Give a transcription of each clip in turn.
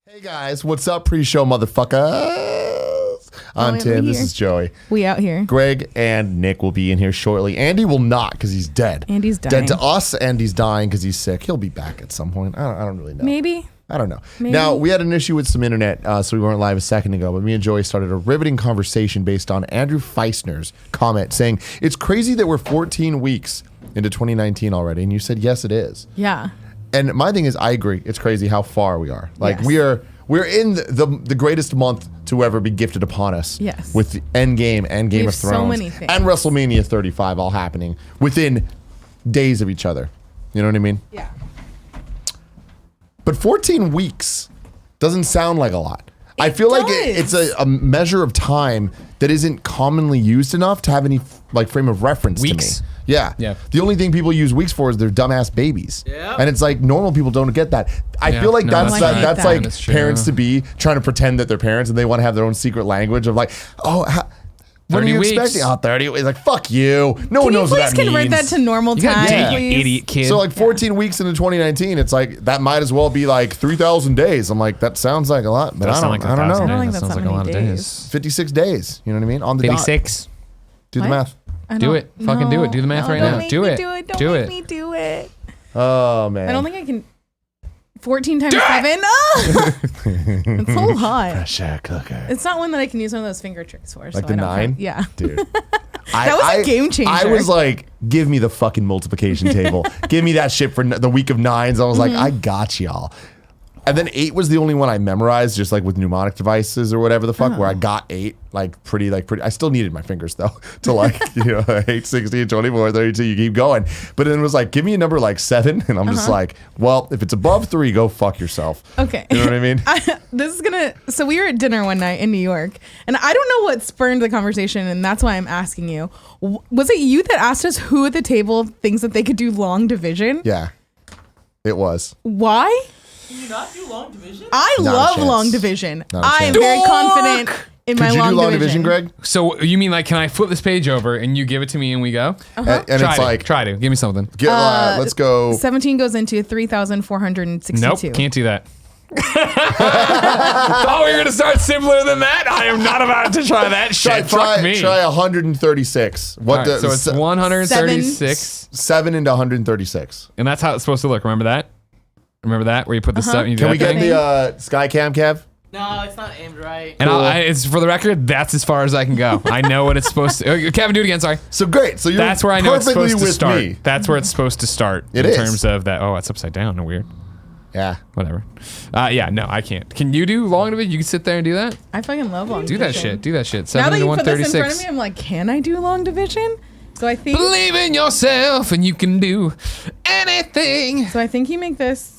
Hey guys, what's up, pre-show motherfuckers? I'm Tim, this is Joey. We out here. Greg and Nick will be in here shortly. Andy will not because he's dead. Andy's dying. Dead to us, and he's dying because he's sick. He'll be back at some point. I don't really know. Maybe. I don't know. Maybe. Now, we had an issue with some internet, so we weren't live a second ago, but me and Joey started a riveting conversation based on Andrew Feisner's comment saying, it's crazy that we're 14 weeks into 2019 already, and you said, yes, it is. Yeah. And my thing is, I agree. It's crazy how far we are. Like Yes. we're in the greatest month to ever be gifted upon us. Yes. With the Endgame and Game We of have so Thrones many things. and WrestleMania 35 all happening within days of each other. You know what I mean? Yeah. But 14 weeks doesn't sound like a lot. I feel like it's a measure of time that isn't commonly used enough to have any like frame of reference Weeks? to me. Yeah. Yeah. The only thing people use weeks for is their dumbass babies. Yeah. And it's like normal people don't get that. I Yeah. feel like No, that's that's that's right. like That's true. parents to be trying to pretend that they're parents and they want to have their own secret language of like, oh, what are 30 you weeks. expecting? Oh, 30 weeks. Like, fuck you. No one Can you knows what please that means. convert that to normal You got time, date, you please? idiot kid. So like 14 weeks into 2019, it's like that might as well be like 3,000 days. I'm like, that sounds like a lot, but Does I sound don't, like I don't 1,000 know. I don't think That that's sounds that like a lot many of days. days. 56 days. You know what I mean? On the dot. 86. Do the What? math. I Do don't it. Fucking do it. Do the math right now. Don't make Do me it. do it. Don't Do make it. me do it. Oh man. I don't think I can. 14 times 7. Oh! It's a lot. Pressure cooker. It's not one that I can use one of those finger tricks for. Like so the I don't 9? Have, yeah. Dude. That was a game changer. I was like, give me the fucking multiplication table. Give me that shit for the week of 9s. I was like, I got y'all. And then 8 was the only one I memorized, just like with mnemonic devices or whatever the fuck, where I got 8 like pretty. I still needed my fingers though to like 8, 16, 24, 32. You keep going, but then it was like, give me a number like 7, and I'm just like, well, if it's above 3, go fuck yourself. Okay. You know what I mean? This is gonna. So we were at dinner one night in New York, and I don't know what spurned the conversation, and that's why I'm asking you. Was it you that asked us who at the table thinks that they could do long division? Yeah, it was. Why? Can you not do long division? I Not a love chance. long division. Not a I am chance. very confident in my Could you long do long division. division, Greg? So you mean like, can I flip this page over and you give it to me and we go? And Try it's to. like, Try to. Give me something. let's go. 17 goes into 3,462. Nope. Can't do that. Thought we were going to start simpler than that. I am not about to try that shit. Fuck me. Try 136. What? All right, so it's 136. 7 into 136. And that's how it's supposed to look. Remember that? Remember that? Where you put the stuff and you do Can we that get thing? the Sky Cam, Kev? No, it's not aimed right. And Cool. it's for the record, that's as far as I can go. I know what it's supposed to. Kevin, do it again. Sorry. So great. So you're That's where I know it's perfectly supposed to with start. me. That's where it's supposed to start. It in is. terms of that. Oh, it's upside down. No weird. Yeah. Whatever. Yeah, no, I can't. Can you do long division? You can sit there and do that. I fucking love long Do division. that shit. Do that shit. Now 7 that to you put this in front of 136. me, I'm like, can I do long division? So I think. Believe in yourself and you can do anything. So I think you make this.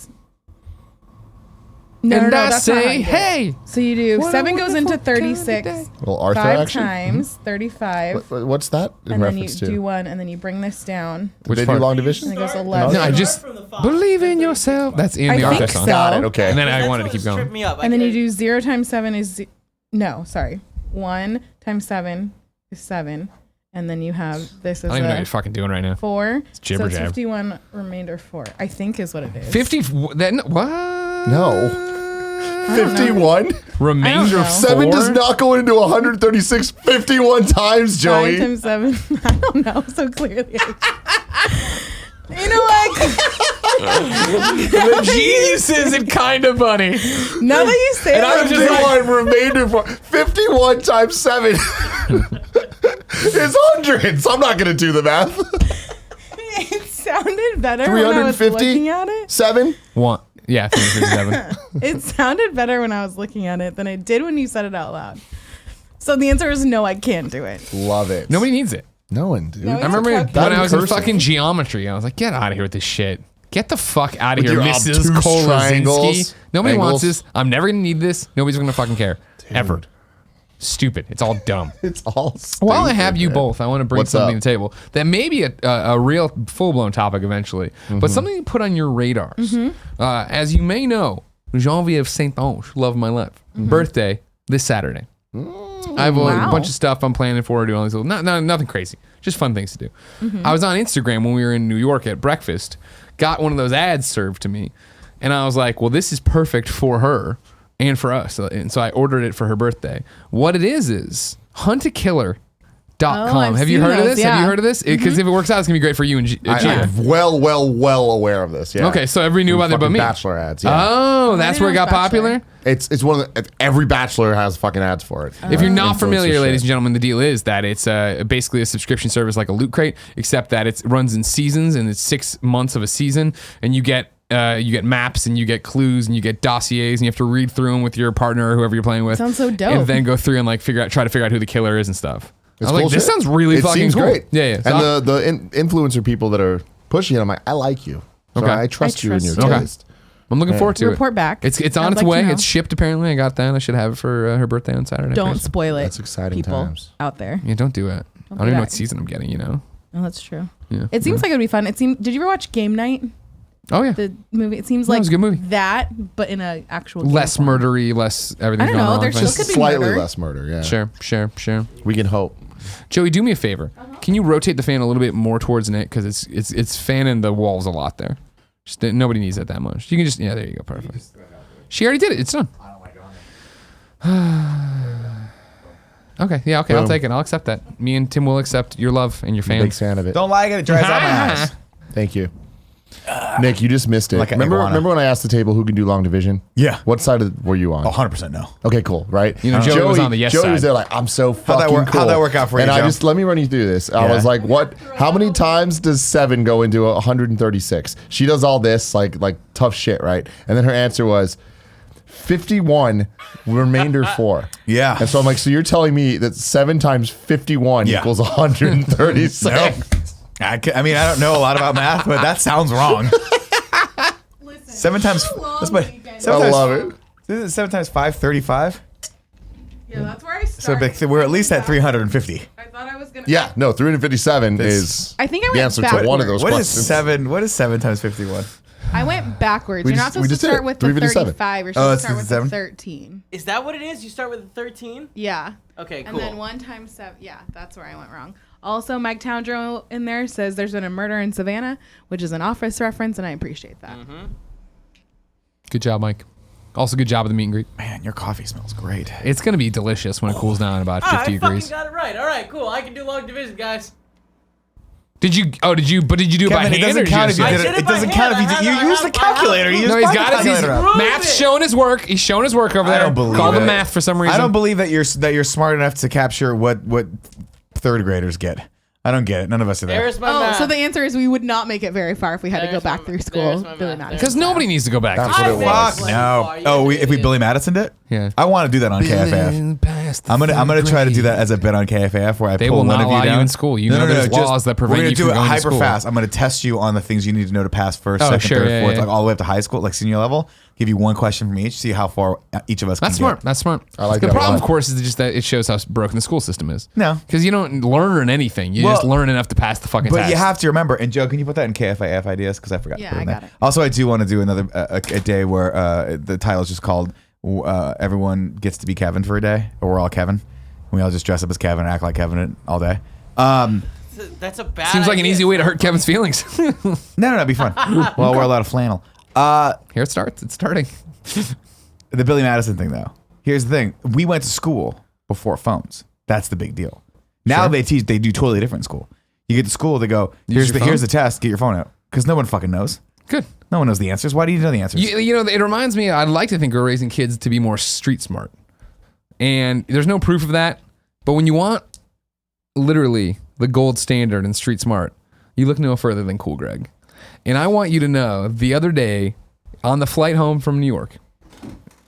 No, And no, I that's not how say, you do it. hey. So you do What a 7 goes into wonderful kind of 36. day. Little Arthur 5 action. times 35. What's that in And then you reference to? do 1, and then you bring this down. Did they do part? long division? And it goes Start- 11. No, I just Start from the 5. believe in yourself. That's in I the think Arthur song. so. Got it. Okay. And then I That's wanted to what keep tripped going. me up. And then you do 0 times 7 is. No, sorry. 1 times 7 is 7. And then you have this I as don't even know what a you're fucking doing right now. 4. jibber So it's jab. 51 remainder 4. I think is what it is. 50. Then what? No. I don't know. 51. Remainder know. 7 does 4? not go into 136 51 times, 5 Joey. times 7. I don't know. So clearly. You know what? The genius isn't kind of funny. Now that you say And I was it, just like- 51 remainder for 51 times 7 is hundreds. I'm not going to do the math. it sounded better when I was 350? looking at it. 7? One. Yeah, 357. It sounded better when I was looking at it than it did when you said it out loud. So the answer is no, I can't do it. Love it. Nobody needs it. No one, dude. No, I remember That when I was in cursive. fucking geometry, I was like, get out of here with this shit. Get the fuck out of With here, your Mrs. obtuse Kolazinski. triangles, Nobody angles. wants this. I'm never going to need this. Nobody's going to fucking care. Ever. Stupid. It's all dumb. It's all stupid. While I have you both, I want to bring What's something up? to the table that may be a real full-blown topic eventually, but something to put on your radars. As you may know, Genevieve Saint-Onge, love of my life, birthday this Saturday. I have a Wow. bunch of stuff I'm planning for, doing all these little, nothing crazy, just fun things to do. I was on Instagram when we were in New York at breakfast, got one of those ads served to me, and I was like, well, this is perfect for her. and for us. And so I ordered it for her birthday. What it is huntakiller.com. I've Have you seen heard of those, this? Have you yeah. heard of this? Because if it works out, it's gonna be great for you and Gia. I'm well aware of this. Yeah. Okay, so everybody knew about it but Fucking me. Bachelor ads. Yeah. Oh, that's didn't where it know got it was Bachelor. popular. It's one of the, every Bachelor has fucking ads for it. If you're not Influencer familiar, ladies and shit. gentlemen, the deal is that it's basically a subscription service like a Loot Crate, except that it runs in seasons and it's 6 months of a season, and you get maps and you get clues and you get dossiers and you have to read through them with your partner or whoever you're playing with. Sounds so dope. And then go through and like try to figure out who the killer is and stuff. It's I was cool like, this shit. sounds really it fucking seems cool. great. Yeah. And So the influencer people that are pushing it, I'm like, I like you. So Okay. I trust you in your trust you. taste. I'm looking forward to Report it. back. It's on I'd its like to way. know. It's shipped apparently. I got that. I should have it for her birthday on Saturday. Don't Pretty soon. spoil it. That's exciting people times. out there. Yeah, don't do it. I don't do even know that. what season I'm getting. You know. Oh, that's true. Yeah. It seems like it would be fun. Did you ever watch Game Night? Oh yeah. The movie. It seems No, it like was a good movie. that, but in a actual game Less form. murdery, less everything. I don't going know, wrong. there's Things. still could be Slightly murder. less murder. Yeah. Sure. We can hope. Joey, do me a favor. Can you rotate the fan a little bit more towards Nick because it's fanning the walls a lot there. Just nobody needs it that much. You can just there you go, perfect. She already did it. It's done. I don't like it on there. Okay, yeah, okay, I'll Boom. take it. I'll accept that. Me and Tim will accept your love and your Big fans. fan of it. Don't like it. It dries out my eyes. Thank you. Nick, you just missed it. Like an remember iguana. when I asked the table who can do long division? Yeah. What side were you on? 100% no. Okay, cool. Right. You know, Joey was on the yes Joey was side. there like, I'm so fucking that work- cool. how'd that work out for you, And I Joe? just let me run you through this. I Yeah. was like, what? How many times does 7 go into 136? She does all this like tough shit, right? And then her answer was 51, remainder 4. Yeah. And so I'm like, so you're telling me that 7 times 51 Yeah. equals 136? I mean, I don't know a lot about math, but that sounds wrong. Listen, 7 times. it's a long That's my. weekend. 7 I times, love it. Isn't it 7 times 5, 35? Yeah, that's where I So started. we're at least at 350. I thought I was gonna. Yeah, no, 357 is I think I the went answer to one of backwards. those What is questions. 7? What is 7 times 51? I went backwards. We You're just- not we supposed to just did start it. with the 357. 35. You're Oh, supposed it's to start with 57? the 13. Is that what it is? You start with a 13? Yeah. Okay, cool. And then 1 times 7. Yeah, that's where I went wrong. Also, Mike Towndrow in there says there's been a murder in Savannah, which is an Office reference, and I appreciate that. Good job, Mike. Also, good job with the meet and greet. Man, your coffee smells great. It's gonna be delicious when it cools down about 50 I fucking degrees. got it right. All right, cool. I can do long division, guys. Did you do it by Kevin, it hand doesn't or did count you if you just- did did it. it It by doesn't hand. count if I you have- did. I You use have- the I have calculator. You proof. use No, he's my got it. calculator up. Prove Matt's it. showing his work. He's showing his work over there. I don't believe Call the it. math for some reason. I don't believe that you're smart enough to capture what third graders get. I don't get it. None of us are there. There's my Oh, math. so the answer is we would not make it very far if we had to go There's back my- through there's school. my Billy math. Madison. Because nobody needs to go back. That's to what I it think was. it's like No. far. You Oh, guys are if we Billy idiots. Madison did? Yeah. I want to do that on KFAF. I'm gonna try to do that as a bit on KFAF where I They pull will one not of you allow you down. in school. You know there's laws that prevent we're gonna you do from it going to hyper school. fast. I'm gonna test you on the things you need to know to pass first, Oh, second, sure, third, yeah, fourth, yeah. like all the way up to high school, like senior level. Give you one question from each, see how far each of us That's can smart. get. That's smart. I like the that a problem, lot. of course, is just that it shows how broken the school system is. No. Because you don't learn anything. You Well, just learn enough to pass the fucking But test. you have to remember, and Joe, can you put that in KFAF ideas? Because I forgot. Yeah, to put it in I there. got it. Also, I do want to do another a day where the title is just called "Everyone Gets to Be Kevin" for a day, or we're all Kevin. We all just dress up as Kevin and act like Kevin all day. That's a bad Seems like an idea. easy way to hurt Kevin's feelings. No, it'd be fun. Well, we're a lot of flannel. Here it starts. It's starting. The Billy Madison thing, though. Here's the thing: we went to school before phones. That's the big deal. Now Sure. they do totally different in school. You get to school, they go, Use your phone? here's the test. Get your phone out, because no one fucking knows. Good. No one knows the answers. Why do you know the answers? You know, it reminds me, I'd like to think we're raising kids to be more street smart. And there's no proof of that. But when you want literally the gold standard in street smart, you look no further than Cool Greg. And I want you to know, the other day on the flight home from New York,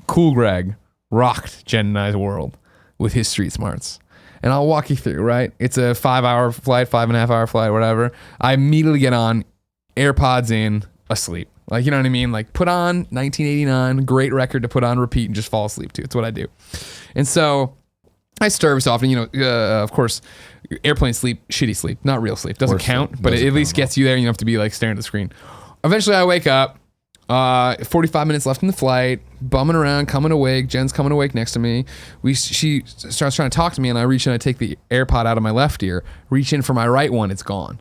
Cool Greg rocked Jen and I's world with his street smarts. And I'll walk you through, right? It's a 5-hour flight, 5.5-hour flight, whatever. I immediately get on, AirPods in, asleep. Like, you know what I mean? Like, put on 1989, great record to put on repeat and just fall asleep to. It's what I do. And so I stir every so often, of course, airplane sleep, shitty sleep, not real sleep. Doesn't Worse count, sleep. but it Doesn't at least count at gets you there and you don't have to be like staring at the screen. Eventually I wake up, 45 minutes left in the flight, bumming around, coming awake. Jen's coming awake next to me. She starts trying to talk to me and I reach in, I take the AirPod out of my left ear, reach in for my right one, it's gone.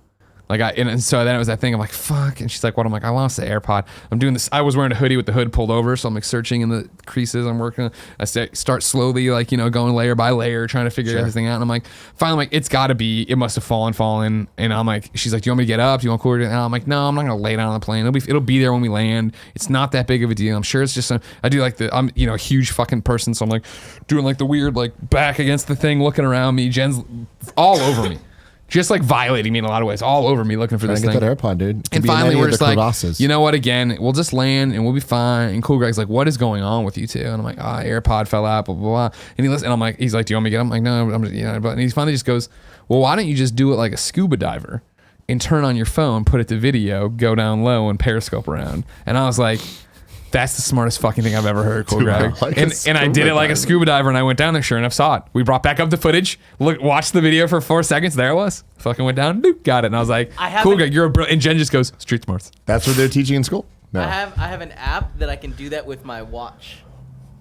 And so then it was that thing. I'm like, fuck. And she's like, what? I'm like, I lost the AirPod. I'm doing this. I was wearing a hoodie with the hood pulled over. So I'm like searching in the creases. I'm working. I start slowly, like, you know, going layer by layer, trying to figure everything out. And I'm like, finally, like, it's got to be, it must have fallen. And I'm like, she's like, do you want me to get up? Do you want cooler? And I'm like, no, I'm not going to lay down on the plane. It'll be there when we land. It's not that big of a deal. I'm sure it's just, I do like I'm, you know, a huge fucking person. So I'm like doing like the weird, like back against the thing, looking around me. Jen's all over me. Just like violating me in a lot of ways, all over me looking for this thing. Get that AirPod, dude. And finally, we're just like, you know what? Again, we'll just land and we'll be fine. And Cool Greg's like, what is going on with you two? And I'm like, AirPod fell out, blah blah blah. And I'm like, he's like, do you want me to get him? I'm like, no, I'm just, you know. But and he finally just goes, well, why don't you just do it like a scuba diver and turn on your phone, put it to video, go down low, and periscope around? And I was like, that's the smartest fucking thing I've ever heard, Cool Greg. And I did it like a scuba diver, and I went down there. Sure enough, saw it. We brought back up the footage, watched the video for 4 seconds. There it was. Fucking went down, got it. And I was like, Cool Greg, you're a bro. And Jen just goes, street smarts. That's what they're teaching in school? No. I have an app that I can do that with my watch.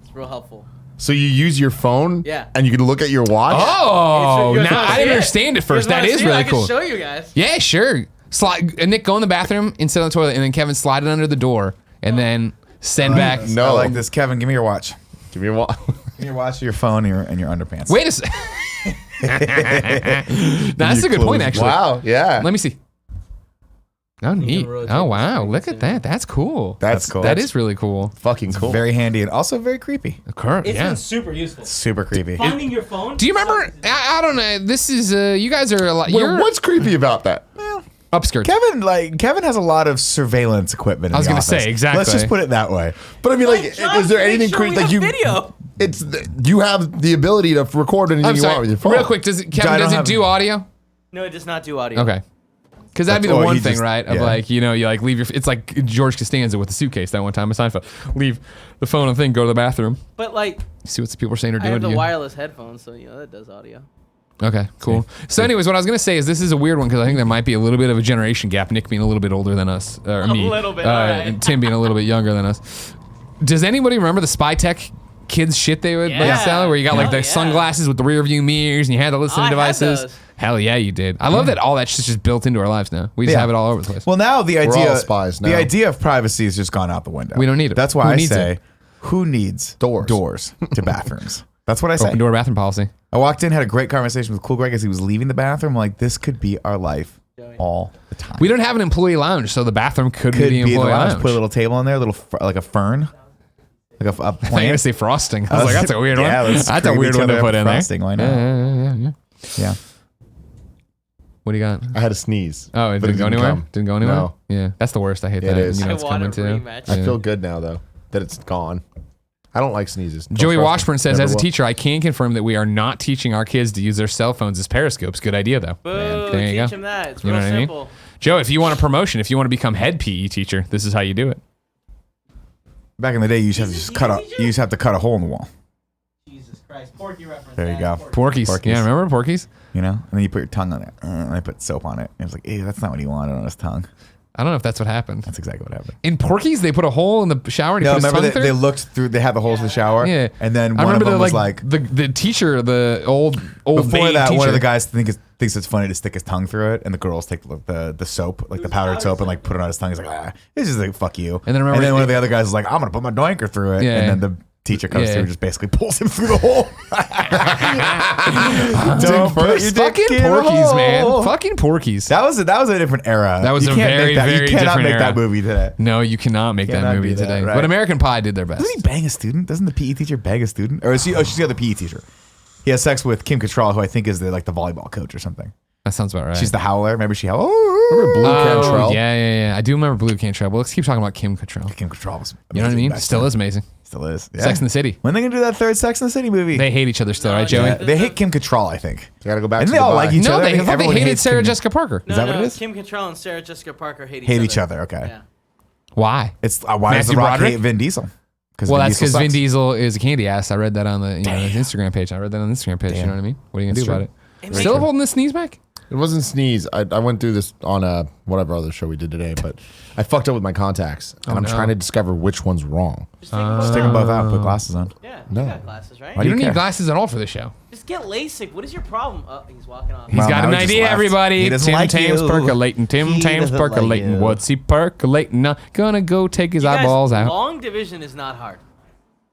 It's real helpful. So you use your phone? Yeah. And you can look at your watch? Oh, It's- now I didn't understand it first. That is really cool. I can show you guys. Yeah, sure. Nick, go in the bathroom and sit on the toilet, and then Kevin slide it under the door, and then send back. I like this. Kevin, give me your watch. Give me your watch. Give me your watch, your phone, and your underpants. Wait a second. That's a good point, actually. Wow, yeah. Let me see. Oh, neat. rotate Oh, the wow. screen Look at too. that. That's cool. That's cool. That is really cool. Fucking cool. Very handy and also very creepy. Current, It's yeah. been super useful. Super creepy. Finding your phone. Do you remember? I don't know. This is, you guys are a lot. Well, You're what's creepy about that? upskirts. Kevin has a lot of surveillance equipment. I was going gonna to say, exactly. Let's just put it that way. But I mean, like, John, is there make anything sure creepy? we Like have you, video. you have the ability to record anything I'm you want sorry. with your phone. Real quick, Kevin, I don't does it have- do audio? No, it does not do audio. Okay. Because that'd be the Or one he thing, just- right? Of yeah. like, you know, you like leave your. It's like George Costanza with the suitcase that one time at Seinfeld. Leave the phone and thing, go to the bathroom, But like, see what the people are saying or I doing have to the you. wireless headphones, so you know that does audio. Okay, cool. So, anyways, what I was gonna say is this is a weird one because I think there might be a little bit of a generation gap. Nick being a little bit older than us, or me, little bit, all right. and Tim being a little bit younger than us. Does anybody remember the Spy Tech kids shit they would Yeah. sell, where you got like Hell the yeah. sunglasses with the rear view mirrors and you had the listening I had devices? those. Hell yeah, you did. I love that all that shit's just built into our lives now. We just Yeah. have it all over the place. Well, now the all idea spies now. the idea of privacy has just gone out the window. We don't need it. That's why Who I needs say, it? who needs Doors. to bathrooms? That's what I say. Open door bathroom policy. I walked in, had a great conversation with Cool Greg as he was leaving the bathroom. I'm like, this could be our life all the time. We don't have an employee lounge, so the bathroom could be the in employee lounge. Put a little table in there, like a fern, like a I thought you were plant. gonna say frosting. I was like, that's a weird one. let's That's a creep weird each one to other put up in there. frosting, why not? Yeah. Yeah. What do you got? I had a sneeze. Oh, it but didn't go anywhere? come. Didn't go anywhere? No. Yeah. That's the worst. I hate It that. is. You know I it's want coming a too. rematch. I feel good now though that it's gone. I don't like sneezes. Don't Joey trust Washburn them. says, Never as a will. teacher, I can confirm that we are not teaching our kids to use their cell phones as periscopes. Good idea, though. Boo, There you teach go. him that. It's You know real what I mean? simple. Joe, if you want a promotion, if you want to become head PE teacher, this is how you do it. Back in the day, you used to have to just have to cut a hole in the wall. Jesus Christ. Porky reference. There you guys. go. Porky. Porkies. Porkies. Yeah, remember Porkies? You know, and then you put your tongue on it, and I put soap on it. And it was like, ew, that's not what he wanted on his tongue. I don't know if that's what happened. That's exactly what happened. In Porkies, they put a hole in the shower and he No, put his remember tongue they through? looked through. They had the holes in the shower. Yeah. And then I one of remember them was like, the teacher, the old before maid that, teacher. one of the guys thinks it's funny to stick his tongue through it, and the girls take the soap, like the powdered soap, and like put it on his tongue. He's like, this is like fuck you. And then remember- one of the other guys is like, I'm gonna put my doinker through it, Yeah. and then the teacher comes Yeah. through and just basically pulls him through the hole. Dude, first, Fucking in a Porkies, man. hole. Fucking Porkies. That was a different era. That was You a can't very, make that. very You cannot different make era. that movie today. No, you cannot make that Cannot movie do that, today. right. But American Pie did their best. Doesn't he bang a student? Doesn't the PE teacher bang a student? Or is she? Oh, she's the other PE teacher. He has sex with Kim Cattrall, who I think is the volleyball coach or something. That sounds about right. She's the howler. Remember she howled? Remember Blue Cantrell? Yeah. I do remember Blue Cantrell. But let's keep talking about Kim Cattrall. Kim Cattrall was You know what I amazing mean? back Still then. is amazing. Still is. Yeah. Sex in the City. When they gonna do that third Sex in the City movie? They hate each other still, right, Joey? Yeah, they hate Kim Cattrall, I think. You gotta go back And to they all Dubai. like each No, other. I they think everyone hated hates Sarah Kim- Jessica Parker. No, Is that what it is? Kim Cattrall and Sarah Jessica Parker hate Hate each each other. Okay. Yeah. Why? It's why does Matthew The Rock Broderick? hate Vin Diesel? Well, that's because Vin sucks. Diesel is a candy ass. I read that on the his Instagram page. You know what I mean? What are you gonna That's do about true. it? Still holding the sneeze back? It wasn't sneeze. I went through this on whatever other show we did today, but I fucked up with my contacts, and I'm trying to discover which one's wrong. Just Just take them both out. Put glasses on. Yeah, No. you got glasses, right? Why You do don't you need care? glasses at all for the show. Just get LASIK. What is your problem? Oh, he's walking off. He's Well, got now an he just idea, left. everybody. He doesn't Tim like Tams you. percolating. Tim He Tams doesn't like percolating. you. What's he percolating? Not gonna go take his You guys, eyeballs out. Long division is not hard.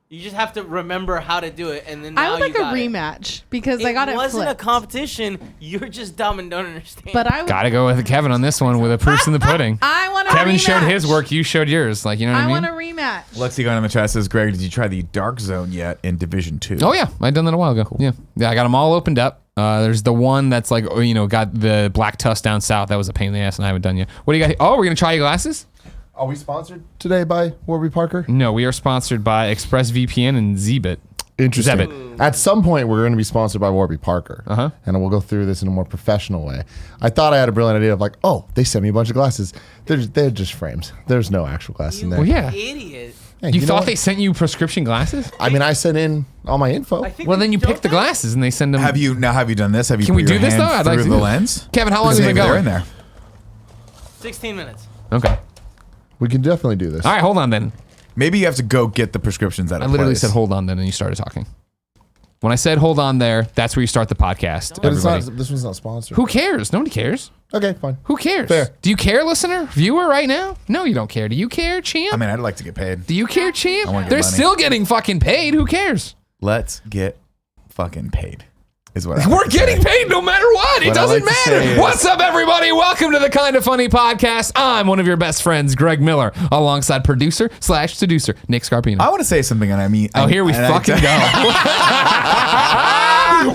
You just have to remember how to do it, and then I now would like you a got it. rematch because I got it It wasn't flipped. a competition. You're just dumb and don't understand. But I would, Gotta go with Kevin on this one with the proofs in the pudding. I want a Kevin rematch. showed his work, you showed yours. Like, you know what I I mean? want a rematch. Lexi going in the chat says, Greg, did you try the Dark Zone yet in Division 2? Oh yeah, I done that a while ago. Yeah, I got them all opened up. There's the one that's like, got the black tusk down south. That was a pain in the ass, and I haven't done yet. What do you got? Oh, we're gonna try your glasses? Are we sponsored today by Warby Parker? No, we are sponsored by ExpressVPN and Zbit. Interesting. Zebit. At some point, we're going to be sponsored by Warby Parker. Uh-huh. And we'll go through this in a more professional way. I thought I had a brilliant idea of like, oh, they sent me a bunch of glasses. They're just frames. There's no actual glasses in there. Well, yeah. Idiot. Hey, You know thought what? they sent you prescription glasses? I mean, I sent in all my info. I think Well, then you pick the don't glasses and they send them. Have you done this? Have you Can put we your do this, hand though? I'd like through to the do lens? Kevin, how long has it been Maybe they're going? in there. 16 minutes. Okay. We can definitely do this. All right, hold on then. Maybe you have to go get the prescriptions at a I literally place. said hold on then, and you started talking. When I said hold on there, that's where you start the podcast. But it's Everybody. not, this one's not sponsored. Who cares? Nobody cares. Okay, fine. Who cares? Fair. Do you care, listener? Viewer right now? No, you don't care. Do you care, champ? I mean, I'd like to get paid. Do you care, champ? I wanna get They're money. still getting fucking paid. Who cares? Let's get fucking paid. Is what I We're like to getting say. paid no matter what. It What I doesn't like to matter. say is- What's up, everybody? Welcome to the Kind of Funny podcast. I'm one of your best friends, Greg Miller, alongside producer/seducer, Nick Scarpino. I want to say something, and I mean, Oh, here we and fucking go.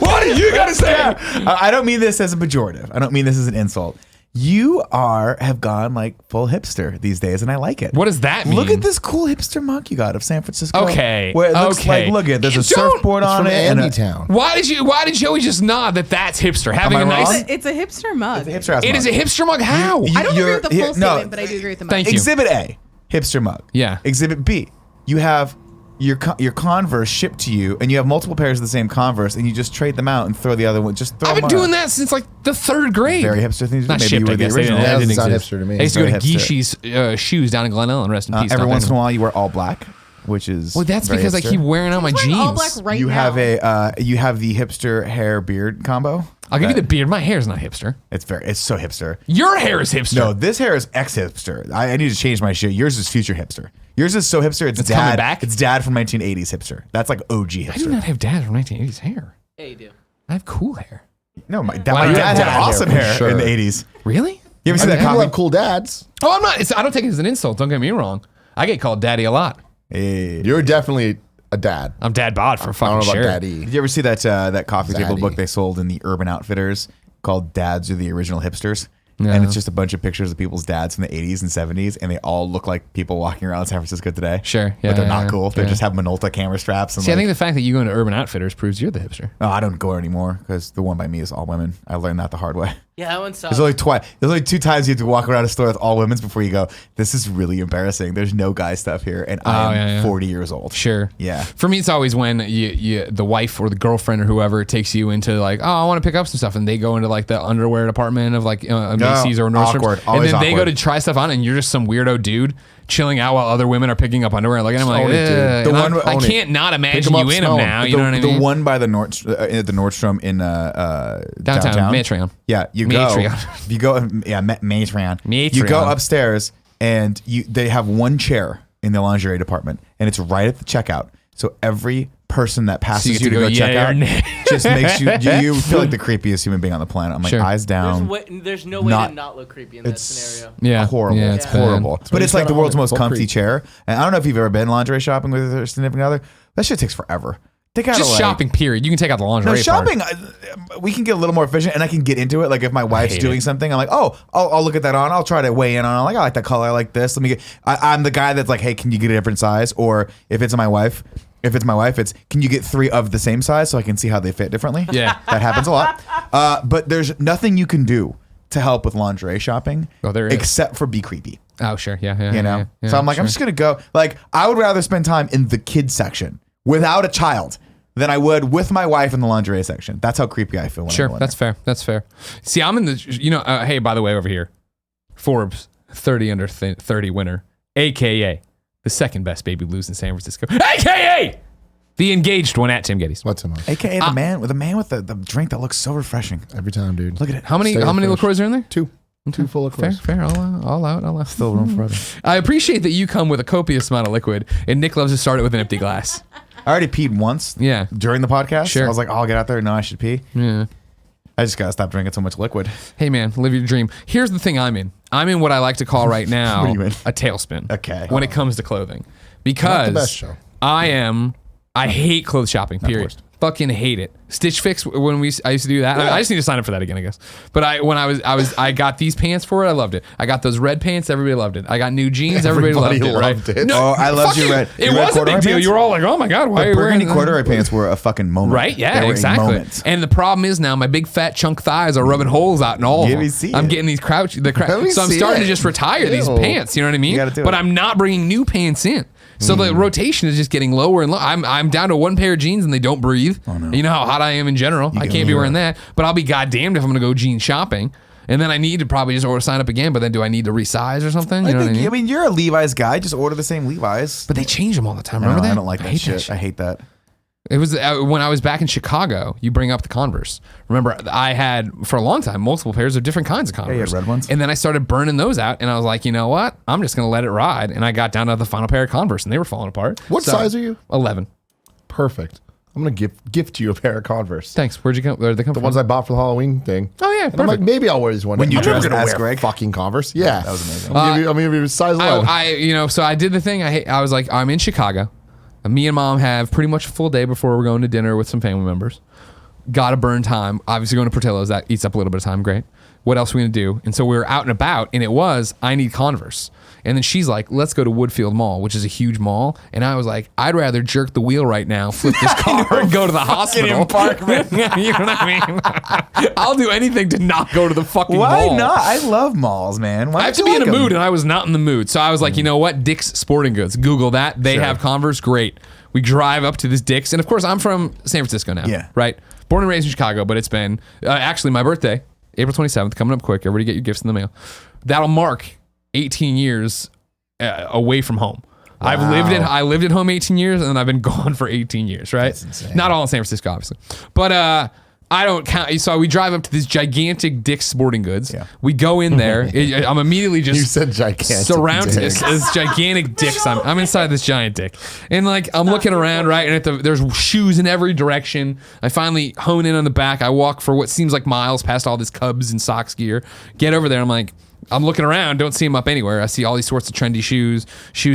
What are you gonna say? I don't mean this as a pejorative. I don't mean this as an insult. You have gone like full hipster these days, and I like it. What does that mean? Look at this cool hipster mug you got of San Francisco. Okay, Where it looks okay. like, look at there's You a don't- surfboard It's on from it. and a- Andytown. Why did you always just nod that that's hipster? Having I a nice. wrong? It's a hipster mug. It's a hipster ass It mug. is a hipster mug. How? You- I don't agree you're- with the full here- no, statement, but I do agree with the mug. Thank you. Exhibit A, hipster mug. Yeah. Exhibit B, you have your Converse shipped to you, and you have multiple pairs of the same Converse, and you just trade them out and throw the other one. Just throw I've been them doing out. that since like the third grade. Very hipster thing to do. Not Maybe shipped, you I were the guess. They original. didn't- Yeah, they didn't it's not exist. hipster to me. I used to go to Very hipster. Gettys shoes down in Glen Ellen. Rest in peace. Every Not once in a anymore. while, you wear all black, which is Well, that's very because I hipster. keep wearing out my He's jeans. wearing all black right You now. have you have the hipster hair beard combo. I'll give you the beard. My hair's not hipster. It's so hipster. Your hair is hipster. No, this hair is ex hipster. I need to change my shit. Yours is future hipster. Yours is so hipster. It's coming dad. back? It's dad from 1980s hipster. That's like OG hipster. I do not have dad from 1980s hair. Yeah, you do. I have cool hair. No, my Wow, dad you have had dad hair awesome for hair sure. in the 80s. Really? You ever see I mean, that people comic? have cool dads. Oh, I'm not. I don't take it as an insult. Don't get me wrong. I get called daddy a lot. Hey. You're definitely a dad. I'm dad bod for I fucking don't know about sure. daddy. Did you ever see that coffee table Zaddy. book they sold in the Urban Outfitters called Dads Are the Original Hipsters? No. And it's just a bunch of pictures of people's dads from the 80s and 70s, and they all look like people walking around San Francisco today. Sure, yeah, But they're not yeah, cool. They yeah. just have Minolta camera straps. And See, I think the fact that you go into Urban Outfitters proves you're the hipster. no, I don't go anymore because the one by me is all women. I learned that the hard way. Yeah, that one sucks. There's only 2 times you have to walk around a store with all women's before you go, this is really embarrassing. There's no guy stuff here, and I'm yeah, yeah. 40 years old. Sure. Yeah. For me, it's always when the wife or the girlfriend or whoever takes you into like, oh, I want to pick up some stuff, and they go into like the underwear department of like Macy's or Nordstrom's, awkward. and Always then they go awkward. to try stuff on, and you're just some weirdo dude chilling out while other women are picking up underwear. Like, and I'm like, Own it, dude. "Ugh," The and one- I own it. can't not imagine 'em up, you in them smell 'em. now. You know what I mean? The one by the Nordstrom in Downtown, Matreon. Yeah, you Matreon. go. Matreon. You go Matreon. upstairs and they have one chair in the lingerie department, and it's right at the checkout. So every person that passes get you to to go go check yay or out nay. just makes you feel like the creepiest human being on the planet. I'm like, Sure. eyes down. There's no way Not- to not look creepy in that scenario. Yeah, Horrible. Yeah, It's it's bad. horrible. But it's you like the gotta world's own it. most Full comfy creep. chair. And I don't know if you've ever been lingerie shopping with a significant other. That shit takes forever. They gotta Just like, shopping. Period. You can take out the lingerie. No, shopping, we can get a little more efficient, and I can get into it. Like if my wife's hate doing it. something, I'm like, oh, I'll look at that on. I'll try to weigh in on it. I'm like, I like that color. I like this. Let me get. I'm the guy that's like, hey, can you get a different size? Or if it's my wife, it's can you get 3 of the same size so I can see how they fit differently? Yeah. That happens a lot. But there's nothing you can do to help with lingerie shopping. Oh, there is. except for be creepy. Oh, sure. Yeah. You know. Yeah, So I'm like, sure. I'm just gonna go. Like I would rather spend time in the kids section without a child than I would with my wife in the lingerie section. That's how creepy I feel. When I Sure, go in that's there. fair. That's fair. See, I'm in the, hey, by the way, over here, Forbes 30 under 30 winner, AKA the second best baby blues in San Francisco, AKA the engaged one at Tim Gettys. What's him on? AKA the man with the drink that looks so refreshing. Every time, dude. Look at it. How many Stay LaCroix are in there? Two full of Fair, course. fair. All out. Still room for others. I appreciate that you come with a copious amount of liquid, and Nick loves to start it with an empty glass. I already peed once. Yeah. During the podcast. Sure. I was like, oh, I'll get out there. No, I should pee. Yeah. I just gotta stop drinking so much liquid. Hey man, live your dream. Here's the thing I'm in. I'm in what I like to call right now What are you in? a tailspin. Okay. When it comes to clothing. Because best show. I hate clothes shopping, period. worst. Fucking hate it. Stitch Fix when I used to do that. I just need to sign up for that again, I guess. But I got these pants for it. I loved it. I got those red pants. Everybody loved it. I got new jeans. Everybody loved it. Right? loved it. No, Oh, I loved fuck your you. red- It your red was a big corduroy deal. pants? You were all like, "Oh my god, why are The you wearing burgundy corduroy pants were a fucking moment. Right? Yeah, They were a exactly. moment. And the problem is now my big fat chunk thighs are rubbing holes out in all of Let them. me see I'm it. getting these Let me so I'm see starting it. to just retire these Ew. pants. You know what I mean? gotta do but it. I'm not bringing new pants in. So the rotation is just getting lower and lower. I'm down to one pair of jeans and they don't breathe. Oh, no. You know how hot I am in general. I can can't be hear wearing it. that. But I'll be goddamned if I'm going to go jean shopping. And then I need to probably just order sign up again. But then do I need to resize or something? You know what I mean? you're a Levi's guy. Just order the same Levi's. But they change them all the time. No, Remember that? I don't like that hate shit. I hate that. It was when I was back in Chicago. You bring up the Converse. Remember, I had for a long time multiple pairs of different kinds of Converse. you had red ones? And then I started burning those out, and I was like, you know what? I'm just gonna let it ride. And I got down to the final pair of Converse, and they were falling apart. What size are you? 11. Perfect. I'm gonna gift you a pair of Converse. Thanks. Where'd you come? Where'd they come The from? ones I bought for the Halloween thing. Oh yeah, And I'm like, perfect. maybe I'll wear these one. When day. you I'm never dressed gonna as wear Greg? fucking Converse. Yeah, That was amazing. I'm gonna give you a size 11. So I did the thing. I was like, I'm in Chicago. Me and mom have pretty much a full day before we're going to dinner with some family members. Got to burn time. Obviously going to Portillo's. That eats up a little bit of time. Great. What else are we going to do? And so we were out and about, and it was, I need Converse. And then she's like, let's go to Woodfield Mall, which is a huge mall. And I was like, I'd rather jerk the wheel right now, flip this car, and go to the hospital. You know what I mean? I'll do anything to not go to the fucking Why mall. not? I love malls, man. Why I have don't to you be in a like mood, 'em? and I was not in the mood. So I was like, you know what? Dick's Sporting Goods. Google that. They Sure. have Converse. Great. We drive up to this Dick's. And of course, I'm from San Francisco now. Yeah. Right? Born and raised in Chicago, but it's been actually my birthday, April 27th, coming up quick. Everybody get your gifts in the mail. That'll mark 18 years away from home. I lived at home 18 years, and then I've been gone for 18 years, right? That's insane. Not all in San Francisco, obviously. But I don't count. So we drive up to this gigantic Dick's Sporting Goods. Yeah. We go in there. I'm immediately just You said gigantic surrounded dick. this gigantic dicks. I'm inside this giant dick, and like I'm looking around, right, and there's shoes in every direction. I finally hone in on the back. I walk for what seems like miles past all this Cubs and Sox gear. Get over there. I'm like, I'm looking around, don't see them up anywhere. I see all these sorts of trendy shoes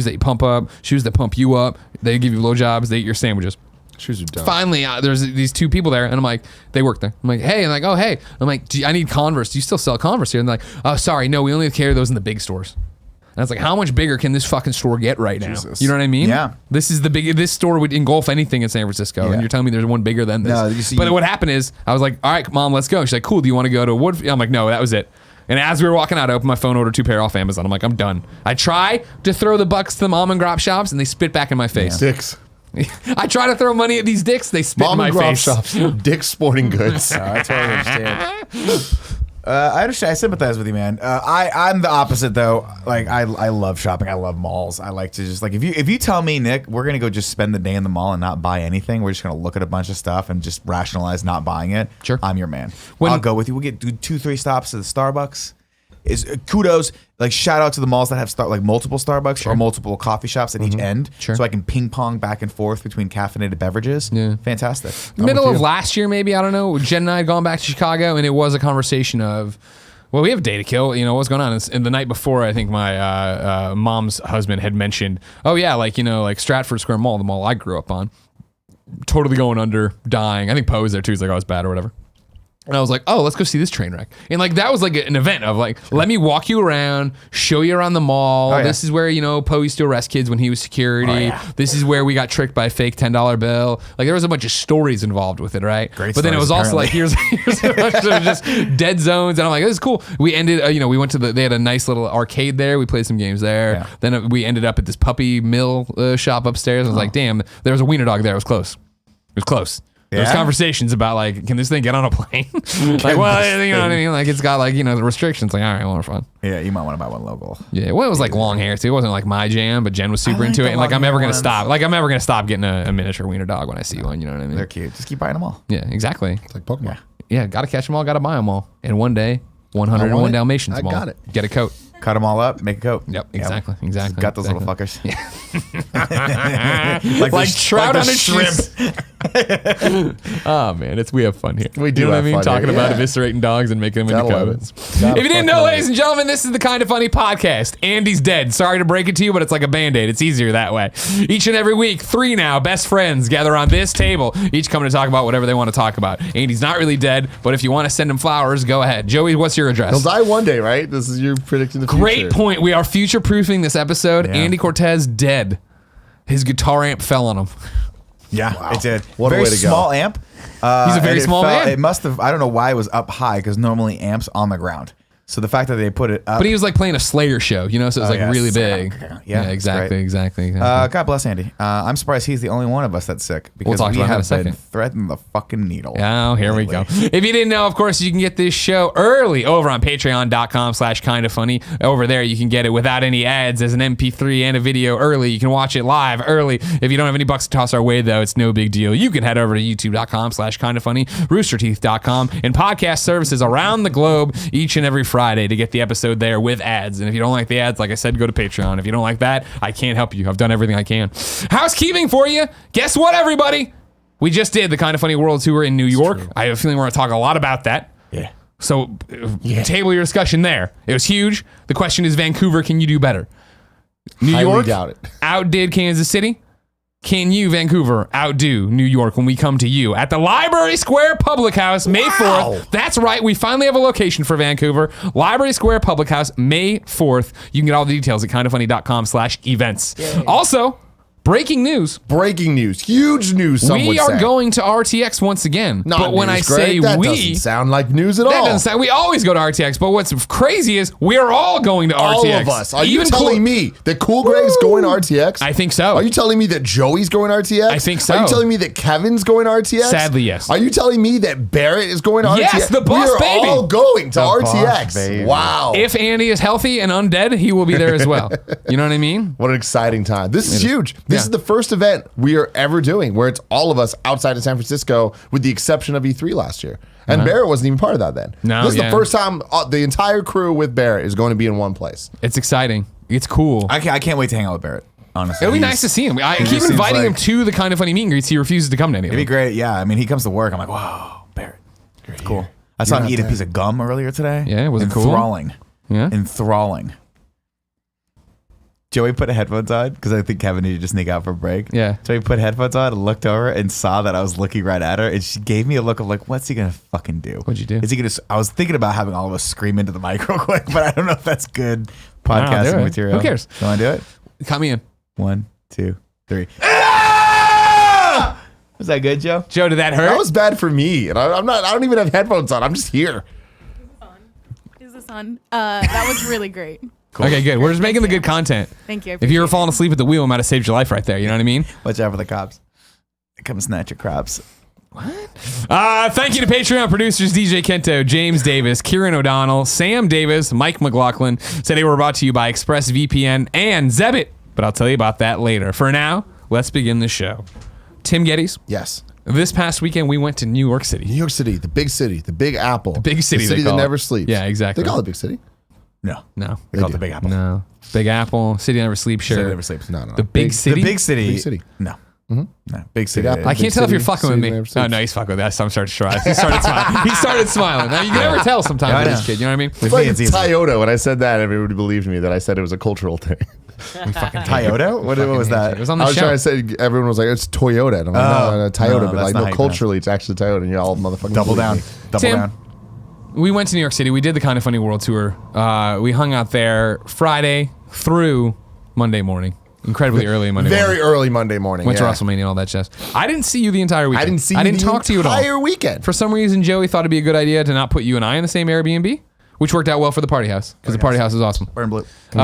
that you pump up, shoes that pump you up. They give you blowjobs. They eat your sandwiches. Shoes are dumb. Finally, there's these two people there, and I'm like, they work there. I'm like, hey, and like, oh, hey. I'm like, I need Converse. Do you still sell Converse here? And they're like, oh, sorry, no, we only carry those in the big stores. And I was like, how much bigger can this fucking store get right now? Jesus. You know what I mean? Yeah. This is the big. This store would engulf anything in San Francisco, Yeah. and you're telling me there's one bigger than this. No, you see- but what happened is, I was like, all right, mom, let's go. She's like, cool. Do you want to go to Woodfield? I'm like, no, that was it. And as we were walking out, I opened my phone, ordered 2 pair off Amazon. I'm like, I'm done. I try to throw the bucks to the mom and grop shops, and they spit back in my face. Dicks. I try to throw money at these dicks, they spit Mom in and my grop face. shops. Dick's Sporting Goods. I totally understand. I understand. I sympathize with you, man. I'm the opposite though. Like I love shopping. I love malls. I like to just like if you tell me, Nick, we're gonna go just spend the day in the mall and not buy anything. We're just gonna look at a bunch of stuff and just rationalize not buying it. Sure. I'm your man. When- I'll go with you. We'll do 2-3 stops to the Starbucks. Is kudos, like shout out to the malls that have like multiple Starbucks or multiple coffee shops at each end, Sure. so I can ping pong back and forth between caffeinated beverages. Yeah. Fantastic. Middle with of you. last year, maybe, I don't know. Jen and I had gone back to Chicago, and it was a conversation of, well, we have a day to kill. You know, what's going on? And the night before, I think my mom's husband had mentioned, oh, yeah, like, you know, like Stratford Square Mall, the mall I grew up on, totally going under, dying. I think Poe was there, too. He's like, oh, it's bad or whatever. And I was like, oh, let's go see this train wreck. And like, that was like an event of like, let me walk you around, show you around the mall. Oh, yeah. This is where, you know, Poe used to arrest kids when he was security. Oh, yeah. This is where we got tricked by a fake $10 bill. Like, there was a bunch of stories involved with it, right? Great But then it was stories, also like, here's a bunch of just dead zones. And I'm like, this is cool. We ended, you know, we went to they had a nice little arcade there. We played some games there. Yeah. Then we ended up at this puppy mill shop upstairs. I was like, damn, there was a wiener dog there. It was close. was close. There's Yeah? conversations about like, can this thing get on a plane? Like, well, you know what I mean? Like, it's got like, the restrictions. Like, all right, well, we're fine. Yeah, you might want to buy one local. Yeah, well, it was like long hair too. It wasn't like my jam, but Jen was super like into the it. And like, long I'm never hair gonna ones. stop. Like, I'm never gonna stop getting a miniature wiener dog when I see one. You know what I mean? They're cute. Just keep buying them all. Yeah, exactly. It's like Pokemon. Yeah, gotta catch them all, gotta buy them all. And one day, 101 I want it. Dalmatians. I them all. got it. Get a coat. Cut them all up, make a coat. Yep, exactly. Got those exactly. little fuckers. Like trout on a shrimp. shrimp. Oh man, we have fun here. We do You know what I have mean? fun Talking here, about yeah. eviscerating dogs and making them into Gotta love coats. it. Gotta If you didn't fucking know, love ladies and gentlemen, this is the Kind of Funny podcast. Andy's dead. Sorry to break it to you, but it's like a Band-Aid. It's easier that way. Each and every week, 3 now best friends gather on this table, each coming to talk about whatever they want to talk about. Andy's not really dead, but if you want to send him flowers, go ahead. Joey, what's your address? He'll die one day, right? This is you predicting the future. Great point. We are future-proofing this episode. Yeah. Andy Cortez dead. His guitar amp fell on him. Yeah, it did. What a very way to go. small amp. He's a very and it small man. It must have. I don't know why it was up high because normally amps on the ground. So the fact that they put it up. But he was like playing a Slayer show, so it was like yeah. really big. Yeah, it's exactly, great. exactly. God bless Andy. I'm surprised he's the only one of us that's sick because talk we about that in a have been second. threading the fucking needle. Oh, here we go. If you didn't know, of course, you can get this show early over on patreon.com/kindafunny. Over there, you can get it without any ads as an MP3 and a video early. You can watch it live early. If you don't have any bucks to toss our way, though, it's no big deal. You can head over to youtube.com/kindafunny, roosterteeth.com, and podcast services around the globe each and every Friday to get the episode there with ads. And if you don't like the ads, like I said, go to Patreon. If you don't like that, I can't help you. I've done everything I can. Housekeeping for you. Guess what, everybody? We just did the Kind of Funny World Tour in New York. I have a feeling we're going to talk a lot about that. Yeah. So table your discussion there. It was huge. The question is, Vancouver, can you do better? New Highly York doubt it. outdid Kansas City. Can you, Vancouver, outdo New York when we come to you at the Library Square Public House, May 4th? That's right. We finally have a location for Vancouver. Library Square Public House, May 4th. You can get all the details at kindoffunny.com/events. Also, breaking news. Breaking news. Huge news, some We would are say. going to RTX once again. Not but when I news, Greg. say that we, doesn't sound like news at that all. doesn't sound. We always go to RTX, but what's crazy is we're all going to RTX. All of us. Are you Even telling Cool- me that Cool Greg's going to RTX? I think so. Are you telling me that Joey's going to RTX? I think so. Are you telling me that Kevin's going to RTX? Sadly, yes. Are you telling me that Barrett is going to RTX? Yes, the boss we are baby. all going to The boss RTX. baby. Wow. If Andy is healthy and undead, he will be there as well. You know what I mean? What an exciting time. This is huge. This Yeah. is the first event we are ever doing where it's all of us outside of San Francisco with the exception of E3 last year. And Barrett wasn't even part of that then. No, this is yeah. the first time the entire crew with Barrett is going to be in one place. It's exciting. It's cool. I can't wait to hang out with Barrett. Honestly, It'll be nice to see him. I he keep just inviting seems him like- to the Kind of Funny meet and greets. He refuses to come to any of It'd be them. great. Yeah, I mean, he comes to work. I'm like, whoa, Barrett. It's cool. I saw him eat a piece of gum earlier today. Yeah, was it cool? Enthralling. Yeah. Enthralling. Joey put headphones on because I think Kevin needed to sneak out for a break. Yeah. Joey put headphones on and looked over and saw that I was looking right at her, and she gave me a look of like, "What's he gonna fucking do? What'd you do? Is he gonna?" I was thinking about having all of us scream into the mic real quick, but I don't know if that's good do podcasting it. material. Who cares? You want to do it? Cut me in. 1, 2, 3. Was that good, Joe? Joe, did that hurt? That was bad for me. And I don't even have headphones on. I'm just here. Is this on? That was really great. Okay, good. We're just making the good content. Thank you. I If you were appreciate falling asleep at the wheel, I might have saved your life right there. You know what I mean? Watch out for the cops. Come snatch your crops. Thank you to Patreon producers DJ Kento, James Davis, Kieran O'Donnell, Sam Davis, Mike McLaughlin. Said they were brought to you by ExpressVPN and Zebit, but I'll tell you about that later. For now, let's begin the show. Tim Gettys, Yes. this past weekend we went to New York City. New York City, the big city, the big apple. The big city, The city they that call it. never sleeps. Yeah, exactly. They call it big city. No. No. They call it do. the Big Apple. No. Big Apple, City Never Sleeps, sure. City never sleeps. No. The big city? The big city. Big city. No. No. Big city. Apple. I can't Big tell if you're city, fucking with city me. never Oh, sleeps. no, he's fucking with that. I'm starting to try. He started smiling. He started smiling. Now, you can never tell sometimes Yeah, I with know. this kid. You know what I mean? With It's me, like it's easy. Toyota. When I said that, everybody believed me that I said it was a cultural thing. Toyota? What was that? It was on I the was show. trying to say, everyone was like, it's Toyota. And I'm like, no, Toyota. no, but that's like, not how no, you culturally, it's actually Toyota. And you're all motherfucking Double believe down. me. Double Tim, down. We went to New York City. We did the Kind of Funny World Tour. We hung out there Friday through Monday morning. Incredibly early Monday morning. Very early Monday morning. Went to yeah. Wrestlemania and all that jazz. I didn't see you the entire weekend. I didn't see I you didn't the talk to you at all. entire weekend. For some reason, Joey thought it'd be a good idea to not put you and I in the same Airbnb, which worked out well for the party house because the party house is awesome. Burn blue. But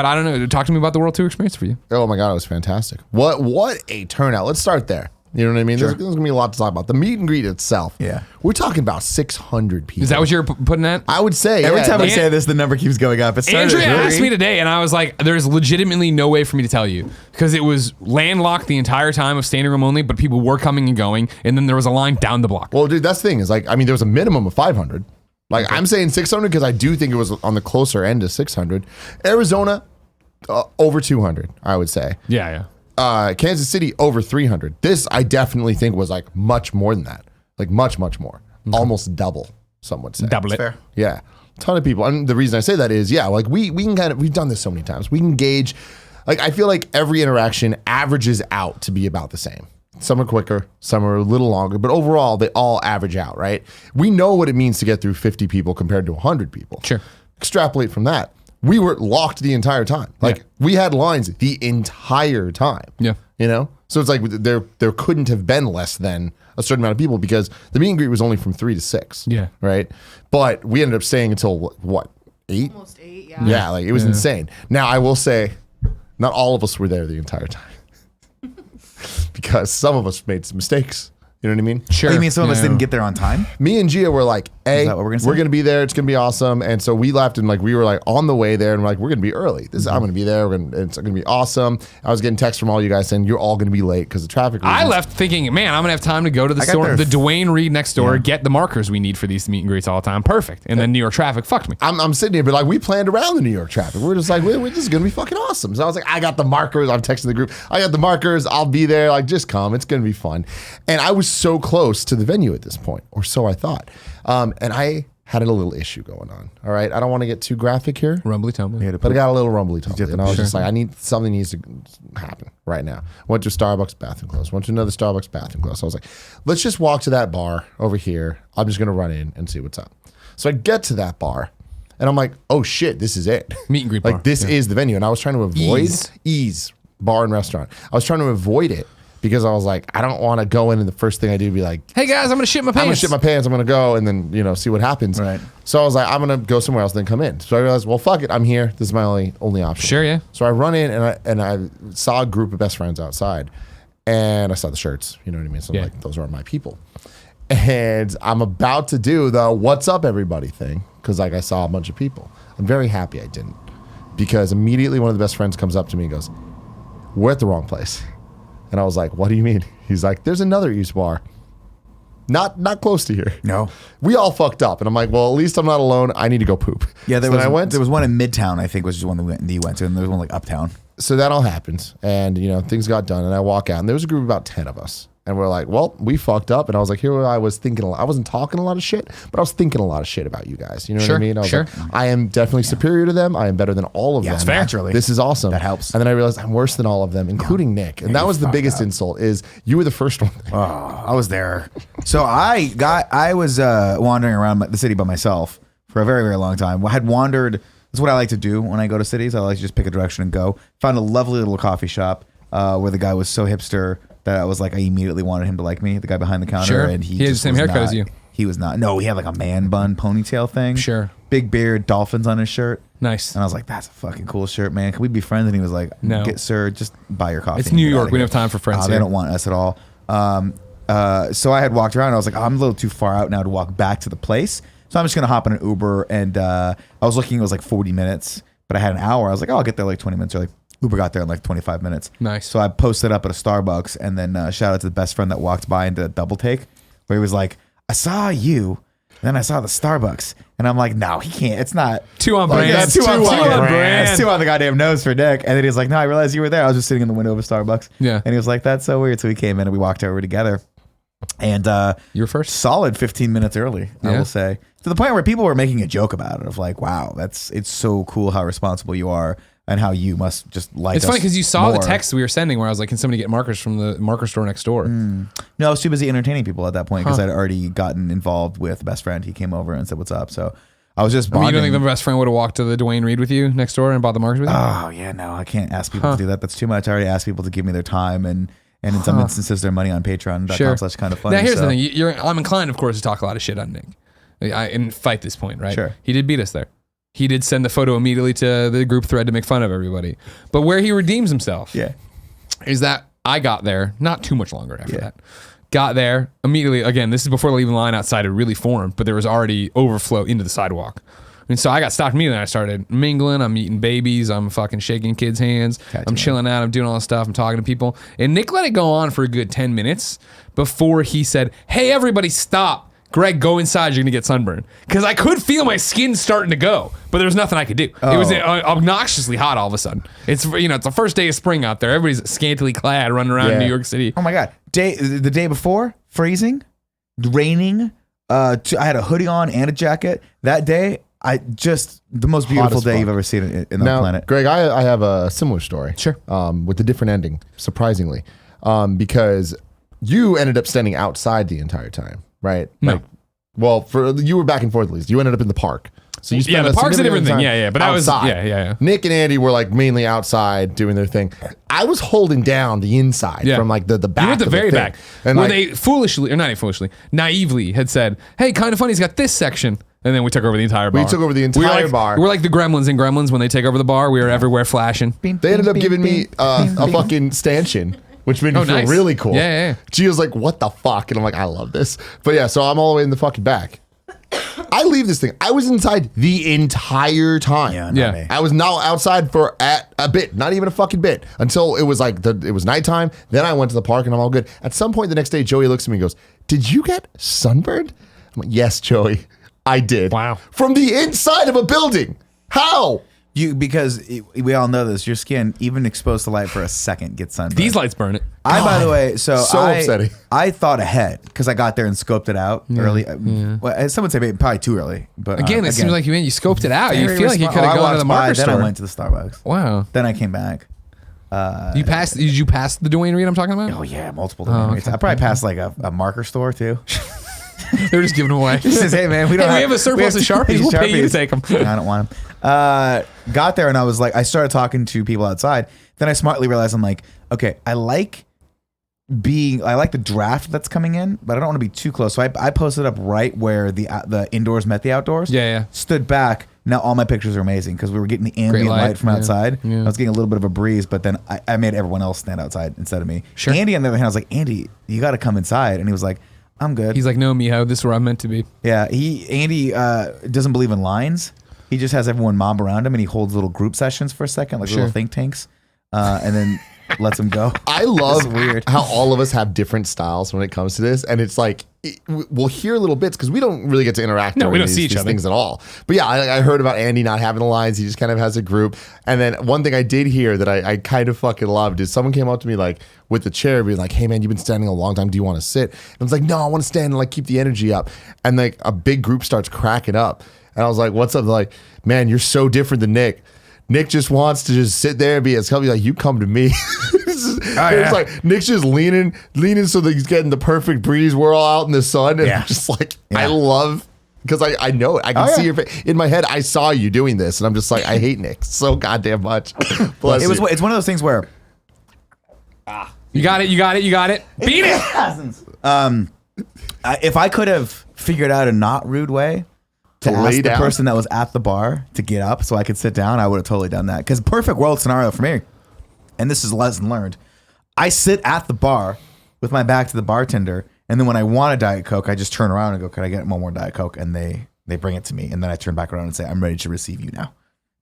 I don't know. Talk to me about the World Tour experience for you. Oh my God, it was fantastic. What a turnout. Let's start there. You know what I mean? There's going to be a lot to talk about. The meet and greet itself. Yeah. We're talking about 600 people. Is that what you're putting at? I would say. Every time we An- say this, the number keeps going up. It started Andrea at asked 3. me today, and I was like, there's legitimately no way for me to tell you because it was landlocked the entire time of standing room only, but people were coming and going, and then there was a line down the block. Well, dude, that's the thing is like, I mean, there was a minimum of 500. Like, I'm saying 600 because I do think it was on the closer end of 600. Arizona, over 200, I would say. Yeah. Kansas City, over 300. This, I definitely think, was like much more than that. Like, much, much more. Almost double, some would say. Double it. Fair. Yeah. Ton of people. And the reason I say that is, yeah, like we can kind of, we've done this so many times. We can gauge, like, I feel like every interaction averages out to be about the same. Some are quicker, some are a little longer, but overall, they all average out, right? We know what it means to get through 50 people compared to 100 people. Sure. Extrapolate from that. We were locked the entire time. Like, we had lines the entire time. Yeah. You know? So it's like there couldn't have been less than a certain amount of people because the meet and greet was only from 3 to 6. Yeah. Right? But we ended up staying until what? 8? Almost 8, yeah. Yeah, like it was insane. Now I will say, not all of us were there the entire time. Because some of us made some mistakes. You know what I mean? Sure. Oh, you mean some of us Yeah. didn't get there on time? Me and Gia were like, hey, that what we're we're gonna say? gonna be there. It's gonna be awesome. And so we left and like we were like on the way there and we're like, we're gonna be early. I'm gonna be there. It's gonna be awesome. I was getting texts from all you guys saying you're all gonna be late because of traffic reasons. I left thinking, man, I'm gonna have time to go to the I got store, there the Dwayne Reed next door, Yeah. get the markers we need for these meet and greets all the time. Perfect. And then New York traffic fucked me. I'm sitting here, but like we planned around the New York traffic. We're just like, this is gonna be fucking awesome. So I was like, I got the markers. I'm texting the group. I got the markers. I'll be there. Like, just come. It's gonna be fun. And I was so close to the venue at this point, or so I thought. And I had a little issue going on. All right, I don't want to get too graphic here, Rumbly tumbly. but I got a little rumbly tumbly, and I was Sure. just like, something needs to happen right now. Went to Starbucks, bathroom closed. Went to another Starbucks, bathroom closed. So I was like, let's just walk to that bar over here. I'm just gonna run in and see what's up. So I get to that bar, and I'm like, oh shit, this is it. Meet and greet bar. Like this is the venue, and I was trying to avoid Ease bar and restaurant. I was trying to avoid it because I was like, I don't want to go in and the first thing I do be like, Hey guys, I'm gonna shit my pants. I'm gonna shit my pants. I'm gonna go and then see what happens. Right. So I was like, I'm gonna go somewhere else, then come in. So I realized, well, fuck it, I'm here. This is my only option. Sure, yeah. So I run in and I saw a group of best friends outside, and I saw the shirts. You know what I mean? So I'm Yeah. like, those are my people. And I'm about to do the "What's up, everybody" thing because like I saw a bunch of people. I'm very happy I didn't because immediately one of the best friends comes up to me and goes, "We're at the wrong place." And I was like, what do you mean? He's like, there's another East bar. Not close to here. No. We all fucked up. And I'm like, well, at least I'm not alone. I need to go poop. Yeah, there So was then I went. there was one in Midtown, I think, was just one that you went to, and there was one like Uptown. So that all happened. And, things got done. And I walk out. And there was a group of about 10 of us. And we're like, well, we fucked up. And I was like, here I was thinking, I wasn't talking a lot of shit, but I was thinking a lot of shit about you guys. You know what I Sure, mean? I was sure. like, I am definitely superior to them. I am better than all of them. it's fair. Naturally. This is awesome. That helps. And then I realized I'm worse than all of them, including Nick. And that was the fucked biggest up. insult is you were the first one. Oh, I was there. So I was wandering around the city by myself for a very, very long time. I had wandered. That's what I like to do when I go to cities. I like to just pick a direction and go. Found a lovely little coffee shop where the guy was so hipster that I was like, I immediately wanted him to like me. The guy behind the counter, Sure. and He had the just same was haircut not- as you. He was not. No, he had like a man bun ponytail thing. Sure. Big beard, dolphins on his shirt. Nice. And I was like, that's a fucking cool shirt, man. Can we be friends? And he was like, No. Sir, just buy your coffee. It's and New get York. outta We here." don't have time for friends They here. don't want us at all. So I had walked around. And I was like, I'm a little too far out now to walk back to the place. So I'm just going to hop in an Uber. And I was looking, it was like 40 minutes, but I had an hour. I was like, oh, I'll get there like 20 minutes early. Uber got there in like 25 minutes. Nice. So I posted up at a Starbucks and then shout out to the best friend that walked by and did a double take where he was like, I saw you. And then I saw the Starbucks. And I'm like, no, he can't. It's not. Two on Like, brand. that's two on brand. brand. It's two on the goddamn nose for Nick. And then he's like, no, I realized you were there. I was just sitting in the window of a Starbucks. Yeah. And he was like, that's so weird. So we came in and we walked over together. And You were first? solid 15 minutes early, I Yeah. will say. To the point where people were making a joke about it of like, wow, it's so cool how responsible you are and how you must just like It's funny us because you saw the more. text we were sending where I was like, can somebody get markers from the marker store next door? No, I was too busy entertaining people at that point because I'd already gotten involved with best friend. He came over and said, what's up? So I was just I mean, you bonding. don't think the best friend would have walked to the Dwayne Reed with you next door and bought the markers with you? Oh yeah, no, I can't ask people to do that. That's too much. I already asked people to give me their time and in some instances their money on patreon.com/kindafunny. Now here's so. the thing. I'm inclined, of course, to talk a lot of shit on Nick. And fight this point, right? Sure. He did beat us there. He did send the photo immediately to the group thread to make fun of everybody. But where he redeems himself Yeah. is that I got there not too much longer after that. Got there immediately. Again, this is before the leaving line outside had really formed, but there was already overflow into the sidewalk. And so I got stopped immediately. I started mingling. I'm eating babies. I'm fucking shaking kids' hands. I'm chilling out. I'm doing all this stuff. I'm talking to people. And Nick let it go on for a good 10 minutes before he said, "Hey, everybody, stop. Greg, go inside. You're going to get sunburned." Because I could feel my skin starting to go, but there was nothing I could do. It was obnoxiously hot all of a sudden. It's it's the first day of spring out there. Everybody's scantily clad running around in New York City. Oh my God. The day before, freezing, raining. I had a hoodie on and a jacket. That day, the most beautiful day you've ever seen in the planet. Greg, I have a similar story. Sure. With a different ending, surprisingly. Because you ended up standing outside the entire time, right? No. You were back and forth at least. You ended up in the park. So you spent the park's a different thing. time Yeah. But outside. I was, Nick and Andy were like mainly outside doing their thing. I was holding down the inside from like the back. You were at the very back. And where like, they naively had said, "Hey, Kind of Funny's got this section." And then we took over the entire bar. We took over the entire bar. We're like the Gremlins in Gremlins when they take over the bar. We were everywhere flashing. They ended up giving me a fucking stanchion, which made me feel nice. really cool. Yeah. Gio's like, "What the fuck?" And I'm like, "I love this." But yeah, so I'm all the way in the fucking back. I leave this thing. I was inside the entire time. Yeah. I was now outside for a bit, not even a fucking bit, until it was like it was nighttime. Then I went to the park and I'm all good. At some point the next day, Joey looks at me and goes, "Did you get sunburned?" I'm like, "Yes, Joey, I did." Wow. From the inside of a building. How? Because we all know this, your skin, even exposed to light for a second, gets sunburned. These lights burn it. By the way, so upsetting. I thought ahead because I got there and scoped it out early. Well, some would say maybe probably too early, but Again, it seems like you scoped it out. You very feel like you could have I gone to walked the by, market then store. I went to the Starbucks. Wow. Then I came back. You passed? Did you pass the Dwayne Reed I'm talking about? Oh yeah, multiple times. I probably passed like a marker store too. They're just giving them away. He says, "Hey man, we have a surplus of Sharpies. We'll pay you to take them." I don't want them. Got there and I was like, I started talking to people outside. Then I smartly realized I'm like, okay, I like the draft that's coming in, but I don't want to be too close. So I posted up right where the indoors met the outdoors. Yeah. Stood back. Now all my pictures are amazing because we were getting the ambient light from outside. Yeah. I was getting a little bit of a breeze, but then I made everyone else stand outside instead of me. Sure. Andy, on the other hand, I was like, "Andy, you got to come inside," and he was like, "I'm good." He's like, "No, Miho, this is where I'm meant to be." Yeah, Andy doesn't believe in lines. He just has everyone mob around him, and he holds little group sessions for a second, like little think tanks, and then lets them go. I love weird how all of us have different styles when it comes to this, and it's like we'll hear little bits because we don't really get to interact. No, we don't these, see each these other things at all. But yeah, I heard about Andy not having the lines. He just kind of has a group. And then one thing I did hear that I kind of fucking loved is someone came up to me like with the chair, being like, "Hey man, you've been standing a long time. Do you want to sit?" And I was like, "No, I want to stand and like keep the energy up." And like a big group starts cracking up, and I was like, "What's up?" They're like, "Man, you're so different than Nick. Nick just wants to just sit there and be as healthy. Like, you come to me." It's like Nick's just leaning so that he's getting the perfect breeze. We're all out in the sun, and I'm just like, I love because I know it. I can see your face in my head. I saw you doing this, and I'm just like, I hate Nick so goddamn much. Bless you. It's one of those things where You got it. Beat it. if I could have figured out a not rude way to ask lay the down. person that was at the bar to get up so I could sit down, I would have totally done that. Because perfect world scenario for me, and this is a lesson learned. I sit at the bar with my back to the bartender, and then when I want a Diet Coke, I just turn around and go, "Can I get one more Diet Coke?" And they bring it to me, and then I turn back around and say, "I'm ready to receive you now."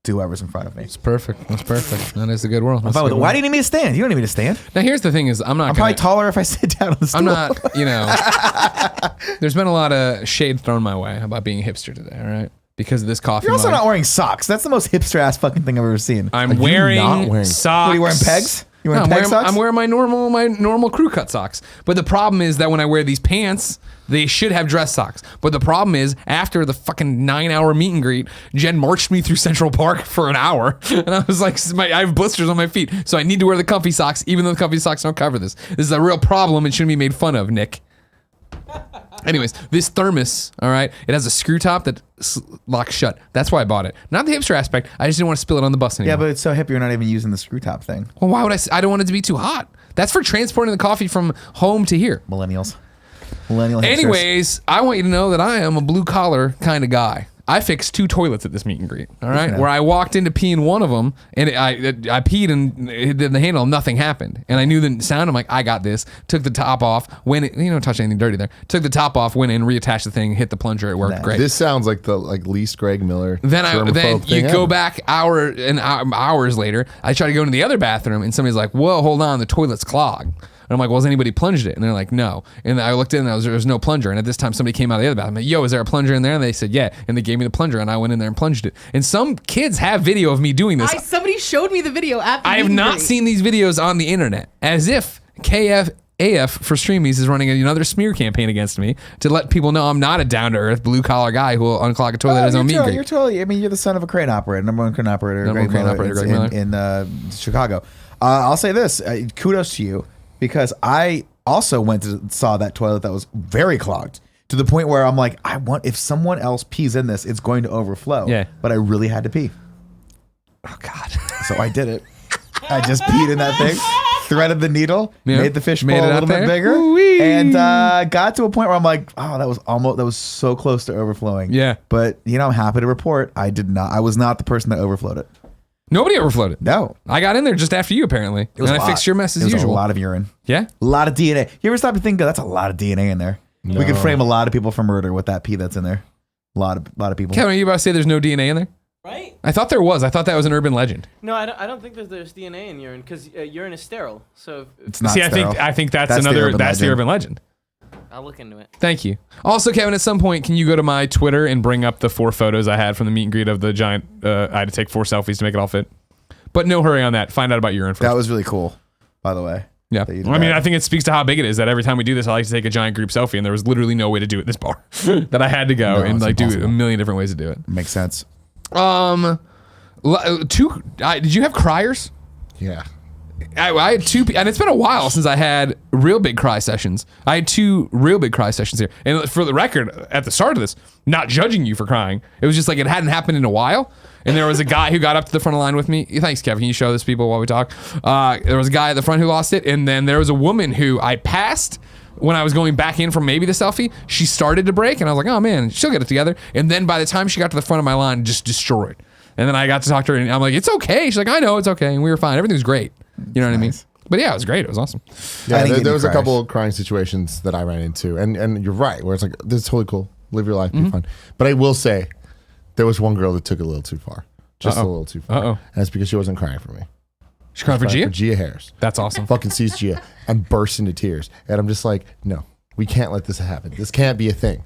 To whoever's in front of me. It's perfect. That's perfect. That is a good world. Why do you need me to stand? You don't need me to stand. Now here's the thing: is I'm probably taller if I sit down on the stool. I'm not. There's been a lot of shade thrown my way about being a hipster today. All right, because of this coffee. You're also mug. not wearing socks. That's the most hipster ass fucking thing I've ever seen. I'm wearing, not wearing- socks. What, are you wearing pegs? You No, wearing peg socks? I'm wearing my normal crew cut socks. But the problem is that when I wear these pants, they should have dress socks. But the problem is, after the fucking 9-hour meet and greet, Jen marched me through Central Park for an hour, and I was like, I have blisters on my feet, so I need to wear the comfy socks, even though the comfy socks don't cover this. This is a real problem. It shouldn't be made fun of, Nick. Anyways, this thermos, all right, it has a screw top that locks shut. That's why I bought it. Not the hipster aspect. I just didn't want to spill it on the bus anymore. Yeah, but it's so hip you're not even using the screw top thing. Well, why would I don't want it to be too hot. That's for transporting the coffee from home to here. Millennial hipsters. Anyways, I want you to know that I am a blue collar kind of guy. I fixed 2 toilets at this meet and greet. All right, where I walked in to pee in one of them, and I peed and it did the handle. Nothing happened, and I knew the sound. I'm like, I got this. Took the top off. Went in, don't touch anything dirty there. Took the top off. Went in, reattached the thing, hit the plunger. It worked great. This sounds like the least Greg Miller. Then you go back hours later. I try to go into the other bathroom, and somebody's like, "Whoa, hold on, the toilet's clogged." And I'm like, well, has anybody plunged it? And they're like, no. And I looked in and there was no plunger. And at this time, somebody came out of the other bathroom. I'm like, yo, is there a plunger in there? And they said, yeah. And they gave me the plunger and I went in there and plunged it. And some kids have video of me doing this. Somebody showed me the video at the I have not seen these videos on the internet. As if AF for Streamies is running another smear campaign against me to let people know I'm not a down-to-earth, blue-collar guy who will unclog a toilet at his own meet and greet. You're totally, you're the son of a crane operator, number one crane operator Greg Miller in Chicago. I'll say this, kudos to you, because I also saw that toilet that was very clogged to the point where I'm like, if someone else pees in this, it's going to overflow. Yeah. But I really had to pee. Oh, God. So I did it. I just peed in that thing, threaded the needle, made the fishbowl a little bit bigger, and got to a point where I'm like, oh, that was so close to overflowing. Yeah. But, I'm happy to report I was not the person that overflowed it. Nobody overflowed it. No. I got in there just after you, apparently. And I fixed your mess as usual. It was a lot of urine. Yeah? A lot of DNA. You ever stop to think, that's a lot of DNA in there. No. We could frame a lot of people for murder with that pee that's in there. A lot of people. Kevin, are you about to say there's no DNA in there? Right? I thought there was. I thought that was an urban legend. No, I don't think there's DNA in urine because urine is sterile. So it's not sterile. I think that's the urban legend. I'll look into it. Thank you. Also, Kevin, at some point, can you go to my Twitter and bring up the 4 photos I had from the meet and greet of the giant? I had to take 4 selfies to make it all fit. But no hurry on that. Find out about urine first. That was really cool, by the way. Yeah. I think it speaks to how big it is that every time we do this, I like to take a giant group selfie, and there was literally no way to do it at this bar that I had to go and do a million different ways to do it. Makes sense. Did you have criers? Yeah. I had 2, and it's been a while since I had real big cry sessions. I had 2 real big cry sessions here. And for the record, at the start of this, not judging you for crying, it was just like it hadn't happened in a while. And there was a guy who got up to the front of the line with me. Thanks, Kevin. Can you show this people while we talk? There was a guy at the front who lost it. And then there was a woman who I passed when I was going back in from maybe the selfie. She started to break, and I was like, oh, man, she'll get it together. And then by the time she got to the front of my line, just destroyed. And then I got to talk to her, and I'm like, it's okay. She's like, I know, it's okay. And we were fine. Everything was great. You know what I mean? But yeah, it was great. It was awesome. Yeah, there was a couple of crying situations that I ran into. And you're right, where it's like, this is totally cool. Live your life, be fun. But I will say, there was one girl that took it a little too far. Just a little too far. And that's because she wasn't crying for me. She cried for Gia? For Gia Harris. That's awesome. Fucking sees Gia and bursts into tears. And I'm just like, no, we can't let this happen. This can't be a thing.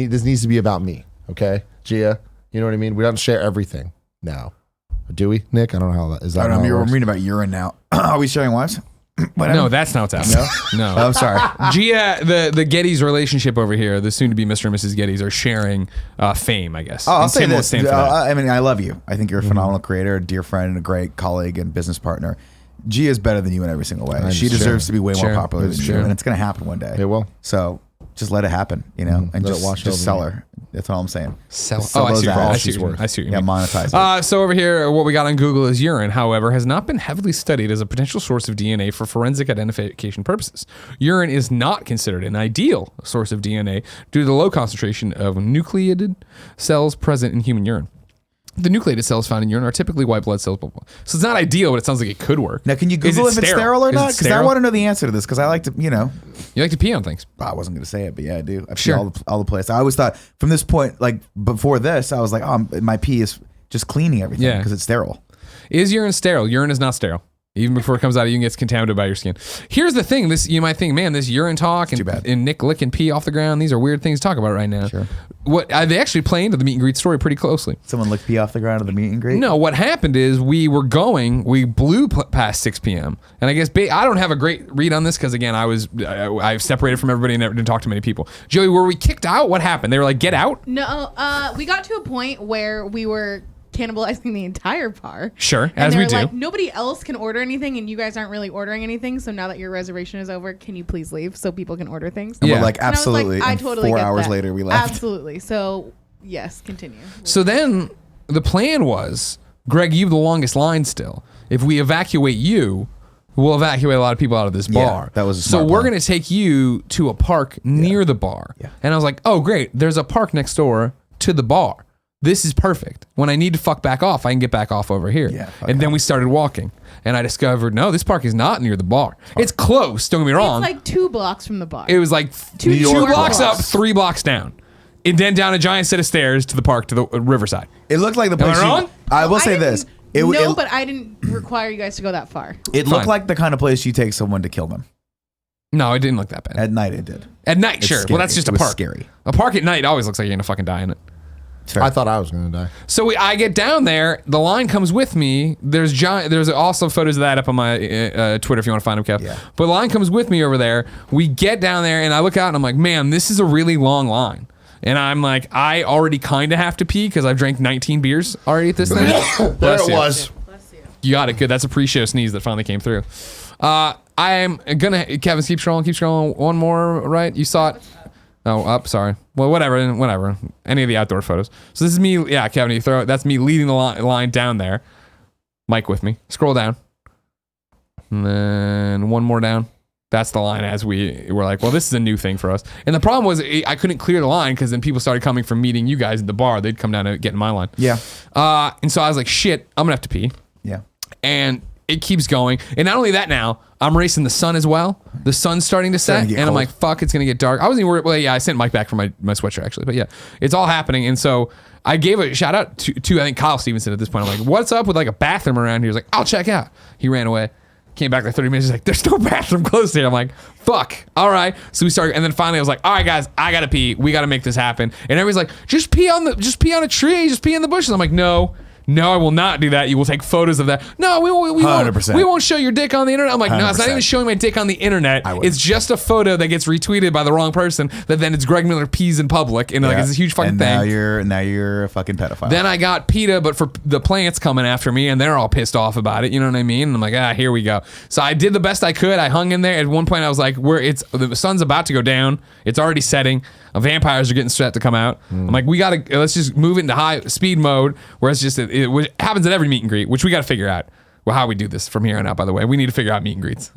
This needs to be about me. Okay? Gia, you know what I mean? We don't share everything now. Do we, Nick? I don't know how that is. I don't know. I'm reading about urine now. Are we sharing wives? No, that's not what's happening. No. Oh, I'm sorry. Gia, the Gettys relationship over here, the soon-to-be Mr. and Mrs. Gettys are sharing fame, I guess. Oh, I'll say this. I love you. I think you're a phenomenal creator, a dear friend, and a great colleague and business partner. Gia is better than you in every single way. She deserves to be way more popular than you, and it's going to happen one day. It will. So just let it happen, and just sell her. That's all I'm saying. Sell I see what you mean. Yeah, monetize it. So over here, what we got on Google is urine, however, has not been heavily studied as a potential source of DNA for forensic identification purposes. Urine is not considered an ideal source of DNA due to the low concentration of nucleated cells present in human urine. The nucleated cells found in urine are typically white blood cells. So it's not ideal, but it sounds like it could work. Now, can you Google if it's sterile or not? Because I want to know the answer to this, because I like to, You like to pee on things. I wasn't going to say it, but yeah, I do. I pee all the place. I always thought, from this point, like before this, I was like, my pee is just cleaning everything because it's sterile. Is urine sterile? Urine is not sterile. Even before it comes out of you and gets contaminated by your skin. Here's the thing. You might think, man, this urine talk and Nick licking pee off the ground, these are weird things to talk about right now. Sure. They actually play into the meet and greet story pretty closely. Someone licked pee off the ground at the meet and greet? No, what happened is we blew past 6 p.m. And I guess I don't have a great read on this because, again, I separated from everybody and didn't talk to many people. Joey, were we kicked out? What happened? They were like, get out? No, we got to a point where we were cannibalizing the entire bar. Sure, as we do. Like, nobody else can order anything, and you guys aren't really ordering anything. So now that your reservation is over, can you please leave so people can order things? And we're like, absolutely. I totally 4 get hours that. later, we left. Absolutely. So yes, continue. So then the plan was, Greg, you have the longest line still. If we evacuate you, we'll evacuate a lot of people out of this bar. That was a smart So we're plan. going to take you to a park near the bar. Yeah. And I was like, oh, great. There's a park next door to the bar. This is perfect. When I need to fuck back off, I can get back off over here. Yeah, and then we started walking. And I discovered, no, this park is not near the bar. It's close, don't get me wrong. It's like 2 blocks from the bar. It was like New two York blocks blocks. up, 3 blocks down. And then down a giant set of stairs to the park, to the riverside. It looked like the place. I wrong? I will say didn't- this. No, but I didn't require you guys to go that far. It looked Fine. like the kind of place you take someone to kill them. No, it didn't look that bad. At night, it did. At night, It's sure. scary. Well, that's just It a was park. scary. A park at night always looks like you're gonna fucking die in it. Sure. I thought I was gonna die. So I get down there. The line comes with me. There's also photos of that up on my Twitter if you want to find them, Kev. Yeah. But the line comes with me over there. We get down there, and I look out, and I'm like, man, this is a really long line. And I'm like, I already kind of have to pee because I've drank 19 beers already at this thing. There Bless it you. was. You got it. Good. That's a pre-show sneeze that finally came through. I'm gonna, Kevin, keep scrolling. One more, right? You saw it. Oh, up. Sorry. Well, whatever. Any of the outdoor photos. So this is me. Yeah, Kevin, you throw it. That's me leading the line down there. Mike with me. Scroll down. And then one more down. That's the line as we were like, well, this is a new thing for us. And the problem was I couldn't clear the line because then people started coming from meeting you guys at the bar. They'd come down to get in my line. Yeah. And so I was like, shit, I'm going to have to pee. Yeah. And it keeps going. And not only that now, I'm racing the sun as well. The sun's starting to set. Starting to get And I'm cold. like, fuck, it's going to get dark. I wasn't even worried. Well, yeah, I sent Mike back for my sweatshirt actually. But yeah, it's all happening. And so I gave a shout out to I think Kyle Stevenson at this point. I'm like, what's up with like a bathroom around here? He's like, I'll check out. He ran away. Came back like 30 minutes. He's like, there's no bathroom close here. I'm like, fuck. All right. So we started, and then finally I was like, all right, guys, I gotta pee. We gotta make this happen. And everybody's like, just pee on a tree. Just pee in the bushes. I'm like, no, I will not do that. You will take photos of that. No, we won't. 100%. We won't show your dick on the internet. I'm like, no, it's not 100%. even showing my dick on the internet. I would. It's just a photo that gets retweeted by the wrong person. That then it's Greg Miller pees in public, and like Yeah. it's a huge fucking and thing. Now you're a fucking pedophile. Then I got PETA, but for the plants coming after me, and they're all pissed off about it. You know what I mean? And I'm like, here we go. So I did the best I could. I hung in there. At one point, I was like, the sun's about to go down. It's already setting. Vampires are getting set to come out. I'm like, let's just move it into high speed mode, where it's just, it happens at every meet and greet, which we got to figure out. Well, how we do this from here on out, by the way. We need to figure out meet and greets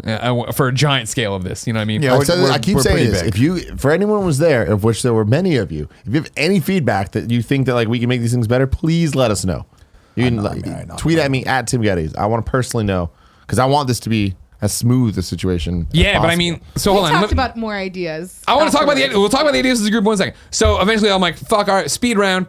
for a giant scale of this. You know what I mean? Yeah, I keep we're saying pretty this. big. If you, for anyone who was there, of which there were many of you, if you have any feedback that you think that like we can make these things better, please let us know. You can tweet at me at Tim Gettys. I want to personally know because I want this to be as smooth a situation. as Yeah, but I possible. mean, so We hold on. talked about more ideas. I want to talk about afterwards. we'll talk about the ideas as a group 1 second. So eventually I'm like, fuck, all right, speed round.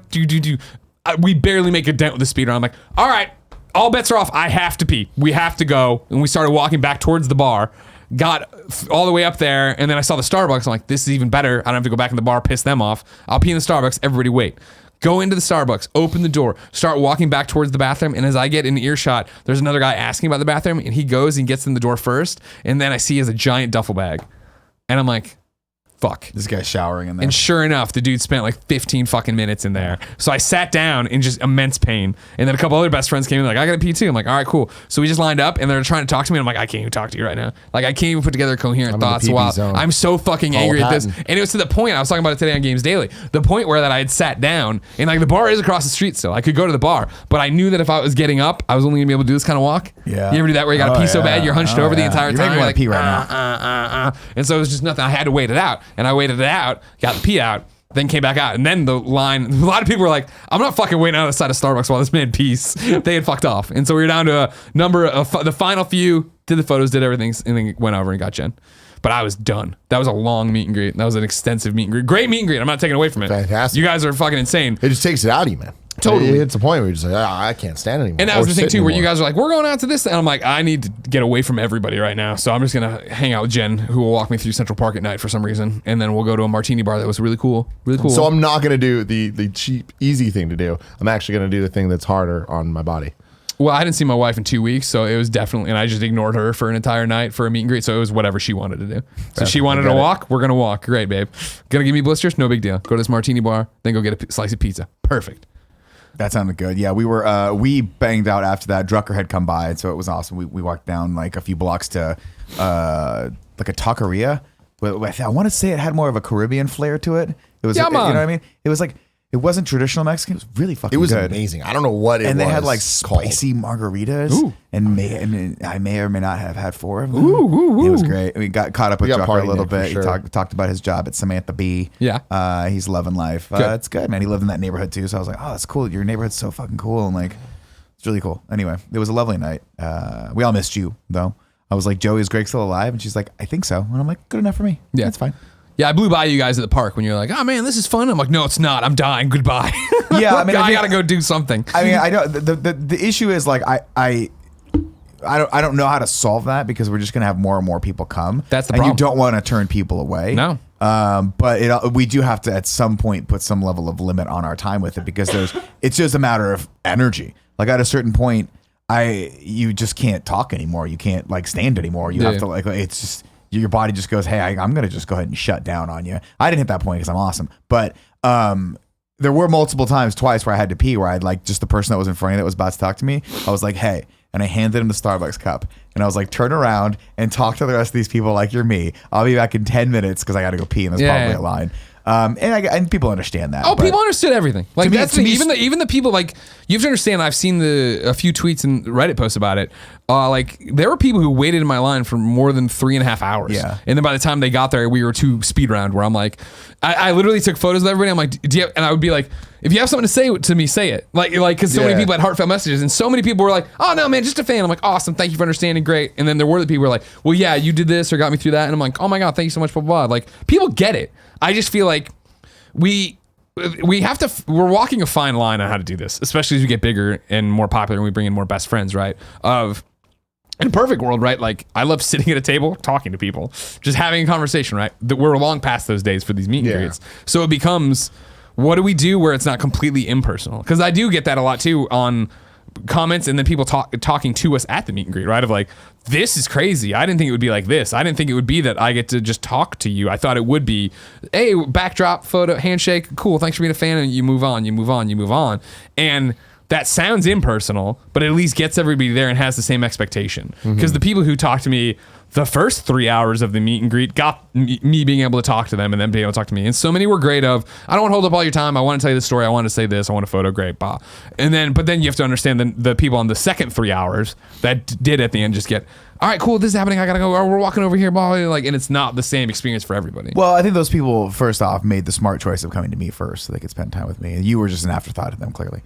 We barely make a dent with the speed round. I'm like, all right, all bets are off. I have to pee. We have to go. And we started walking back towards the bar. Got all the way up there, and then I saw the Starbucks. I'm like, this is even better. I don't have to go back in the bar, piss them off. I'll pee in the Starbucks. Everybody wait. Go into the Starbucks, open the door, start walking back towards the bathroom. And as I get in earshot, there's another guy asking about the bathroom, and he goes and gets in the door first. And then I see he has a giant duffel bag. And I'm like, fuck. This guy's showering in there. And sure enough, the dude spent like 15 fucking minutes in there. So I sat down in just immense pain. And then a couple other best friends came in like, I gotta pee too. I'm like, all right, cool. So we just lined up and they're trying to talk to me. And I'm like, I can't even talk to you right now. Like, I can't even put together coherent I'm in the thoughts. pee-pee While zone. I'm so fucking angry at this. Patton. And it was to the point, I was talking about it today on Games Daily, the point where that I had sat down and like the bar is across the street still. I could go to the bar, but I knew that if I was getting up, I was only gonna be able to do this kind of walk. Yeah. You ever do that where you gotta Oh, pee so yeah. bad you're hunched Oh, over the yeah. entire You're time? making me You're wanna pee right now. And so it was just nothing. I had to wait it out. And I waited it out, got the pee out, then came back out. And then the line, a lot of people were like, I'm not fucking waiting out the side of Starbucks while this man pees. They had fucked off. And so we were down to a number of the final few, did the photos, did everything, and then went over and got Jen. But I was done. That was a long meet and greet. That was an extensive meet and greet. Great meet and greet. I'm not taking away from it. Fantastic. You guys are fucking insane. it just takes it out of you, man. Totally. It's a point where you're just like, I can't stand it anymore. And that was Or the thing sit too, where you anymore. guys are like, we're going out to this. And I'm like, I need to get away from everybody right now. So I'm just going to hang out with Jen, who will walk me through Central Park at night for some reason. And then we'll go to a martini bar that was really cool. Really cool. So I'm not gonna do the cheap, easy thing to do. I'm actually gonna do the thing that's harder on my body. Well, I didn't see my wife in 2 weeks, so it was definitely, and I just ignored her for an entire night for a meet and greet. So it was whatever she wanted to do. So she wanted to get it. walk. We're gonna walk. Great, babe. Gonna give me blisters? No big deal. Go to this martini bar, then go get a slice of pizza. Perfect. That sounded good. Yeah, we banged out after that. Drucker had come by, and so it was awesome. We walked down like a few blocks to like a taqueria. I want to say it had more of a Caribbean flair to it. It was, Yeah, you know man. what I mean? It was like It wasn't traditional Mexican. It was really fucking It was good. amazing. I don't know what it was. And they had like called. spicy margaritas. Ooh. And I may or may not have had 4 of them. Ooh. It was great. We got caught up with We got Drucker party a little Nick, for bit. sure. He talked about his job at Samantha Bee. Yeah. He's loving life. Good. It's good, man. He lived in that neighborhood too. So I was like, oh, that's cool. Your neighborhood's so fucking cool. And like, it's really cool. Anyway, it was a lovely night. We all missed you though. I was like, Joey, is Greg still alive? And she's like, I think so. And I'm like, good enough for me. Yeah. That's fine. Yeah, I blew by you guys at the park when you're like, oh man, this is fun. I'm like, no, it's not. I'm dying. Goodbye. Yeah, I mean, I gotta go do something. I mean, I know the issue is like I don't know how to solve that because we're just gonna have more and more people come. That's the and problem. you don't want to turn people away. No. But we do have to at some point put some level of limit on our time with it because it's just a matter of energy. Like at a certain point, you just can't talk anymore. You can't like stand anymore. You have to like it's just your body just goes, hey, I'm gonna just go ahead and shut down on you. I didn't hit that point because I'm awesome, but there were multiple times, twice where I had to pee, where I'd like just the person that was in front of me that was about to talk to me. I was like, hey, and I handed him the Starbucks cup, and I was like, turn around and talk to the rest of these people like you're me. I'll be back in 10 minutes because I got to go pee, and there's probably a line. And people understand that. Oh, but people understood everything. Like me- that's to the, me- even the people like you have to understand. I've seen a few tweets and Reddit posts about it. Like there were people who waited in my line for more than 3.5 hours. Yeah. And then by the time they got there, we were to speed round where I'm like, I literally took photos of everybody. I'm like, do you have, and I would be like, if you have something to say to me, say it. Like, cause so many people had heartfelt messages and so many people were like, oh no, man, just a fan. I'm like, awesome. Thank you for understanding. Great. And then there were the people who were like, well, yeah, you did this or got me through that. And I'm like, oh my God, thank you so much. Blah, blah, blah. Like people get it. I just feel like we have to, we're walking a fine line on how to do this, especially as we get bigger and more popular and we bring in more best friends, right? In a perfect world, right? Like I love sitting at a table, talking to people, just having a conversation, right? We're long past those days for these meet and greets. So it becomes, what do we do where it's not completely impersonal? Because I do get that a lot too on comments and then people talking to us at the meet and greet, right? Of like, this is crazy. I didn't think it would be like this. I didn't think it would be that I get to just talk to you. I thought it would be, hey, backdrop, photo, handshake, cool, thanks for being a fan, and you move on, you move on, you move on. And that sounds impersonal, but it at least gets everybody there and has the same expectation. Because the people who talk to me the first 3 hours of the meet and greet got me being able to talk to them and then being able to talk to me. And so many were great of, I don't want to hold up all your time. I want to tell you the story. I want to say this. I want a photo. Great. Bah. But then you have to understand the people on the second 3 hours that did at the end just get, all right, cool. This is happening. I got to go. Oh, we're walking over here. Blah, blah, blah. Like, and it's not the same experience for everybody. Well, I think those people, first off, made the smart choice of coming to me first so they could spend time with me. You were just an afterthought to them, clearly.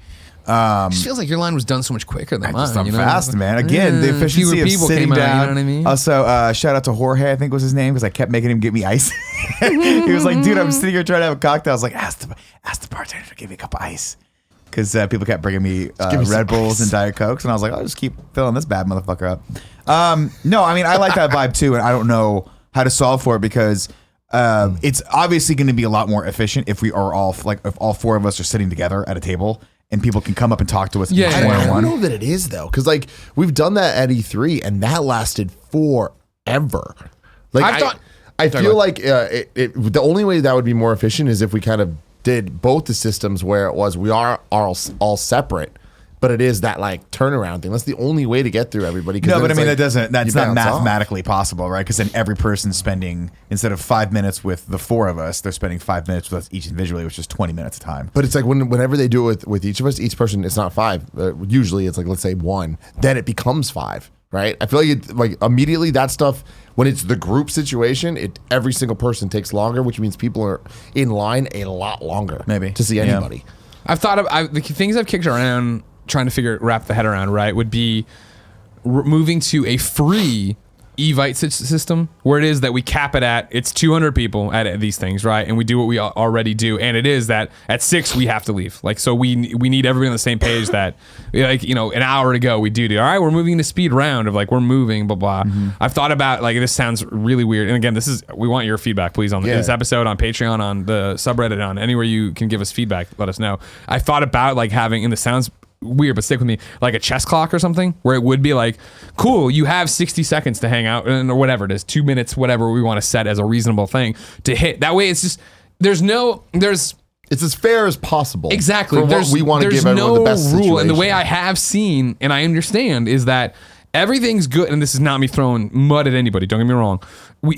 It just feels like your line was done so much quicker than mine. I'm fast, man. Again, the efficiency fewer of people sitting came out, down. you know what I mean? Also, shout out to Jorge, I think was his name, because I kept making him get me ice. He was like, dude, I'm sitting here trying to have a cocktail. I was like, ask the bartender to give me a cup of ice. Because people kept bringing me Red Bulls and Diet Cokes. And I was like, I'll just keep filling this bad motherfucker up. No, I mean, I like that vibe too. And I don't know how to solve for it because it's obviously going to be a lot more efficient if we are all, like, if all 4 of us are sitting together at a table and people can come up and talk to us. Yeah, I don't one-on-one. know that it is though, because like we've done that at E3 and that lasted forever. Like I feel like the only way that would be more efficient is if we kind of did both the systems where it was we are all separate, but it is that like turnaround thing. That's the only way to get through everybody. No, but I mean like, that's you not bounce off. mathematically possible, right? Because then every person's spending, instead of 5 minutes with the 4 of us, they're spending 5 minutes with us each individually, which is 20 minutes of time. But it's like whenever they do it with each of us, each person, it's not 5. Usually it's like, let's say 1, then it becomes 5, right? I feel like immediately that stuff, when it's the group situation, every single person takes longer, which means people are in line a lot longer Maybe. to see anybody. I've thought of the things I've kicked around trying to wrap the head around, right, would be moving to a free Evite system where it is that we cap it at, it's 200 people at these things, right? And we do what we already do. And it is that at 6, we have to leave. Like, so we need everybody on the same page that, like, you know, an hour to go, we do. All right, we're moving to speed round of like, we're moving, blah, blah. I've thought about, like, this sounds really weird. And again, we want your feedback, please, on this episode, on Patreon, on the subreddit, on anywhere you can give us feedback, let us know. I thought about like having, and this sounds weird, but stick with me, like a chess clock or something where it would be like, cool, you have 60 seconds to hang out or whatever it is, 2 minutes, whatever we want to set as a reasonable thing to hit. That way it's just, it's as fair as possible. Exactly. For what we want to give everyone the best rule. situation. And the way I have seen and I understand is that Everything's good, and this is not me throwing mud at anybody. Don't get me wrong.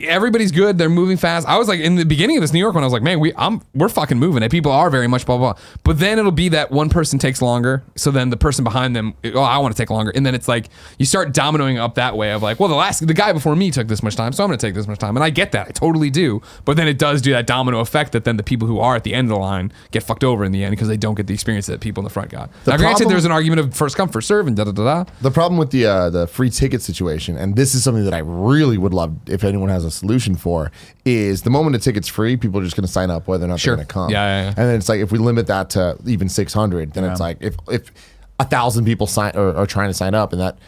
Everybody's good. They're moving fast. I was like in the beginning of this New York one, I was like, man, we're fucking moving. And people are very much blah blah. But then it'll be that one person takes longer, so then the person behind them, I want to take longer, and then it's like you start dominoing up that way of like, well, the guy before me took this much time, so I'm gonna take this much time, and I get that, I totally do. But then it does do that domino effect that then the people who are at the end of the line get fucked over in the end because they don't get the experience that people in the front got. Now, granted, there's an argument of first come first serve and da da da da. The problem with the free ticket situation, and this is something that I really would love if anyone has a solution for, is the moment a ticket's free, people are just going to sign up whether or not they're going to come. Yeah. And then it's like if we limit that to even 600, then it's like if 1,000 people are trying to sign up, and that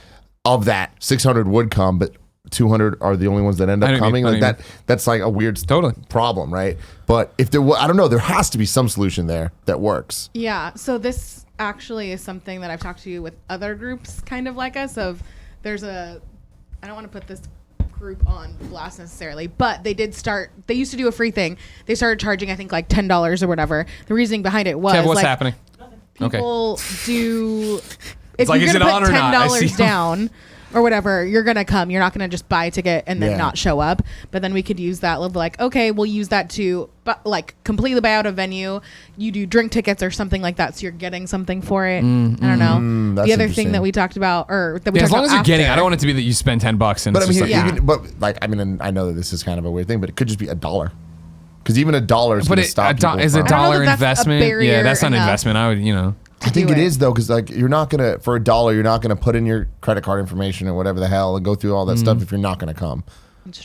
of that 600 would come, but 200 are the only ones that end up coming. Like that's like a weird problem, right? But if there, I don't know, there has to be some solution there that works. Yeah. So this actually is something that I've talked to with other groups, kind of like us. I don't want to put this group on blast necessarily, but they used to do a free thing. They started charging, I think, like $10 or whatever. The reasoning behind it was, Kev, what's happening? People do. It's if like, you're is it gonna on put or not? $10 down or whatever, you're gonna come. You're not gonna just buy a ticket and then not show up. But then we could use that of like, okay, we'll use that to like completely buy out a venue. You do drink tickets or something like that, so you're getting something for it. I don't know. The other thing that we talked about, or that we talked as long about as you're after, getting, I don't want it to be that you spend $10 and. But I mean, like, I know that this is kind of a weird thing, but it could just be $1. Because even $1 is going to stop people. Is a dollar that's investment? a That's not enough. investment. I would, I think it is though, because like you're not gonna for $1, you're not gonna put in your credit card information or whatever the hell and go through all that stuff if you're not gonna come.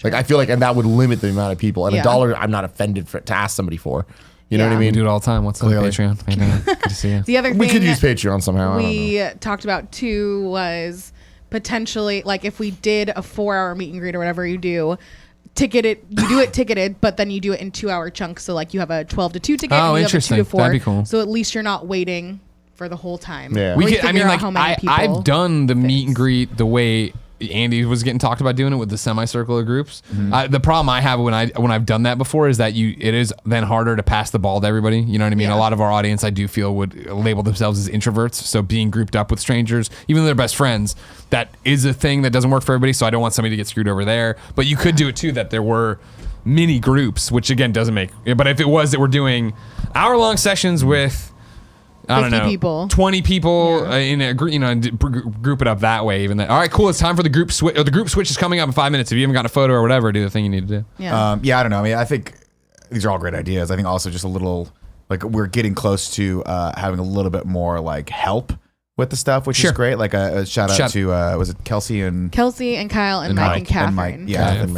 Like I feel like, and that would limit the amount of people. And $1, I'm not offended to ask somebody for. You know what I mean? We do it all the time. What's on Patreon? Good to see you. The other thing we could use Patreon somehow. We talked about too was potentially like if we did a 4-hour meet and greet or whatever you do. You do it ticketed, but then you do it in 2-hour chunks. So like you have a 12 to 2 ticket, and you have a 2 to 4. That'd be cool. So at least you're not waiting for the whole time. Yeah. I've done the meet and greet the way Andy was getting talked about doing it with the semicircle of groups. The problem I have when I've done that before is that it is then harder to pass the ball to everybody. You know what I mean? A lot of our audience, I do feel, would label themselves as introverts. So being grouped up with strangers, even though they're best friends, that is a thing that doesn't work for everybody. So I don't want somebody to get screwed over there. But you could do it too, that there were mini groups, which again doesn't make. But if it was that we're doing hour-long sessions with, I don't know, 20 people in a group, group it up that way. Even that. All right, cool. It's time for the group switch. The group switch is coming up in 5 minutes. If you haven't gotten a photo or whatever, do the thing you need to do. Yeah. I don't know. I mean, I think these are all great ideas. I think also just a little like we're getting close to having a little bit more like help with the stuff, which is great. Like a shout out to was it Kelsey and Kyle and Mike and Catherine.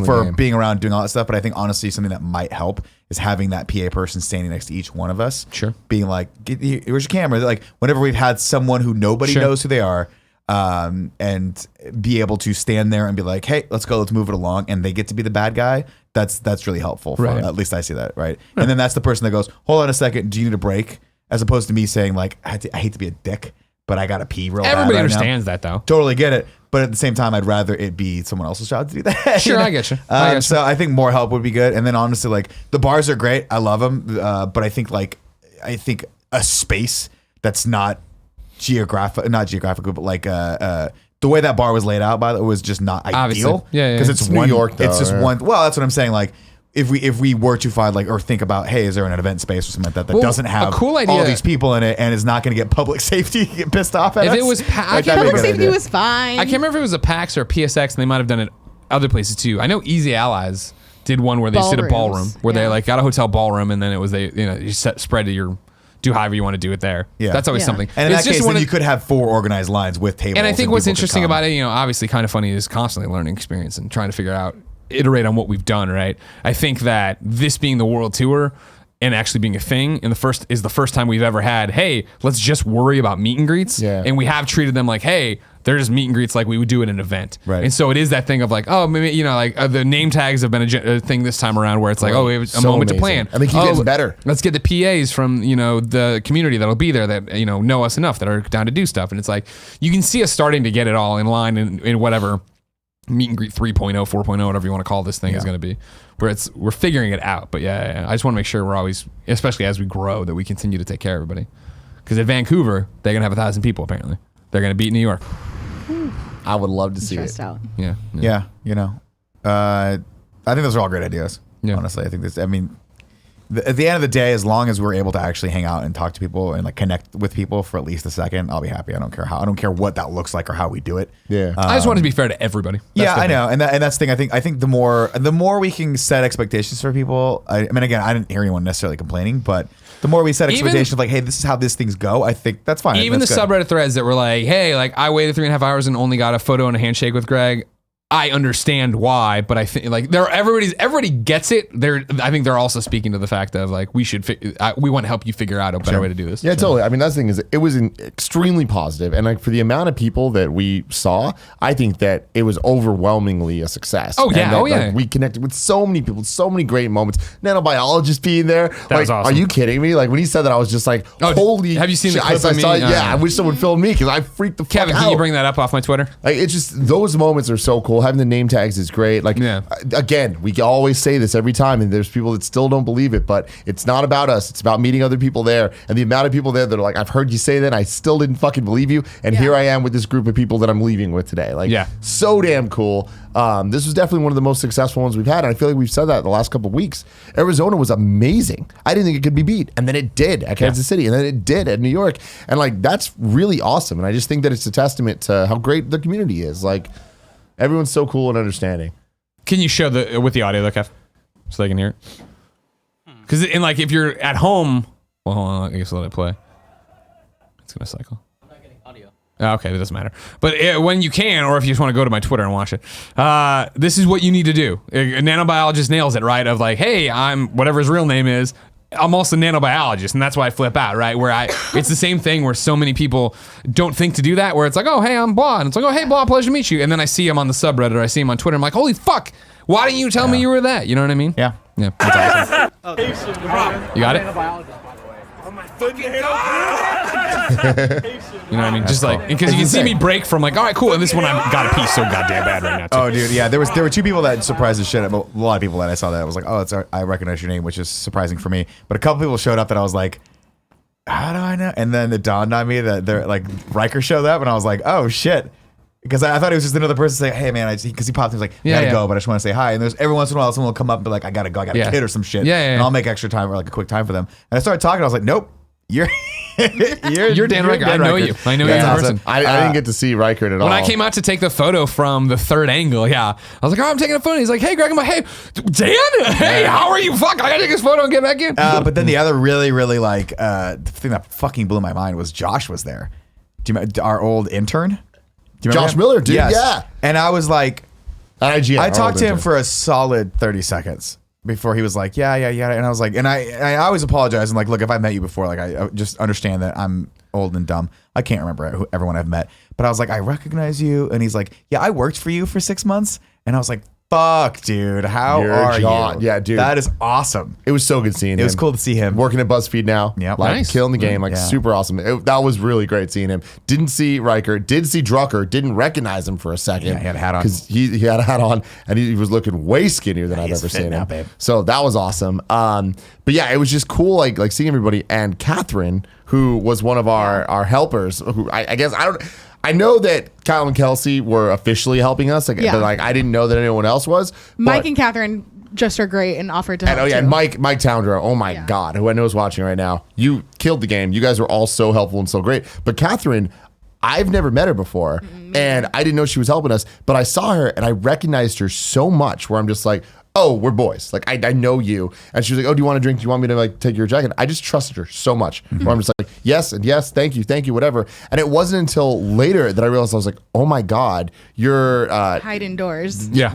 For being around doing all that stuff. But I think honestly something that might help is having that PA person standing next to each one of us. Sure. Being like, where's your camera? Like whenever we've had someone who nobody knows who they are, and be able to stand there and be like, hey, let's go, let's move it along, and they get to be the bad guy. That's really helpful. Right. At least I see that, right? And then that's the person that goes, hold on a second, do you need a break? As opposed to me saying like, I hate to be a dick, but I gotta pee real bad. Everybody right understands now. that though. Totally get it. But at the same time, I'd rather it be someone else's job to do that. Sure, I get you. So I think more help would be good. And then honestly, like the bars are great. I love them. But I think a space that's not geographical, but like the way that bar was laid out by the way was just not ideal. Obviously. Yeah. Because it's New one, York, though, it's just one. Well, that's what I'm saying. Like if we were to find like or think about, hey, is there an event space or something like that doesn't have a cool idea. all these people in it and is not going to get public safety get pissed off at If us? it was Public safety was fine. I can't remember if it was a PAX or a PSX, and they might have done it other places too. I know Easy Allies did one where they did a ballroom where they like got a hotel ballroom, and then it was you spread to do however you want to do it there. Yeah, that's always something. And in that case, then you could have 4 organized lines with tables. And I think what's interesting about it, obviously kind of funny, is constantly learning experience and trying to figure out, iterate on what we've done. Right. I think that this being the world tour and actually being a thing, and the first time we've ever had, hey, let's just worry about meet and greets. Yeah. And we have treated them like, hey, they're just meet and greets like we would do at an event. Right. And so it is that thing of like, oh, maybe, the name tags have been a thing this time around where it's like, oh, we have a moment to plan. I think he gets better. Let's get the PAs from, the community that'll be there that, know us enough that are down to do stuff. And it's like, you can see us starting to get it all in line in whatever meet and greet 3.0, 4.0, whatever you want to call this thing is going to be, where we're figuring it out. But yeah, I just want to make sure we're always, especially as we grow, that we continue to take care of everybody. Because at Vancouver, they're going to have 1,000 people apparently. They're going to beat New York. I would love to see Stressed it. out. Yeah. Yeah, you know, I think those are all great ideas. Yeah. Honestly, I think this. I mean, at the end of the day, as long as we're able to actually hang out and talk to people and like connect with people for at least a second, I'll be happy. I don't care how. I don't care what that looks like or how we do it. Yeah. I just want to be fair to everybody. Yeah, I know, and that's the thing. I think the more we can set expectations for people. I mean, again, I didn't hear anyone necessarily complaining, but the more we set expectations of like, hey, this is how these things go, I think that's fine. Even that's the good. subreddit threads that were like, hey, like I waited 3.5 hours and only got a photo and a handshake with Greg. I understand why, but I think like everybody gets it. I think they're also speaking to the fact of like we want to help you figure out a better way to do this. Yeah, totally. I mean, that's the thing is it was extremely positive, and like for the amount of people that we saw, I think that it was overwhelmingly a success. Oh, yeah. And that, Oh, yeah. like, we connected with so many people, so many great moments. Nanobiologist being there, like, was awesome. are you kidding me? Like when he said that, I was just like, Oh, holy! have you seen the shit. clip I of me? saw it. Yeah, I wish someone filmed me because I freaked the fuck Kevin, out. can you bring that up off my Twitter? Like it's just those moments are so cool. Having the name tags is great. Like again, we always say this every time, and there's people that still don't believe it, but it's not about us. It's about meeting other people there, and the amount of people there that are like, I've heard you say that, I still didn't fucking believe you, and here I am with this group of people that I'm leaving with today. Like, so damn cool. This was definitely one of the most successful ones we've had, and I feel like we've said that the last couple of weeks. Arizona was amazing. I didn't think it could be beat, and then it did at Kansas City, and then it did at New York, and like that's really awesome. And I just think that it's a testament to how great the community is. Like everyone's so cool and understanding. Can you show with the audio though, Kev, so they can hear it? Because like if you're at home, well, hold on, I guess let it play. It's gonna cycle. I'm not getting audio. Okay, that doesn't matter. But when you can, or if you just want to go to my Twitter and watch it, this is what you need to do. A nanobiologist nails it, right? Of like, hey, I'm whatever his real name is. I'm also a nanobiologist, and that's why I flip out, right? It's the same thing where so many people don't think to do that, where it's like, oh, hey, I'm blah, and it's like, oh, hey, blah, pleasure to meet you, and then I see him on the subreddit, or I see him on Twitter, I'm like, holy fuck, why didn't you tell me you were that? You know what I mean? Yeah. Yeah. That's awesome. You got it? You know what I mean? Just like, because you can see me break from like, all right, cool, and this one I've got to pee so goddamn bad right now, too. Oh, dude, yeah. There were two people that surprised the shit out of a lot of people that I saw that I was like, oh, I recognize your name, which is surprising for me. But a couple people showed up that I was like, how do I know? And then it dawned on me that they're like Riker showed up, and I was like, oh shit. Because I thought it was just another person saying, hey man, because he popped in, he was like, I gotta go, but I just want to say hi. And there's every once in a while someone will come up and be like, I gotta go, I got a kid or some shit. And I'll make extra time or like a quick time for them. And I started talking, I was like, nope, you're Dan Riker. I know you. I know you as a person. I didn't get to see Riker at all. When I came out to take the photo from the third angle, I was like, oh, I'm taking a photo. He's like, hey, Greg. I'm like, hey, Dan? Hey, how are you? Fuck, I gotta take this photo and get back in. But then the other really, really like the thing that fucking blew my mind was Josh was there. Do you remember our old intern? Do you remember Josh him? Miller, dude. Yes. Yeah. And I was like, I talked to him intern. for a solid 30 seconds before he was like, yeah. And I was like, and I always apologize and like, look, if I met you before, like I just understand that I'm old and dumb. I can't remember everyone I've met, but I was like, I recognize you. And he's like, yeah, I worked for you for 6 months. And I was like, fuck, dude, how are you? Yeah, dude. That is awesome. It was so good seeing him. It was cool to see him. Working at BuzzFeed now. Yeah. Like Nice. killing the game. Like super awesome. That was really great seeing him. Didn't see Riker. Did see Drucker. Didn't recognize him for a second. Yeah, he had a hat on. Because he had a hat on and he was looking way skinnier than I've ever seen now, him. babe. So that was awesome. But yeah, it was just cool like seeing everybody. And Catherine, who was one of our helpers, who I guess I know that Kyle and Kelsey were officially helping us, but like I didn't know that anyone else was. Mike and Catherine just are great and offered to help. And too. Mike Towndra, oh my God, who I know is watching right now. You killed the game. You guys were all so helpful and so great. But Catherine, I've never met her before, and I didn't know she was helping us, but I saw her and I recognized her so much where I'm just like, oh, we're boys. Like, I know you. And she was like, oh, do you want a drink? Do you want me to like take your jacket? I just trusted her so much. Where I'm just like, yes, and yes, thank you, whatever. And it wasn't until later that I realized I was like, oh my God, you're hide indoors. Yeah.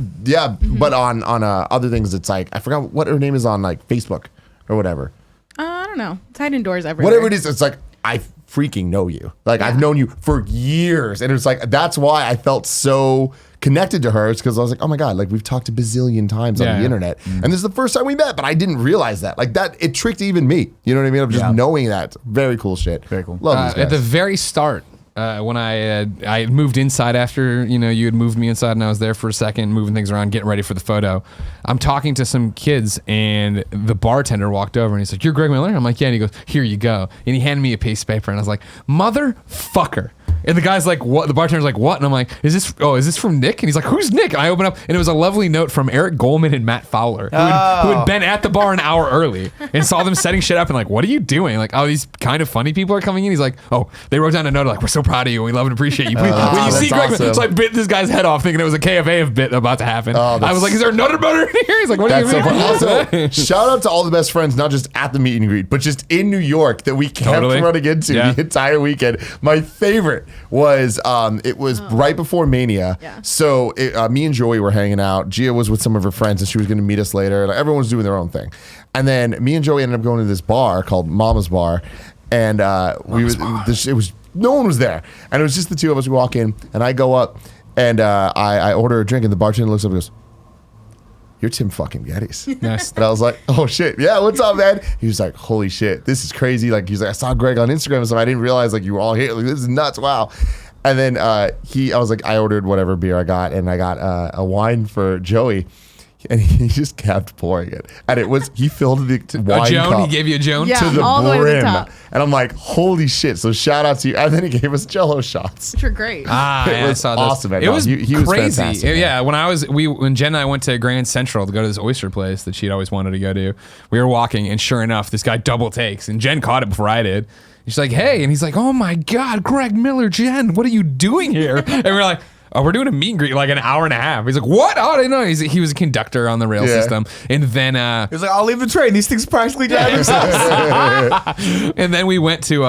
But on other things, it's like, I forgot what her name is on like Facebook or whatever. I don't know. It's hide indoors everywhere. Whatever it is, it's like, I freaking know you. Like, I've known you for years. And it's like, that's why I felt so connected to her. It's because I was like, oh my God, like we've talked a bazillion times on the internet. And this is the first time we met, but I didn't realize that. Like that, it tricked even me. You know what I mean? Of just knowing that. Very cool shit. Very cool. Love these guys. At the very start, when I had moved inside after, you had moved me inside and I was there for a second, moving things around, getting ready for the photo. I'm talking to some kids and the bartender walked over and he's like, you're Greg Miller? I'm like, yeah. And he goes, here you go. And he handed me a piece of paper and I was like, motherfucker. And the guy's like, what? The bartender's like, what? And I'm like, is this from Nick? And he's like, who's Nick? And I open up, and it was a lovely note from Eric Goldman and Matt Fowler, who had been at the bar an hour early and saw them setting shit up and like, what are you doing? Like, oh, these kind of funny people are coming in. He's like, oh, they wrote down a note like, we're so proud of you. We love and appreciate you. When you see Greg, awesome. so I bit this guy's head off thinking it was a KFA bit about to happen. I was like, is there another butter in here? He's like, what do you mean? Also, shout out to all the best friends, not just at the meet and greet, but just in New York that we kept running into the entire weekend. My favorite was it was right before Mania. Yeah. So me and Joey were hanging out. Gia was with some of her friends and she was going to meet us later. Like, everyone was doing their own thing. And then me and Joey ended up going to this bar called Mama's Bar. And it was no one was there. And it was just the two of us. We walk in and I go up and I order a drink and the bartender looks up and goes, "You're Tim fucking Gettys." Nice. And I was like, "Oh shit, yeah, what's up, man?" He was like, "Holy shit, this is crazy." Like, he's like, "I saw Greg on Instagram, so I didn't realize like you were all here. Like, this is nuts, wow." And then I was like, I ordered whatever beer I got, and I got a wine for Joey, and he just kept pouring it, and he filled the wine Joan, cup he gave you a Joan. Yeah. to the all the way to the brim, top. and I'm like, "Holy shit!" So shout out to you, and then he gave us Jello shots. Which are great. It I was saw this. awesome, man. It was He was crazy. fantastic, man. Yeah, when Jen and I went to Grand Central to go to this oyster place that she'd always wanted to go to, we were walking, and sure enough, this guy double takes, and Jen caught it before I did. She's like, "Hey," and he's like, "Oh my God, Greg Miller, Jen, what are you doing here?" And we're like, "Oh, we're doing a meet and greet like an hour and a half." He's like, "What?" "Oh, I didn't know." He was a conductor on the rail system, and then He was like, "I'll leave the train. These things practically drive themselves." and then we went to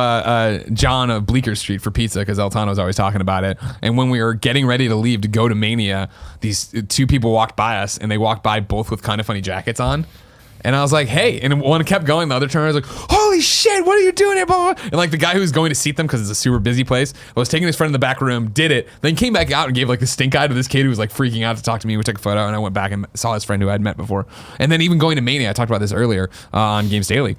John of Bleecker Street for pizza because Eltano's always talking about it. And when we were getting ready to leave to go to Mania, these two people walked by us, and they walked by both with kind of funny jackets on. And I was like, "Hey," and one kept going. The other turn, I was like, "Holy shit, what are you doing here?" Blah, blah, blah. And like the guy who was going to seat them because it's a super busy place was taking his friend in the back room, did it, then came back out and gave like the stink eye to this kid who was like freaking out to talk to me. We took a photo, and I went back and saw his friend who I had met before. And then even going to Mania, I talked about this earlier on Games Daily.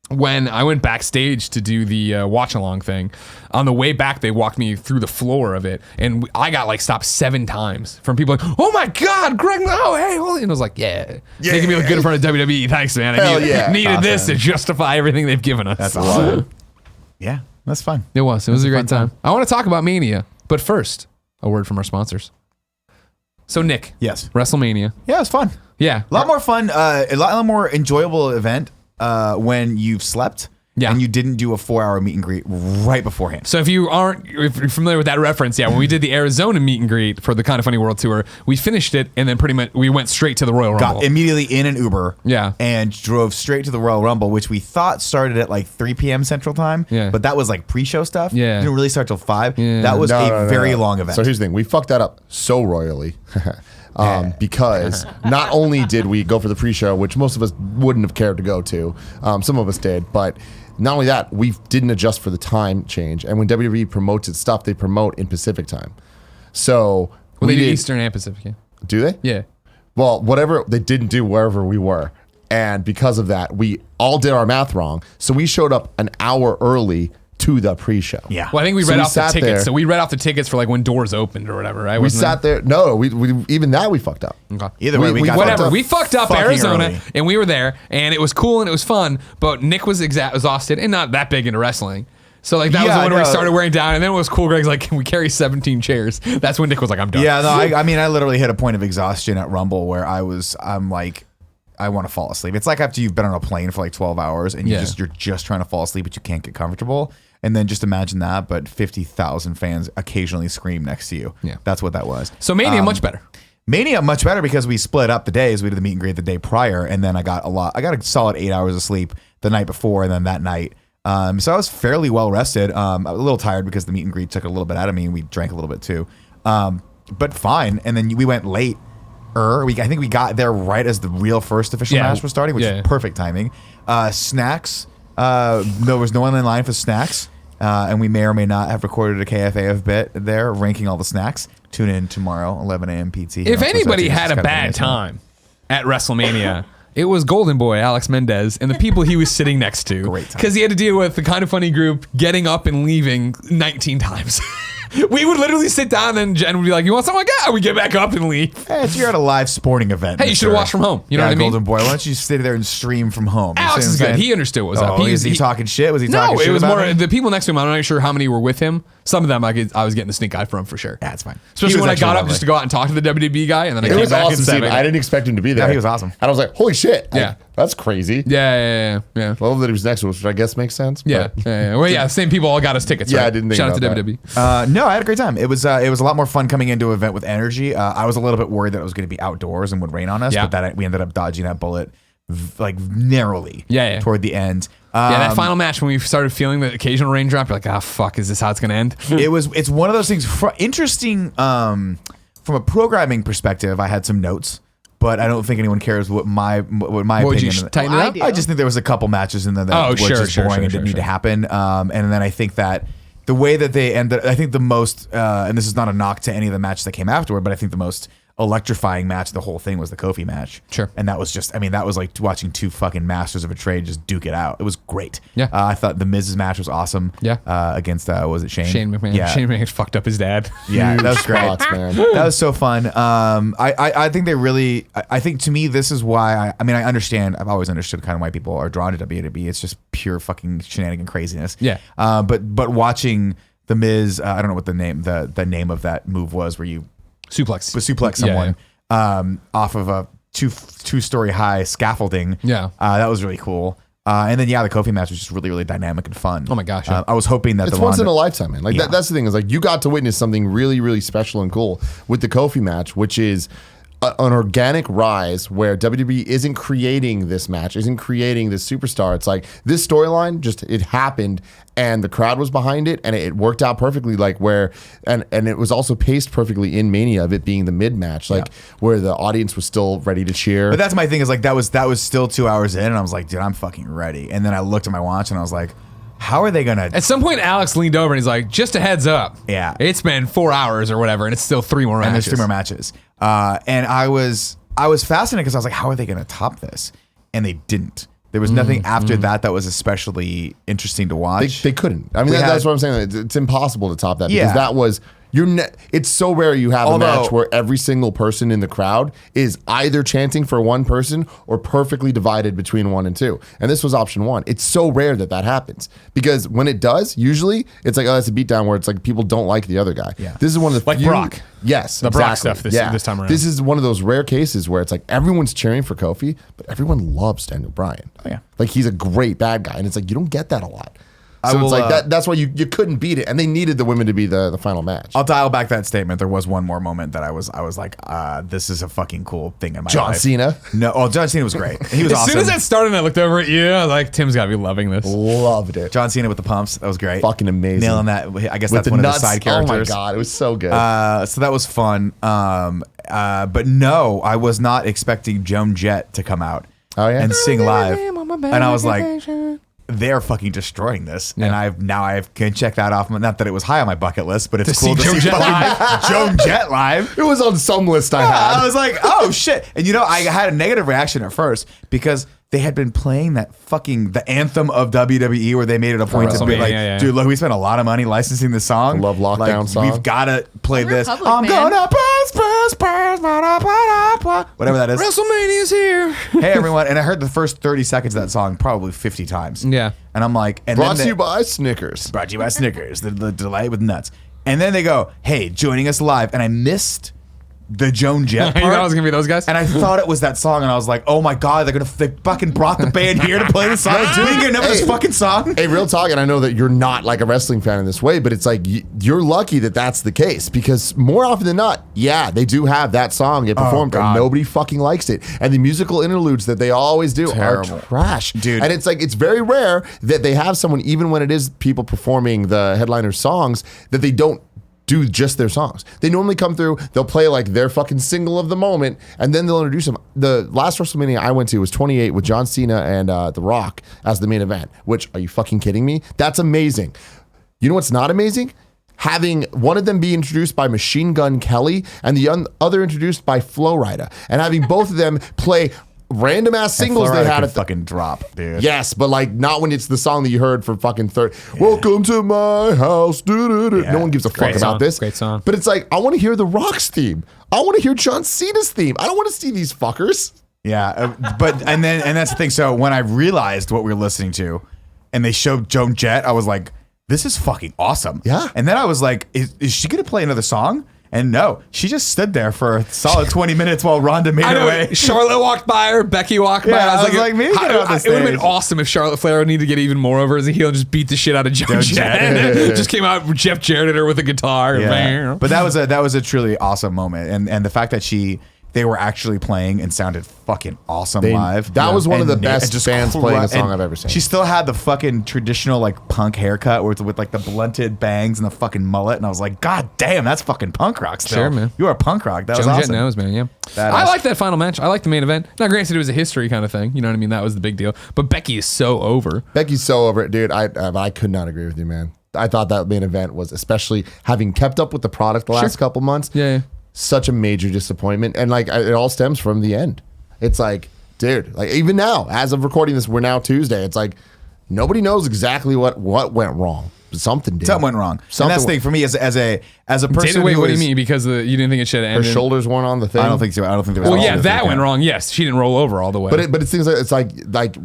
When I went backstage to do the watch along thing, on the way back, they walked me through the floor of it, and I got like stopped 7 times from people like, "Oh my God, Greg! Oh hey, holy!" And I was like, "Yeah, making me look good in front of WWE. Thanks, man. I needed this to justify everything they've given us." That's awesome. Yeah, that's fun. It was a great fun time. time. I want to talk about Mania, but first, a word from our sponsors. So Nick, Yes. WrestleMania, Yeah, it was fun. yeah, A lot more fun. A lot more enjoyable event when you've slept. Yeah. And you didn't do a 4-hour meet and greet right beforehand. So if you're familiar with that reference, yeah, when we did the Arizona meet and greet for the Kind of Funny World Tour, we finished it and then pretty much we went straight to the Royal Rumble. Got immediately in an Uber. Yeah. And drove straight to the Royal Rumble, which we thought started at like 3 p.m. Central Time. Yeah. But that was like pre-show stuff. Yeah. Didn't really start till 5. Yeah. That was No, a very long event. So here's the thing: we fucked that up so royally. Because not only did we go for the pre-show, which most of us wouldn't have cared to go to, some of us did, but not only that, we didn't adjust for the time change. And when WWE promotes its stuff, they promote in Pacific time. So Well, they do did- Eastern and Pacific. Yeah. Do they? Yeah. Well, whatever they didn't do wherever we were. And because of that, we all did our math wrong. So we showed up an hour early to the pre-show. Yeah. Well, I think we So read we off the sat tickets. there. So we read off the tickets for like when doors opened or whatever, right? We Wasn't sat there. No, we even that we fucked up. it? Okay. Either way, we got Whatever. fucked We up fucked up fucking Arizona, early. and we were there, and it was cool and it was fun. But Nick was exhausted and not that big into wrestling. So like that was Yeah, the one where I we know. started wearing down, and then it was cool. Greg's like, "Can we carry 17 chairs?" That's when Nick was like, "I'm done." Yeah, no, I mean, I literally hit a point of exhaustion at Rumble where I'm like, I want to fall asleep. It's like after you've been on a plane for like 12 hours and Yeah. you're just trying to fall asleep, but you can't get comfortable. And then just imagine that, but 50,000 fans occasionally scream next to you. Yeah. That's what that was. So Mania much better. Mania much better because we split up the days. We did the meet and greet the day prior, and then I got a solid 8 hours of sleep the night before, and then that night. So I was fairly well rested. A little tired because the meet and greet took a little bit out of me, and we drank a little bit too. But fine. And then we went late. I think we got there right as the real first official Yeah. match was starting, which Yeah. is perfect timing. Snacks. There was no one in line for snacks. And we may or may not have recorded a KFAF bit there, ranking all the snacks. Tune in tomorrow, 11 a.m. PT. here If on anybody Twitch. had It's a gotta be bad nice. time at WrestleMania, it was Golden Boy Alex Mendez and the people he was sitting next to. Great time. Because he had to deal with the Kind of Funny group getting up and leaving 19 times. We would literally sit down and Jen would be like, "You want something like that?" We get back up and leave. Hey, you're at a live sporting event. Hey, you should have watched from home. You know what I mean? Golden Boy. Why don't you sit there and stream from home? You Alex see what is I'm good. saying? He understood what was up. Oh, is he talking shit? Was he talking No, shit it was about more him? the people next to him. I'm not sure how many were with him, Some of them I was getting the stink eye from for sure. Yeah, it's fine. Especially He was when I actually got up lovely. just to go out and talk to the WWE guy, and then I It came was back awesome and seeing said, him. I didn't expect him to be there. he was awesome. And I was like, holy shit. Yeah. That's crazy. yeah. I love that he was next to us, which I guess makes sense. Yeah. but- Well, yeah, same people all got us tickets. Yeah, right? I didn't think Shout out to about that. WWE. No, I had a great time. It was a lot more fun coming into an event with energy. I was a little bit worried that it was going to be outdoors and would rain on us, Yeah. but that we ended up dodging that bullet like narrowly. Yeah. Toward the end. Yeah, that final match when we started feeling the occasional raindrop, you're like, ah, fuck, is this how it's gonna end? It's one of those things. Interesting from a programming perspective. I had some notes, but I don't think anyone cares what my What would opinion. you tighten it Well, I up? do. I just think there was a couple matches in there that were just boring and didn't need to happen. And then I think that the way that they ended, I think the most, and this is not a knock to any of the matches that came afterward, but I think the most electrifying match of the whole thing was the Kofi match. Sure. And that was just, that was like watching two fucking masters of a trade just duke it out. It was great. Yeah. I thought the Miz's match was awesome. Yeah. Against, was it Shane? Shane McMahon. Yeah. Shane McMahon fucked up his dad. Yeah, that was Huge great. spots, man. That was so fun. I think they really. I think to me this is why. I understand. I've always understood kind of why people are drawn to WWE. It's just pure fucking shenanigan craziness. Yeah. But watching the Miz, I don't know what the name of that move was, where you suplex someone off of a two-story high scaffolding. Yeah. That was really cool. And then the Kofi match was just really, really dynamic and fun. Oh my gosh, yeah. I was hoping that It's the once in Ronda- a lifetime, man. Like Yeah. that's the thing is like you got to witness something really, really special and cool with the Kofi match, which is an organic rise where WWE isn't creating this match, isn't creating this superstar. It's like this storyline just it happened and the crowd was behind it and it worked out perfectly. Like where and it was also paced perfectly in Mania of it being the mid match, like where the audience was still ready to cheer. But that's my thing is like that was still 2 hours in and I was like, dude, I'm fucking ready. And then I looked at my watch and I was like, how are they gonna? At some point, Alex leaned over and he's like, just a heads up. Yeah. It's been 4 hours or whatever, and it's still 3 more And matches. there's 3 more matches. And I was fascinated because I was like, how are they gonna top this? And they didn't. There was nothing after that was especially interesting to watch. They couldn't. I mean, We that's had- what I'm saying. It's impossible to top that because Yeah. that was it's so rare you have Although- a match where every single person in the crowd is either chanting for one person or perfectly divided between 1 and 2. And this was option 1. It's so rare that happens because when it does, usually it's like, oh, that's a beatdown where it's like people don't like the other guy. Yeah. This is one of the Like Brock. Yes, The Brock exactly. stuff this time around. This is one of those rare cases where it's like everyone's cheering for Kofi, but everyone loves Daniel Bryan. Oh, yeah. Like he's a great bad guy, and it's like you don't get that a lot. I So will, it's like that's why you couldn't beat it, and they needed the women to be the final match. I'll dial back that statement. There was one more moment that I was like, this is a fucking cool thing in my John life. Cena No, John Cena was great. He was As awesome. soon as that started and I looked over at you, I was like, Tim's got to be loving this. loved it. John Cena with the pumps. That was great. Fucking amazing. Nailing that. I guess With that's one nuts. of the side characters. Oh my god, it was so good. So that was fun. But no, I was not expecting Joan Jett to come out Oh, yeah? and sing live. And I was like, they're fucking destroying this. And I can check that off. Not that it was high on my bucket list, but it's To cool see to Joan see Jett fucking Joan Jett live. it was on some list I I had. was like, oh shit. And I had a negative reaction at first because they had been playing the anthem of WWE where they made it a point to be WrestleMania, like, yeah. dude, look, we spent a lot of money licensing this song. Love Lockdown like, song. We've got to play this. Republic, I'm man. gonna press, whatever that is. WrestleMania's here. Hey everyone. And I heard the first 30 seconds of that song probably 50 times. Yeah. And I'm like, and Brought then to you by Snickers. brought to you by Snickers, the delight with nuts. And then they go, hey, joining us live. And I missed the Joan Jett You part. know it was going to be those guys? And I thought it was that song, and I was like, "Oh my god, they fucking brought the band here to play the song. We didn't get enough of this Hey. fucking song." Hey, real talk, and I know that you're not like a wrestling fan in this way, but it's like you're lucky that that's the case because more often than not, yeah, they do have that song get performed, and God. nobody fucking likes it. And the musical interludes that they always do Terrible. are trash, Dude. And it's like it's very rare that they have someone, even when it is people performing the headliner songs, that they don't do just their songs. They normally come through, they'll play like their fucking single of the moment, and then they'll introduce them. The last WrestleMania I went to was 28 with John Cena and The Rock as the main event, which, are you fucking kidding me? That's amazing. You know what's not amazing? Having one of them be introduced by Machine Gun Kelly and the other introduced by Flo Rida, and having both of them play random ass singles they had at the fucking drop, dude. Yes, but like not when it's the song that you heard for fucking third. Welcome to my house. Doo-doo-doo. Yeah, No one gives a fuck great about song, this. great song. But it's like I want to hear the Rock's theme. I want to hear John Cena's theme. I don't want to see these fuckers. Yeah, and that's the thing. So when I realized what we were listening to, and they showed Joan Jett, I was like, this is fucking awesome. Yeah. And then I was like, is she going to play another song? And no, she just stood there for a solid 20 minutes while Ronda made her way. Charlotte walked by her, Becky walked by. Yeah, I was like, maybe get her off the it would have been stage. awesome if Charlotte Flair needed to get even more over as a heel and just beat the shit out of Joe Jett. Just came out, Jeff Jarrett at her with a guitar. Yeah. But that was a truly awesome moment. And the fact that they were actually playing and sounded fucking awesome live. That was one of the best just bands playing a song I've ever seen. She still had the fucking traditional like punk haircut with like the blunted bangs and the fucking mullet. And I was like, God damn, that's fucking punk rock still. Sure, man. You are punk rock. That was Joe Jett awesome. knows, man. Yeah. Badass. I like that final match. I like the main event. Now, granted, it was a history kind of thing. You know what I mean? That was the big deal. But Becky is so over. Becky's so over it, dude. I could not agree with you, man. I thought that main event was, especially having kept up with the product the last couple months, Yeah. such a major disappointment. And like it all stems from the end. It's like, dude, like even now, as of recording this, we're now Tuesday. It's like nobody knows exactly what went wrong. Something did. Something went wrong. And that's the thing for me as a person. Wait, who what do you is- mean? Because you didn't think it should have Her ended? shoulders weren't on the thing. I don't think so. I don't think there was Well, all yeah, this that like went wrong. Yes, she didn't roll over all the way. But it seems like it's like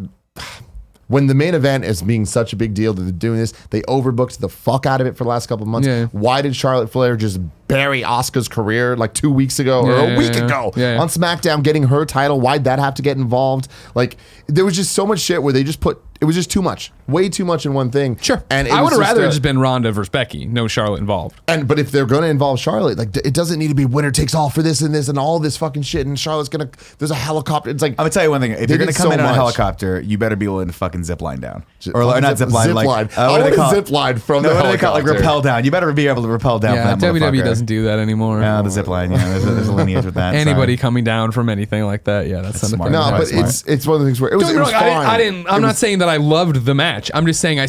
when the main event is being such a big deal that they're doing this, they overbooked the fuck out of it for the last couple of months. Yeah. Why did Charlotte Flair just bury Asuka's career like 2 weeks ago or a week ago on SmackDown getting her title? Why'd that have to get involved? Like there was just so much shit where they just put, it was just too much, way too much in one thing. Sure. And I would have rather just been Ronda versus Becky. No Charlotte involved. but if they're going to involve Charlotte, like it doesn't need to be winner takes all for this and all this fucking shit. And Charlotte's there's a helicopter. It's like, I'm gonna tell you one thing. If They you're gonna did come so in on a much. helicopter, you better be willing to fucking zip line down, or not zip line. Zip Like, line. what I do want they to call it? zip line from No, the what do they call it? Like helicopter. rappel down. You better be able to rappel down. Yeah, from that WWE motherfucker. doesn't do that anymore. Yeah, the zip line. Yeah, there's a lineage with that. Anybody coming down from anything like that, yeah, that's not a smart. thing. No, Yeah, but smart. it's one of the things where it was, Don't get it me was wrong, fine. I'm not saying that I loved the match. I'm just saying I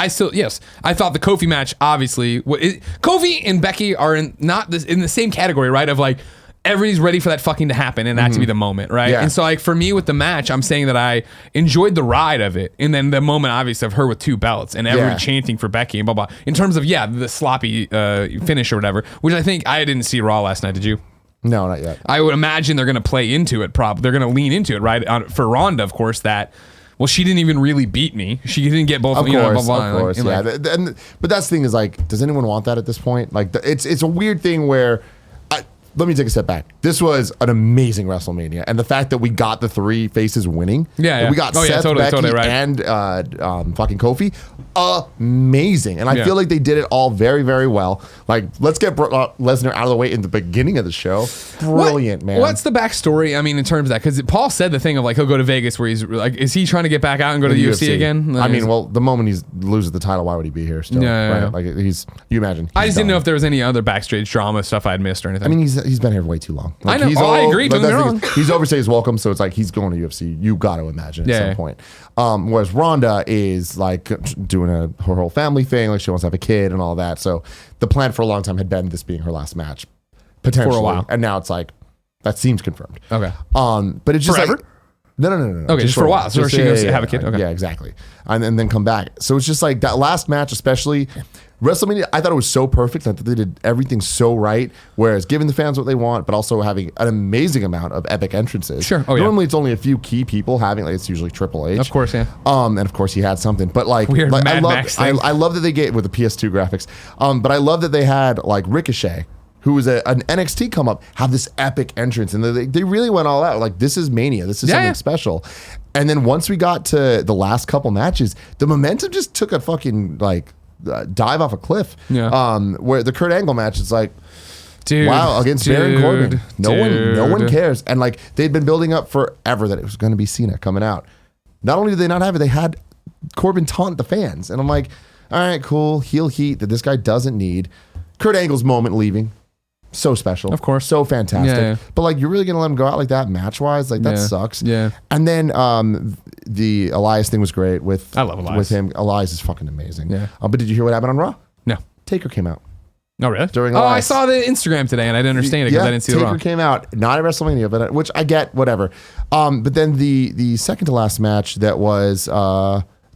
still yes, I thought the Kofi match obviously Kofi and Becky are in the same category, right? Of like everybody's ready for that fucking to happen and that to be the moment, right? Yeah. And so like for me with the match, I'm saying that I enjoyed the ride of it, and then the moment obviously of her with 2 belts and everybody chanting for Becky and blah blah. In terms of the sloppy finish or whatever, which I think I didn't see Raw last night. Did you? No, not yet. I would imagine they're going to play into it. They're going to lean into it, right? For Ronda, of course, that. Well, she didn't even really beat me. She didn't get both. Of course, blah, blah, of course, like, yeah. But that's the thing is like, does anyone want that at this point? Like, it's a weird thing where. Let me take a step back. This was an amazing WrestleMania, and the fact that we got the 3 faces winning, Yeah. we got Seth, Becky, right. and fucking Kofi, amazing. And I feel like they did it all very, very well. Like, let's get Lesnar out of the way in the beginning of the show. Brilliant, man. What's the backstory? I mean, in terms of that, because Paul said the thing of like he'll go to Vegas where he's like, is he trying to get back out and go to the UFC again? I mean, well, the moment he loses the title, why would he be here still? Yeah. Like you imagine. I just didn't know done. if there was any other backstage drama stuff I'd missed or anything. I mean, he's been here way too long. I know. He's I agree, but don't get me that's the wrong. thing is, he's overstayed his welcome, so it's like he's going to UFC. You got to imagine at some point. Whereas Ronda is like doing her whole family thing, like she wants to have a kid and all that. So the plan for a long time had been this being her last match, potentially. For a while. And now it's like that seems confirmed. Okay. But it's just Forever? like. No. Okay, just for a while. So she goes to have a kid. Okay. Yeah, exactly. And then come back. So it's just like that last match, especially WrestleMania, I thought it was so perfect. I thought they did everything so right. Whereas giving the fans what they want, but also having an amazing amount of epic entrances. Sure. Oh, yeah. Normally it's only a few key people having, like it's usually Triple H. Of course, yeah. And of course he had something. But like, Weird like Mad Max thing. I love that they get with the PS2 graphics. But I love that they had like Ricochet, who was an NXT come up, have this epic entrance. And they really went all out. Like, this is Mania. This is something special. And then once we got to the last couple matches, the momentum just took a fucking, like, dive off a cliff. Yeah. Where the Kurt Angle match is like, Dude, wow, against Baron Corbin. No one dude. cares. And, like, they'd been building up forever that it was going to be Cena coming out. Not only did they not have it, they had Corbin taunt the fans. And I'm like, all right, cool. Heel heat that this guy doesn't need. Kurt Angle's moment leaving. So special. Of course. So fantastic. Yeah. But like, you're really going to let him go out like that match-wise? Like, that Yeah. sucks. Yeah. And then the Elias thing was great with I love Elias. with him. Elias is fucking amazing. Yeah. But did you hear what happened on Raw? No. Taker came out. No, really? During I Elias. saw the Instagram today and I didn't understand it because I didn't see the Taker Raw. came out, not at WrestleMania, but which I get, whatever. But then the second to last match that was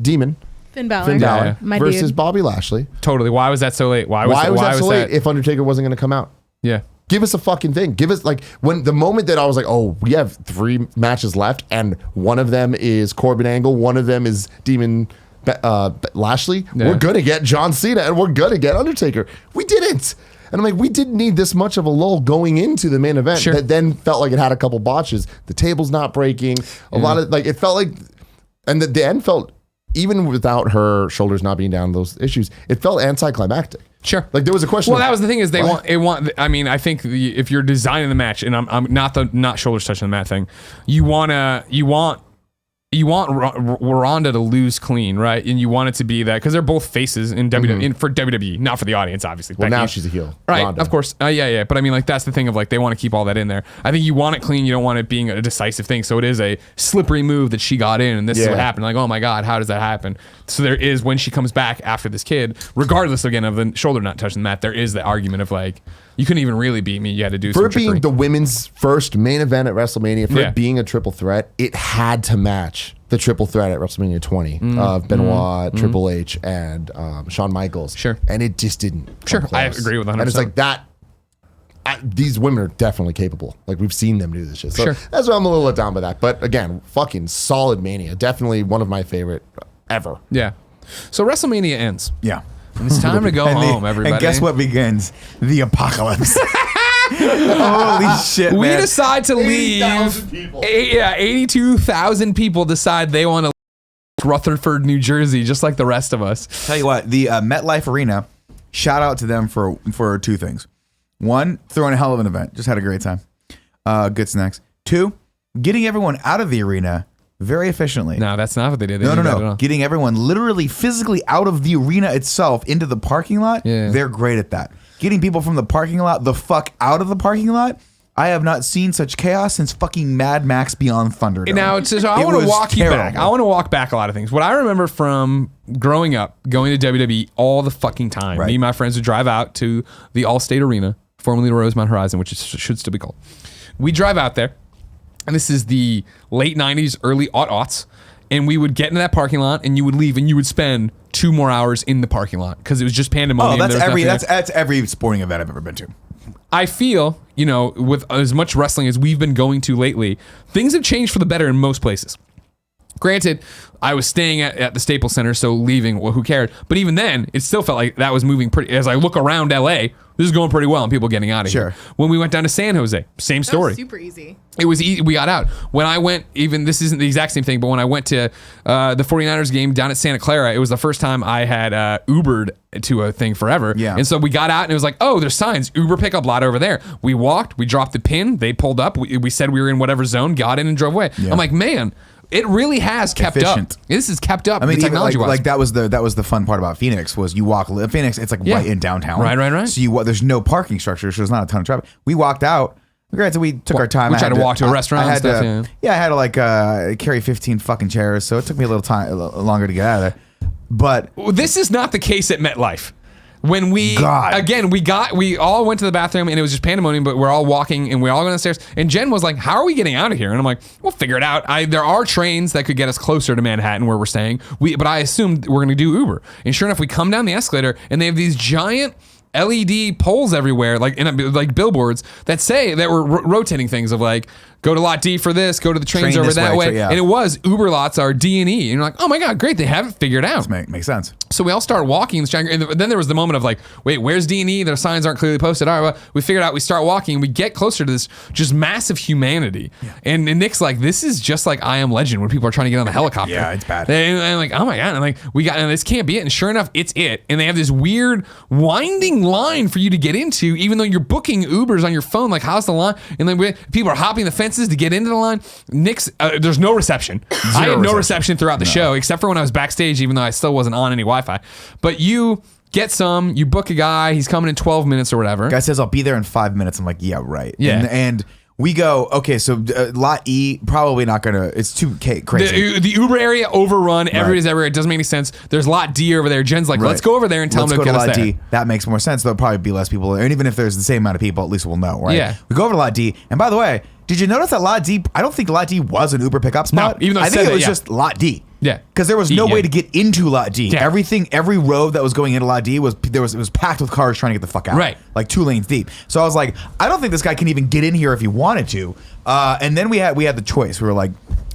Demon Finn Balor. Finn Balor Yeah. My versus dude. Bobby Lashley. Totally. Why was that so late? Why Why was that so late that? if Undertaker wasn't going to come out? Yeah. Give us a fucking thing. Give us like when the moment that I was like, oh, we have 3 matches left, and one of them is Corbin Angle, one of them is Demon Lashley. Yeah. We're gonna get John Cena, and we're gonna get Undertaker. We didn't. And I'm like, we didn't need this much of a lull going into the main event that then felt like it had a couple botches. The table's not breaking. A lot of it felt like, and the end felt, even without her shoulders not being down, those issues, it felt anticlimactic. Sure. Like there was a question. Well, that was the thing is they want. I mean, I think if you're designing the match, and I'm not shoulders touching the mat thing, you want Ronda to lose clean, right? And you want it to be that because they're both faces in WWE for WWE, not for the audience, obviously. Well, Becky, now she's a heel, right? Ronda. Of course, yeah. But I mean, like that's the thing of like they want to keep all that in there. I think you want it clean. You don't want it being a decisive thing. So it is a slippery move that she got in, and this is what happened. Like, oh my god, how does that happen? So there is when she comes back after this kid, regardless again of the shoulder not touching the mat, there is the argument of like. You couldn't even really beat me. You had to do for some it being trickery. the women's first main event at WrestleMania, for it being a triple threat, it had to match the triple threat at WrestleMania 20 of Benoit, Triple H, and Shawn Michaels. Sure. And it just didn't. Sure, come I close. agree with 100%. And it's like that. These women are definitely capable. Like we've seen them do this shit. So that's why I'm a little let down by that. But again, fucking solid Mania. Definitely one of my favorite ever. Yeah. So WrestleMania ends. Yeah. And it's time to go home, everybody. And guess what begins? The apocalypse. Holy shit, We man. decide to leave. 80,000 people. 82,000 people decide they want to leave Rutherford, New Jersey, just like the rest of us. Tell you what, the MetLife Arena, shout out to them for two things. One, throwing a hell of an event. Just had a great time. Good snacks. Two, getting everyone out of the arena very efficiently. No, that's not what they did. They No. didn't do that at all. Getting everyone literally physically out of the arena itself into the parking lot. Yeah. They're great at that. Getting people from the parking lot the fuck out of the parking lot. I have not seen such chaos since fucking Mad Max Beyond Thunderdome. Now, so I It want to was walk you back. terrible. I want to walk back a lot of things. What I remember from growing up, going to WWE all the fucking time. Right. Me and my friends would drive out to the Allstate Arena, formerly the Rosemont Horizon, which should still be called. We drive out there, and this is the late 90s, early aughts, and we would get into that parking lot, and you would leave, and you would spend 2 more hours in the parking lot because it was just pandemonium. Oh, that's There was nothing there. that's every sporting event I've ever been to. I feel, with as much wrestling as we've been going to lately, things have changed for the better in most places. Granted, I was staying at the Staples Center, so leaving, well, who cared? But even then, it still felt like that was moving pretty. As I look around LA, this is going pretty well, and people getting out of here. When we went down to San Jose, same That story. was super easy. It was easy. We got out. When I went, even this isn't the exact same thing, but when I went to the 49ers game down at Santa Clara, it was the first time I had Ubered to a thing forever. Yeah. And so we got out and it was like, oh, there's signs. Uber pickup lot over there. We walked, we dropped the pin, they pulled up, we said we were in whatever zone, got in and drove away. Yeah. I'm like, man, it really has kept Efficient. up. This has kept up. I mean, even technology-wise. like that was the fun part about Phoenix was you walk Phoenix. It's like right in downtown. Right. So there's no parking structure, so there's not a ton of traffic. We walked out. Granted, we took our time. We tried to walk to a restaurant I and had stuff, to, I had to carry 15 fucking chairs, so it took me a little longer to get out of there. But this is not the case at MetLife. When we God. we all went to the bathroom and it was just pandemonium, but we're all walking and we're all going downstairs. And Jen was like, "How are we getting out of here?" And I'm like, "We'll figure it out. There are trains that could get us closer to Manhattan where we're staying. But I assumed we're going to do Uber." And sure enough, we come down the escalator and they have these giant LED poles everywhere, like billboards that say that we're rotating things of like, go to lot D for this, go to the trains Train over this that way, way. yeah. And it was Uber lots are D&E. And you're like, oh my God, great. They have it figured out. makes sense. So we all start walking, and then there was the moment of like, wait, where's D&E? Their signs aren't clearly posted. All right, well, we figured out, we start walking, and we get closer to this just massive humanity. Yeah. And Nick's like, this is just like I Am Legend when people are trying to get on the helicopter. Yeah, it's bad. And I'm like, oh my God. And like, and this can't be it. And sure enough, it's it. And they have this weird winding line for you to get into, even though you're booking Ubers on your phone. Like, how's the line? And then people are hopping the fences to get into the line. Nick's, there's no reception. I had no reception throughout the show, except for when I was backstage, even though I still wasn't on any Wi-Fi. But you get you book a guy, he's coming in 12 minutes or whatever. Guy says, I'll be there in 5 minutes. I'm like, yeah, right. Yeah. And we go, okay, so lot E, probably not going to, it's too crazy. The Uber area overrun. Everybody's everywhere. It doesn't make any sense. There's lot D over there. Jen's like, let's go over there and tell them to get us there. D. That makes more sense. There'll probably be less people there. And even if there's the same amount of people, at least we'll know, right? Yeah. We go over to lot D. And by the way, did you notice that lot D, I don't think lot D was an Uber pickup spot. No, even though I think it was just lot D. Yeah. Because there was no way to get into lot D. Yeah. Every road that was going into lot D it was packed with cars trying to get the fuck out. Right. Like 2 lanes deep. So I was like, I don't think this guy can even get in here if he wanted to. And then we had the choice. We were like,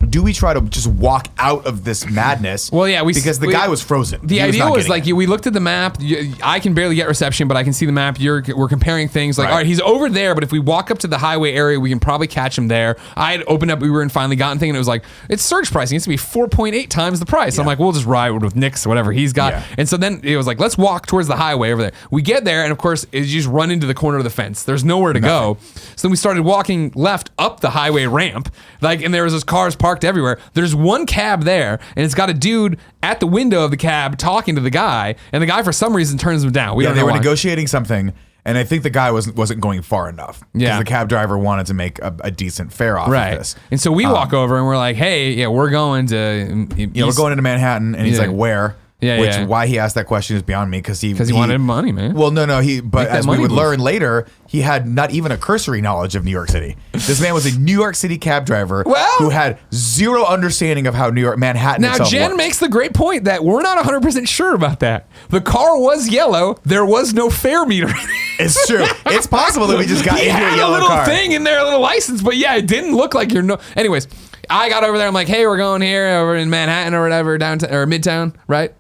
do we try to just walk out of this madness? Well, yeah, because the guy was frozen. The idea was like we looked at the map. I can barely get reception, but I can see the map. We're comparing things. Like, all right, he's over there, but if we walk up to the highway area, we can probably catch him there. I had opened up Uber and finally gotten thing, and it was like it's surge pricing. It's to be 4.8 times the price. I'm like, we'll just ride with Nick's or whatever he's got. Yeah. And so then it was like, let's walk towards the highway over there. We get there, and of course, you just run into the corner of the fence. There's nowhere to go. So then we started walking left up the highway ramp, and there was those cars parked everywhere. There's one cab there, and it's got a dude at the window of the cab talking to the guy, and the guy for some reason turns him down. They were negotiating something, and I think the guy wasn't going far enough. Yeah, the cab driver wanted to make a decent fare off of this. And so we walk over, and we're like, "Hey, we're going to we're going into Manhattan," and he's like, "Where?" Why he asked that question is beyond me because he wanted money, man. Well, no, but as we would learn later, he had not even a cursory knowledge of New York City. This man was a New York City cab driver who had zero understanding of how Manhattan now itself Jen works. makes the great point that we're not 100% sure about that. The car was yellow. There was no fare meter. It's true. It's possible that we just got into a yellow little car. thing in there, a little license, but yeah, it didn't look like Anyways, I got over there. I'm like, hey, we're going here over in Manhattan or whatever, downtown or Midtown, right?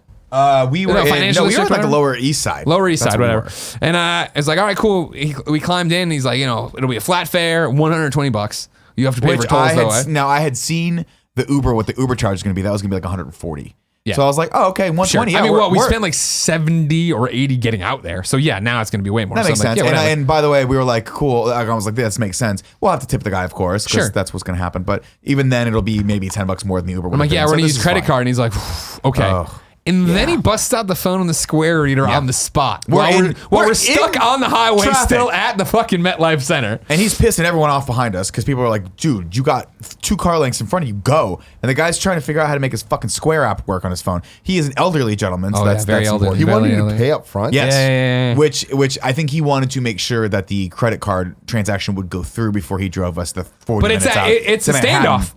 We were like the Lower East Side. Lower East Side, whatever. And it's like, all right, cool. We climbed in. He's like, it'll be a flat fare, $120. You have to pay for tolls, Now, I had seen the Uber, what the Uber charge is going to be. That was going to be like 140. Yeah. So I was like, oh, okay, 120. Sure. Yeah, we spent like 70 or 80 getting out there. So yeah, now it's going to be way more. That makes sense. And by the way, we were like, cool. I was like, this makes sense. We'll have to tip the guy, of course, because that's what's going to happen. But even then, it'll be maybe $10 more than the Uber. I'm like, we're going to use credit card. And he's like, okay. And then he busts out the phone on the Square reader on the spot. We're stuck on the highway still at the fucking MetLife Center. And he's pissing everyone off behind us because people are like, dude, you got 2 car lengths in front of you, go. And the guy's trying to figure out how to make his fucking Square app work on his phone. He is an elderly gentleman, so that's very elderly. He wanted you to pay up front? Yes. Yeah. Which I think he wanted to make sure that the credit card transaction would go through before he drove us the 40 minutes out. But it's a standoff.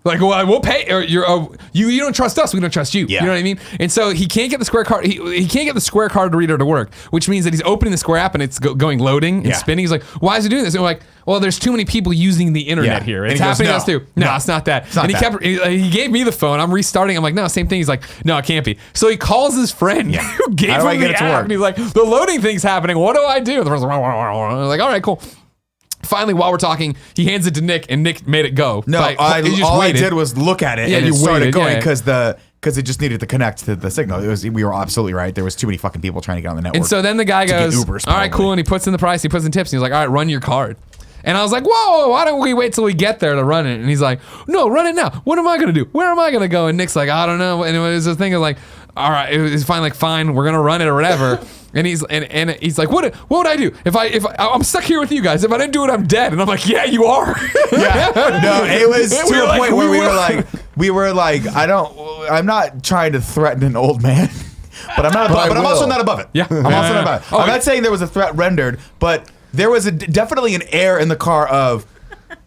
Like, well, we'll pay. Or you don't trust us. We don't trust you. Yeah. You know what I mean? And so he can't get the Square card. He can't get the Square card reader to work, which means that he's opening the Square app and it's going loading and spinning. He's like, why is it doing this? And we're like, well, there's too many people using the internet here. It's happening to us too. No, it's not that. He gave me the phone. I'm restarting. I'm like, no, same thing. He's like, no, it can't be. So he calls his friend who gave him the app. And he's like, the loading thing's happening. What do I do? The person's like, all right, cool. Finally, while we're talking, he hands it to Nick, and Nick made it go. No, all I did was look at it, and it started going because it just needed to connect to the signal. We were absolutely right. There was too many fucking people trying to get on the network. And so then the guy goes, Ubers, all right, cool, and he puts in the price, he puts in tips, and he's like, all right, run your card. And I was like, whoa, why don't we wait till we get there to run it? And he's like, no, run it now. What am I going to do? Where am I going to go? And Nick's like, I don't know. And it was a thing of like, all right, it's finally like, fine, we're going to run it or whatever. And he's like, what would I do if I'm stuck here with you guys? If I didn't do it, I'm dead. And I'm like, yeah, you are. No, it was to a point where we were like, I'm not trying to threaten an old man. But I'm also not above it. Yeah. I'm also not above it. I'm not saying there was a threat rendered, but there was definitely an air in the car of,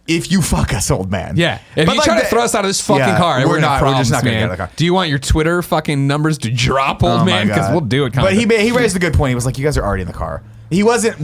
if you fuck us, old man. Yeah. If you try to throw us out of this fucking car, we're just not going to get the car. Do you want your Twitter fucking numbers to drop, old man? Because we'll do it. But he raised a good point. He was like, you guys are already in the car. He wasn't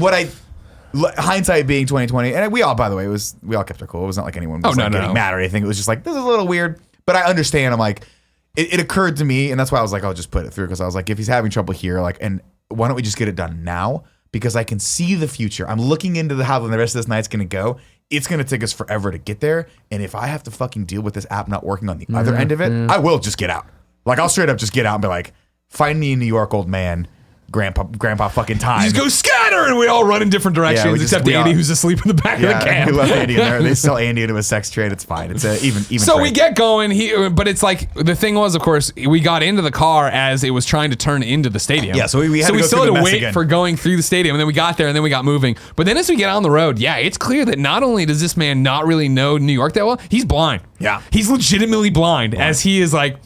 hindsight being 2020. And we all, by the way, we all kept it cool. It was not like anyone was getting mad or anything. It was just like, this is a little weird. But I understand. I'm like, it occurred to me. And that's why I was like, I'll just put it through. Because I was like, if he's having trouble here, and why don't we just get it done now? Because I can see the future. I'm looking into how the rest of this night's going to go. It's going to take us forever to get there. And if I have to fucking deal with this app not working on the other end of it, I will just get out. Like, I'll straight up just get out and be like, find me in New York, old man. Grandpa fucking time. You just go scatter, and we all run in different directions, except Andy, who's asleep in the back of the cab. We left Andy in there. They sell Andy into a sex trade. It's fine. It's even. So trade. we get going. But it's like, the thing was, of course, we got into the car as it was trying to turn into the stadium. Yeah. So we still had to wait for going through the stadium, and then we got there, and then we got moving. But then as we get on the road, it's clear that not only does this man not really know New York that well, he's blind. Yeah. He's legitimately blind. As he is like,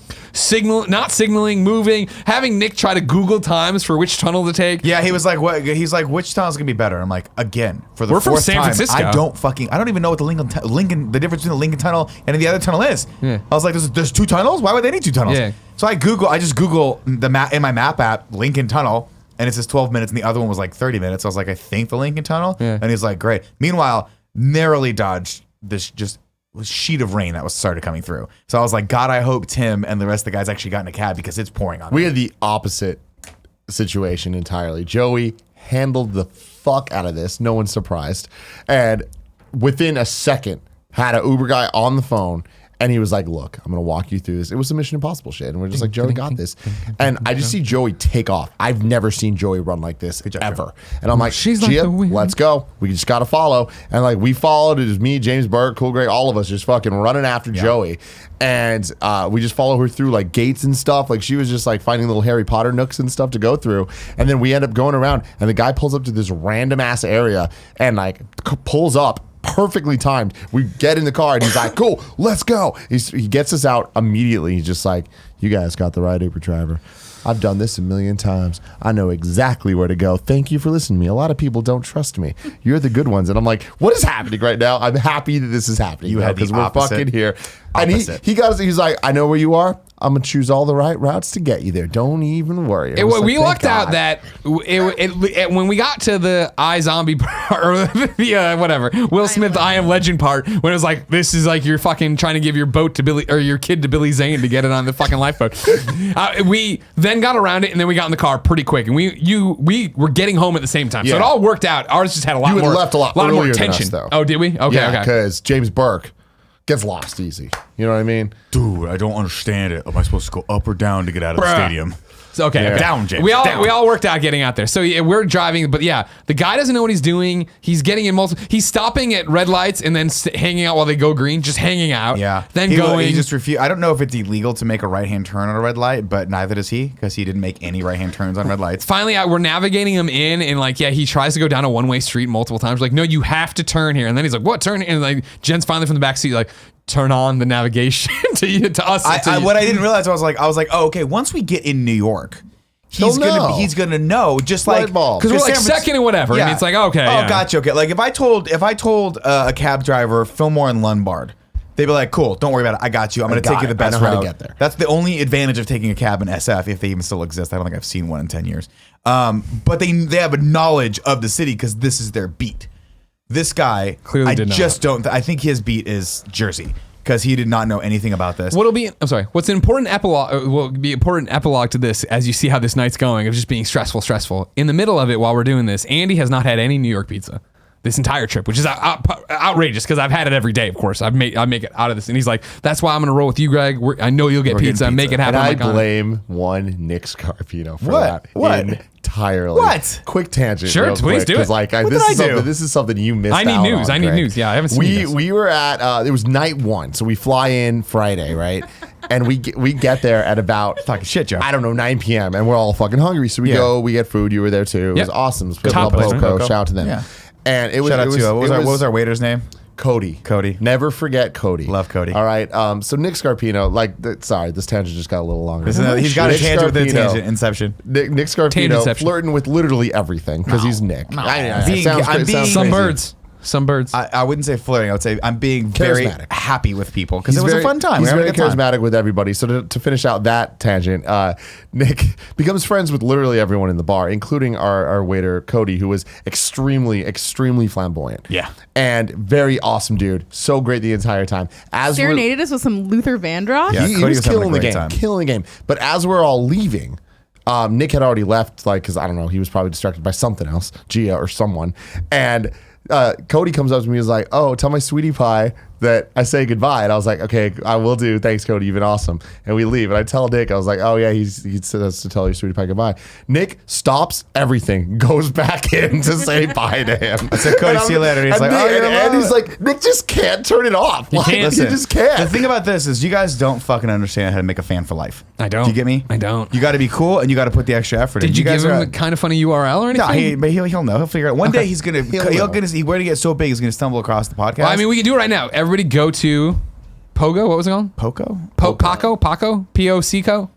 not signaling, moving, having Nick try to Google times for which tunnel to take. Yeah, he was like, "What?" He's like, "Which tunnel's gonna be better?" I'm like, "Again, for the We're fourth from San time, Francisco. I don't even know what the the difference between the Lincoln Tunnel and the other tunnel is." Yeah. I was like, "There's 2 tunnels. Why would they need 2 tunnels?" Yeah. So I just Google the map in my map app, Lincoln Tunnel, and it says 12 minutes, and the other one was like 30 minutes. I was like, "I think the Lincoln Tunnel," and he's like, "Great." Meanwhile, narrowly dodged this just sheet of rain that was started coming through. So I was like, God, I hope Tim and the rest of the guys actually got in a cab because it's pouring on. We had the opposite situation entirely. Joey handled the fuck out of this. No one's surprised. And within a second, had an Uber guy on the phone. And he was like, look, I'm going to walk you through this. It was a Mission Impossible shit. And we're just like, Joey got this. And I just see Joey take off. I've never seen Joey run like this ever. And I'm like, She's like Gia, the wind. let's go. We just got to follow. And like we followed. It was me, James Burke, Cool Greg, all of us just fucking running after Joey. And we just follow her through like gates and stuff. Like she was just like finding little Harry Potter nooks and stuff to go through. And then we end up going around and the guy pulls up to this random ass area and like pulls up. Perfectly timed. We get in the car and he's like, cool, let's go. He gets us out immediately. He's just like, you guys got the right Uber driver. I've done this a million times. I know exactly where to go. Thank you for listening to me. A lot of people don't trust me. You're the good ones. And I'm like, what is happening right now? I'm happy that this is happening. You had because the we're opposite. fucking here. Opposite. And he got us. He's like, I know where you are. I'm gonna choose all the right routes to get you there. Don't even worry. We lucked out that when we got to the iZombie part, or the whatever Will Smith I Am Legend part, when it was like, this is like you're fucking trying to give your boat to Billy or your kid to Billy Zane to get it on the fucking lifeboat. We then got around it and then we got in the car pretty quick and we were getting home at the same time, so Yeah. it all worked out. Ours just had a lot You had more left a lot more earlier than tension. us, though. Oh, did we? Okay, yeah, okay. because James Burke gets lost easy. You know what I mean? Dude, I don't understand it. Am I supposed to go up or down to get out of the Bruh. stadium? So, okay, okay. Down, James, We down. all worked out getting out there. So yeah, we're driving, but yeah, the guy doesn't know what he's doing. He's getting in multiple. He's stopping at red lights and then hanging out while they go green, just hanging out. Yeah. Then He going. just refused. I don't know if it's illegal to make a right-hand turn on a red light, but neither does he because he didn't make any right-hand turns on red lights. Finally, we're navigating him in, and like, yeah, he tries to go down a one-way street multiple times. We're like, no, you have to turn here. And then he's like, what turn? And like, Jen's finally from the back seat, like, turn on the navigation to us. What I didn't realize, I was like, oh, okay. Once we get in New York, he's gonna know. Just like Light bulb. because we're like San Francisco- second and whatever, and it's like, okay, Oh, yeah. gotcha. Okay. Like if I told a cab driver Fillmore and Lombard, they'd be like, cool, don't worry about it. I got you. I'm gonna got take you the it. I best know how to route. get there. That's the only advantage of taking a cab in SF, if they even still exist. I don't think I've seen one in 10 years. But they have a knowledge of the city because this is their beat. This guy, Clearly I did not. just don't. I think his beat is Jersey because he did not know anything about this. What'll be? I'm sorry. What's an important epilogue? Will be important epilogue to this as you see how this night's going of just being stressful. In the middle of it, while we're doing this, Andy has not had any New York pizza this entire trip, which is outrageous because I've had it every day. Of course, I make it out of this, and he's like, "That's why I'm gonna roll with you, Greg. I know you'll get We're getting pizza. Make it pizza. happen." And I I'm like, blame one Nick Scarpino for What? that entirely. What? Quick tangent. Sure, real please quick, do 'cause, it. Like, What this did is I do? something. This is something you missed. I need out news. on, I need Greg. news. Yeah, I haven't seen this. We were at it was night one, so we fly in Friday, right? And we get there at about Talking shit, Joe. I don't know 9 p.m. and we're all fucking hungry, so we Yeah. go. We get food. You were there too. It Yep. was awesome. Top place, man. Shout out to them. Yeah. And it was Shout out it was, to it what was our waiter's name? Cody. Cody. Never forget Cody. Love Cody. All right. So Nick Scarpino, sorry, this tangent just got a little longer. He's got a Nick tangent with a Scarpino- tangent. Inception. Nick Scarpino Tangentception. flirting with literally everything because he's Nick. I'm being- some crazy. birds. I wouldn't say flirting. I would say I'm being very Charismatic. happy with people because it was a fun time. He's We were very having a good time. charismatic with everybody. So to finish out that tangent, Nick becomes friends with literally everyone in the bar, including our waiter Cody, who was extremely flamboyant. Yeah. And very awesome dude. So great the entire time. As we're- Serenaded us with some Luther Vandross. Yeah. he Cody was was having a killing the great game, time. killing the game. But as we're all leaving, Nick had already left, like, because I don't know, he was probably distracted by something else, Gia or someone. And Cody comes up to me and is like, oh, tell my sweetie pie that I say goodbye. And I was like, okay, I will do. Thanks, Cody. You've been awesome. And we leave. And I tell Nick, I was like, oh, yeah, he said us to tell your sweetie pie goodbye. Nick stops everything, goes back in to say bye to him. I said, Cody, see you later. And he's like, oh, you're and he's alone. like, Nick just can't turn it off. Like, can't. he just can't. The thing about this is you guys don't fucking understand how to make a fan for life. I don't. Do you get me? I don't. You got to be cool and you got to put the extra effort in. Did you guys give him are- a kind of funny URL or anything? No, he'll know. He'll figure it out. One day he's gonna He'll we're know. gonna get so big he's gonna stumble across the podcast. Well, I mean, we can do it right now. Everybody go to Pogo. What was it called? Poco. Paco? P-O-C-O?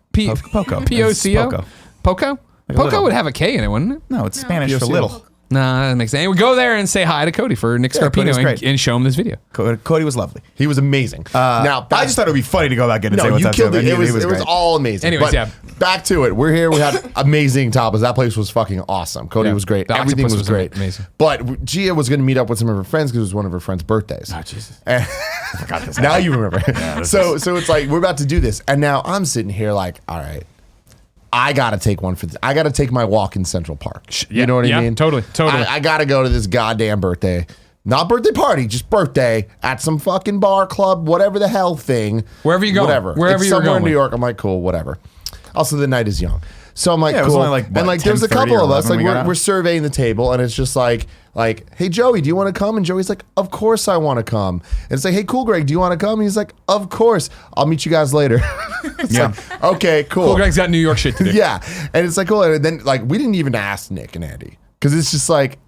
Poco. P-O-C-O? Poco. Poco? Poco little. would have a K in it, wouldn't it? No, it's Spanish for POCO. little. Nah, that makes sense. Anyway, go there and say hi to Cody for Nick Yeah, Cody's Scarpino great. and show him this video. Cody was lovely. He was amazing. Now, I just thought it would be funny to go back in and say no, what's you up killed to it. him. It was great. all amazing. Anyways, But yeah. back to it. We're here. We had amazing tapas. That place was fucking awesome. Cody Yeah. was great. The Everything octopus was was great. amazing. But Gia was going to meet up with some of her friends because it was one of her friends' birthdays. Oh, Jesus. And I forgot this. now you remember. So it's like we're about to do this, and now I'm sitting here like, all right, I gotta take one for this. I gotta take my walk in Central Park. You know what I mean? Totally. I gotta go to this goddamn birthday. Not birthday party, just birthday at some fucking bar, club, whatever the hell thing. Wherever you go. Whatever. Wherever it's you're somewhere going in New with. York. I'm like, cool, whatever. Also, the night is young. So I'm like, Yeah, it was cool. only like, what, and like, there's a 10:30 couple or of us. 11 Like, we got out? we're surveying the table, and it's just like, hey, Joey, do you want to come? And Joey's like, of course I want to come. And it's like, hey, cool, Greg, do you want to come? And he's like, of course. I'll meet you guys later. It's Yeah. like, okay, cool. Cool Greg's got New York shit to do. Yeah. And it's like, cool. And then, like, we didn't even ask Nick and Andy because it's just like,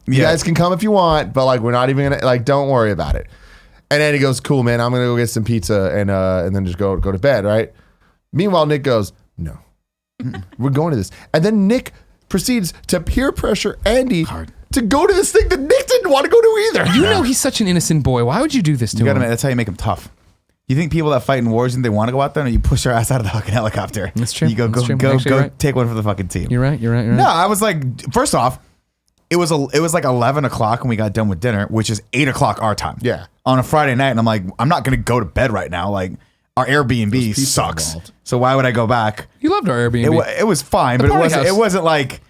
you guys can come if you want, but like, we're not even gonna, like, don't worry about it. And Andy goes, cool, man, I'm gonna go get some pizza and then just go to bed, right? Meanwhile, Nick goes, no, we're going to this. And then Nick proceeds to peer pressure Andy to go to this thing that Nick didn't want to go to either. You know he's such an innocent boy. Why would you do this to You him? gotta, that's how you make them tough. You think people that fight in wars and they want to go out there, and you push their ass out of the fucking helicopter? That's true. You go, That's true. go, Actually, go, you're right. take one for the fucking team. You're right. No, I was like, first off, it was like 11 o'clock when we got done with dinner, which is 8 o'clock our time. Yeah. On a Friday night, and I'm like, I'm not gonna go to bed right now. Like, our Airbnb pizza sucks. involved. So why would I go back? You loved our Airbnb. It was fine, but party house. it wasn't like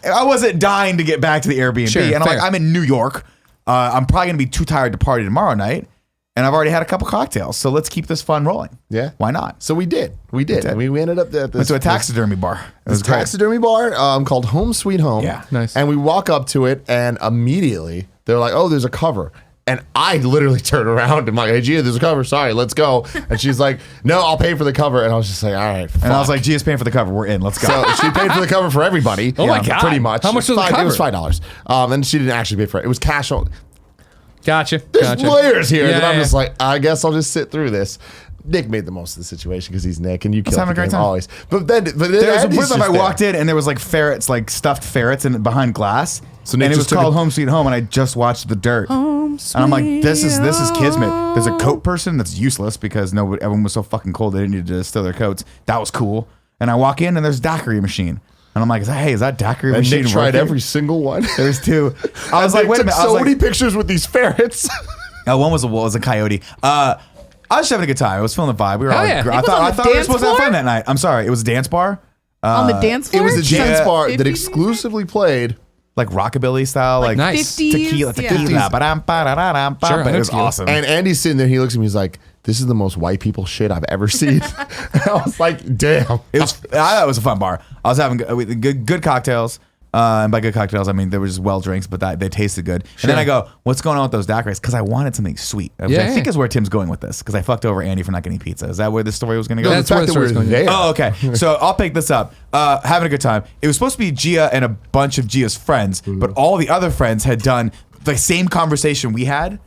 I wasn't dying to get back to the Airbnb. Sure, and I'm fair. like, I'm in New York. I'm probably gonna be too tired to party tomorrow night, and I've already had a couple cocktails. So let's keep this fun rolling. Yeah. Why not? So we did. We did. did. We ended up at this, Went to a taxidermy bar. It was this great. taxidermy bar called Home Sweet Home. Yeah. Nice. And we walk up to it, and immediately they're like, "Oh, there's a cover." And I literally turned around and I'm like, "Hey, Gia, there's a cover. Sorry, let's go." And she's like, "No, I'll pay for the cover." And I was just like, "All right." And I was like, Gia's paying for the cover. We're in. Let's go. So she paid for the cover for everybody. Oh my God. Pretty much. How much was the It was cover? $5. And she didn't actually pay for it. It was cash on. Gotcha. There's Gotcha. layers here. Yeah, and I'm yeah. just like, I guess I'll just sit through this. Nick made the most of the situation because he's Nick, and you kill having a great time. always. But then There was Andy's one time just I there. walked in and there was like ferrets, like stuffed ferrets in behind glass. So Nick and it was just took called a- Home Sweet Home, and I just watched The Dirt. And I'm like, this is kismet. There's a coat person that's useless because everyone was so fucking cold they didn't need to distill their coats. That was cool. And I walk in and there's a daiquiri machine. And I'm like, is that daiquiri And machine Nick tried working? every single one. There's two. I was like, wait a minute. I was so like, many pictures with these ferrets. one was a coyote. I was just having a good time. I was feeling the vibe. We were Hell all, yeah. I It was thought, on I the thought we were dance supposed to have floor? fun that night. I'm sorry. It was a dance bar. On the dance It floor? was a dance Yeah. bar that 50s? exclusively played. Like rockabilly style. Like Nice. 50s? tequila. Yeah. Tequila. Ba-dam-ba-da-da-dam, Sure, I but know it was tequila. awesome. And Andy's sitting there. He looks at me. He's like, "This is the most white people shit I've ever seen." I was like, "Damn." I thought it was a fun bar. I was having good cocktails. And by good cocktails, I mean there were just well drinks, but they tasted good. And then I go, what's going on with those daiquiris? Because I wanted something sweet. Which I think is where Tim's going with this. Because I fucked over Andy for not getting pizza. Is that where the story was going to go? No, That's the where fact the that story's we're going. there. Oh, okay. So I'll pick this up. Having a good time. It was supposed to be Gia and a bunch of Gia's friends, but all the other friends had done the same conversation we had,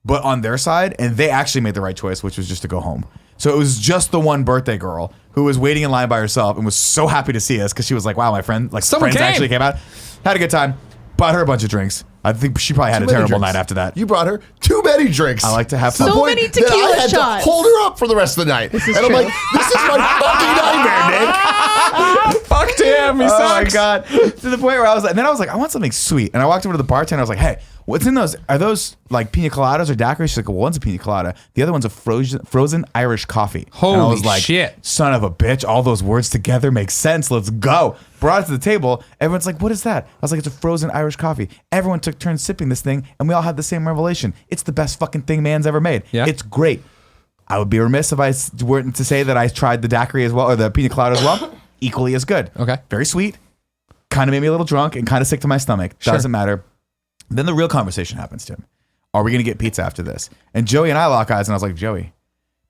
but on their side, and they actually made the right choice, which was just to go home. So it was just the one birthday girl who was waiting in line by herself and was so happy to see us because she was like, "Wow, my friend, like Someone friends came." actually came out." Had a good time. Bought her a bunch of drinks. I think she probably had Too a many terrible drinks. night after that. You brought her too many drinks. I like to have To the fun. So point many that I tequila had shots. to hold her up for the rest of the night. And I'm true. like, "This is my fucking nightmare, Nick." Fuck Tim. He Oh my sucks. god! To the point where I was like, and then I was like, I want something sweet, and I walked over to the bartender. I was like, "Hey, what's in those? Are those like pina coladas or daiquiris?" She's like, "Well, one's a pina colada, the other one's a frozen Irish coffee." And I Holy was like, shit. Son of a bitch! All those words together make sense. Let's go. Brought it to the table. Everyone's like, "What is that?" I was like, "It's a frozen Irish coffee." Everyone took turns sipping this thing, and we all had the same revelation. It's the best fucking thing man's ever made. Yeah. It's great. I would be remiss if I weren't to say that I tried the daiquiri as well, or the pina colada as well. Equally as good. Okay. Very sweet. Kind of made me a little drunk and kind of sick to my stomach. Sure. Doesn't matter. Then the real conversation happens, Tim. Are we going to get pizza after this? And Joey and I lock eyes, and I was like, Joey,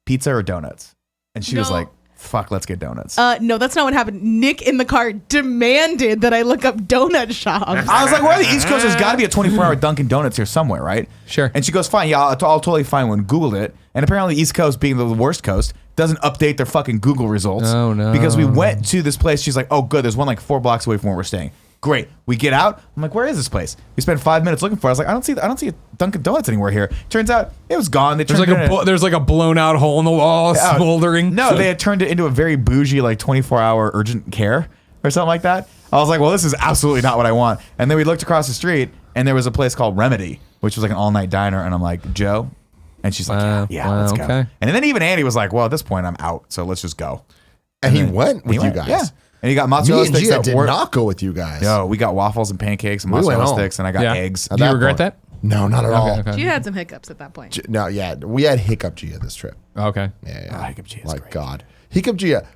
pizza or donuts? And she was No. like, fuck, let's get donuts. No, that's not what happened. Nick in the car demanded that I look up donut shops. I was like, we're on the East Coast. There's got to be a 24-hour Dunkin' Donuts here somewhere, right? Sure. And she goes, fine. Yeah, I'll totally find one. Googled it. And apparently East Coast, being the worst coast, doesn't update their fucking Google results. Oh, no. Because we went to this place. She's like, oh, good. There's one like 4 blocks away from where we're staying. Great. We get out. I'm like, where is this place? We spent 5 minutes looking for it. I was like, I don't see a Dunkin' Donuts anywhere here. Turns out it was gone. They turned There's like a blown out hole in the wall, smoldering. No, they had turned it into a very bougie, like 24-hour urgent care or something like that. I was like, well, this is absolutely not what I want. And then we looked across the street, and there was a place called Remedy, which was like an all-night diner. And I'm like, Joe? And she's like, yeah, let's go. Okay. And then even Andy was like, well, at this point, I'm out, so let's just go. And he went with you guys. Yeah. And he got Me mozzarella and sticks Gia that did weren't. not go with you guys. No, we got waffles and pancakes and We went mozzarella home. sticks, and I got eggs. At Do you that regret point. that? No, not at all. Okay. She had some hiccups at that point. No, yeah, we had Hiccup Gia this trip. Okay. Yeah. Hiccup Gia is My great. God. Hiccup Gia,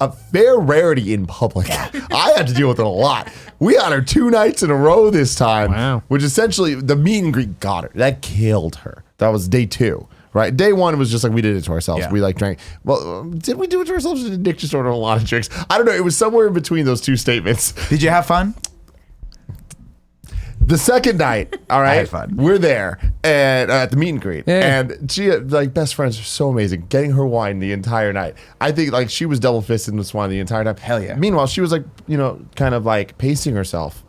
a fair rarity in public. I had to deal with it a lot. We had her 2 nights in a row this time. Wow. Which essentially, the meet and greet got her. That killed her. That was day 2. Right, day 1 was just like we did it to ourselves. Yeah. We like drank. Well, did we do it to ourselves? Or did Nick just order a lot of drinks? I don't know. It was somewhere in between those 2 statements. Did you have fun? The second night, all right, had fun. we're there and at the meet and greet, Yeah. and Gia, like best friends are so amazing. Getting her wine the entire night, I think like she was double fisted in this wine the entire time. Hell yeah. Meanwhile, she was like kind of like pacing herself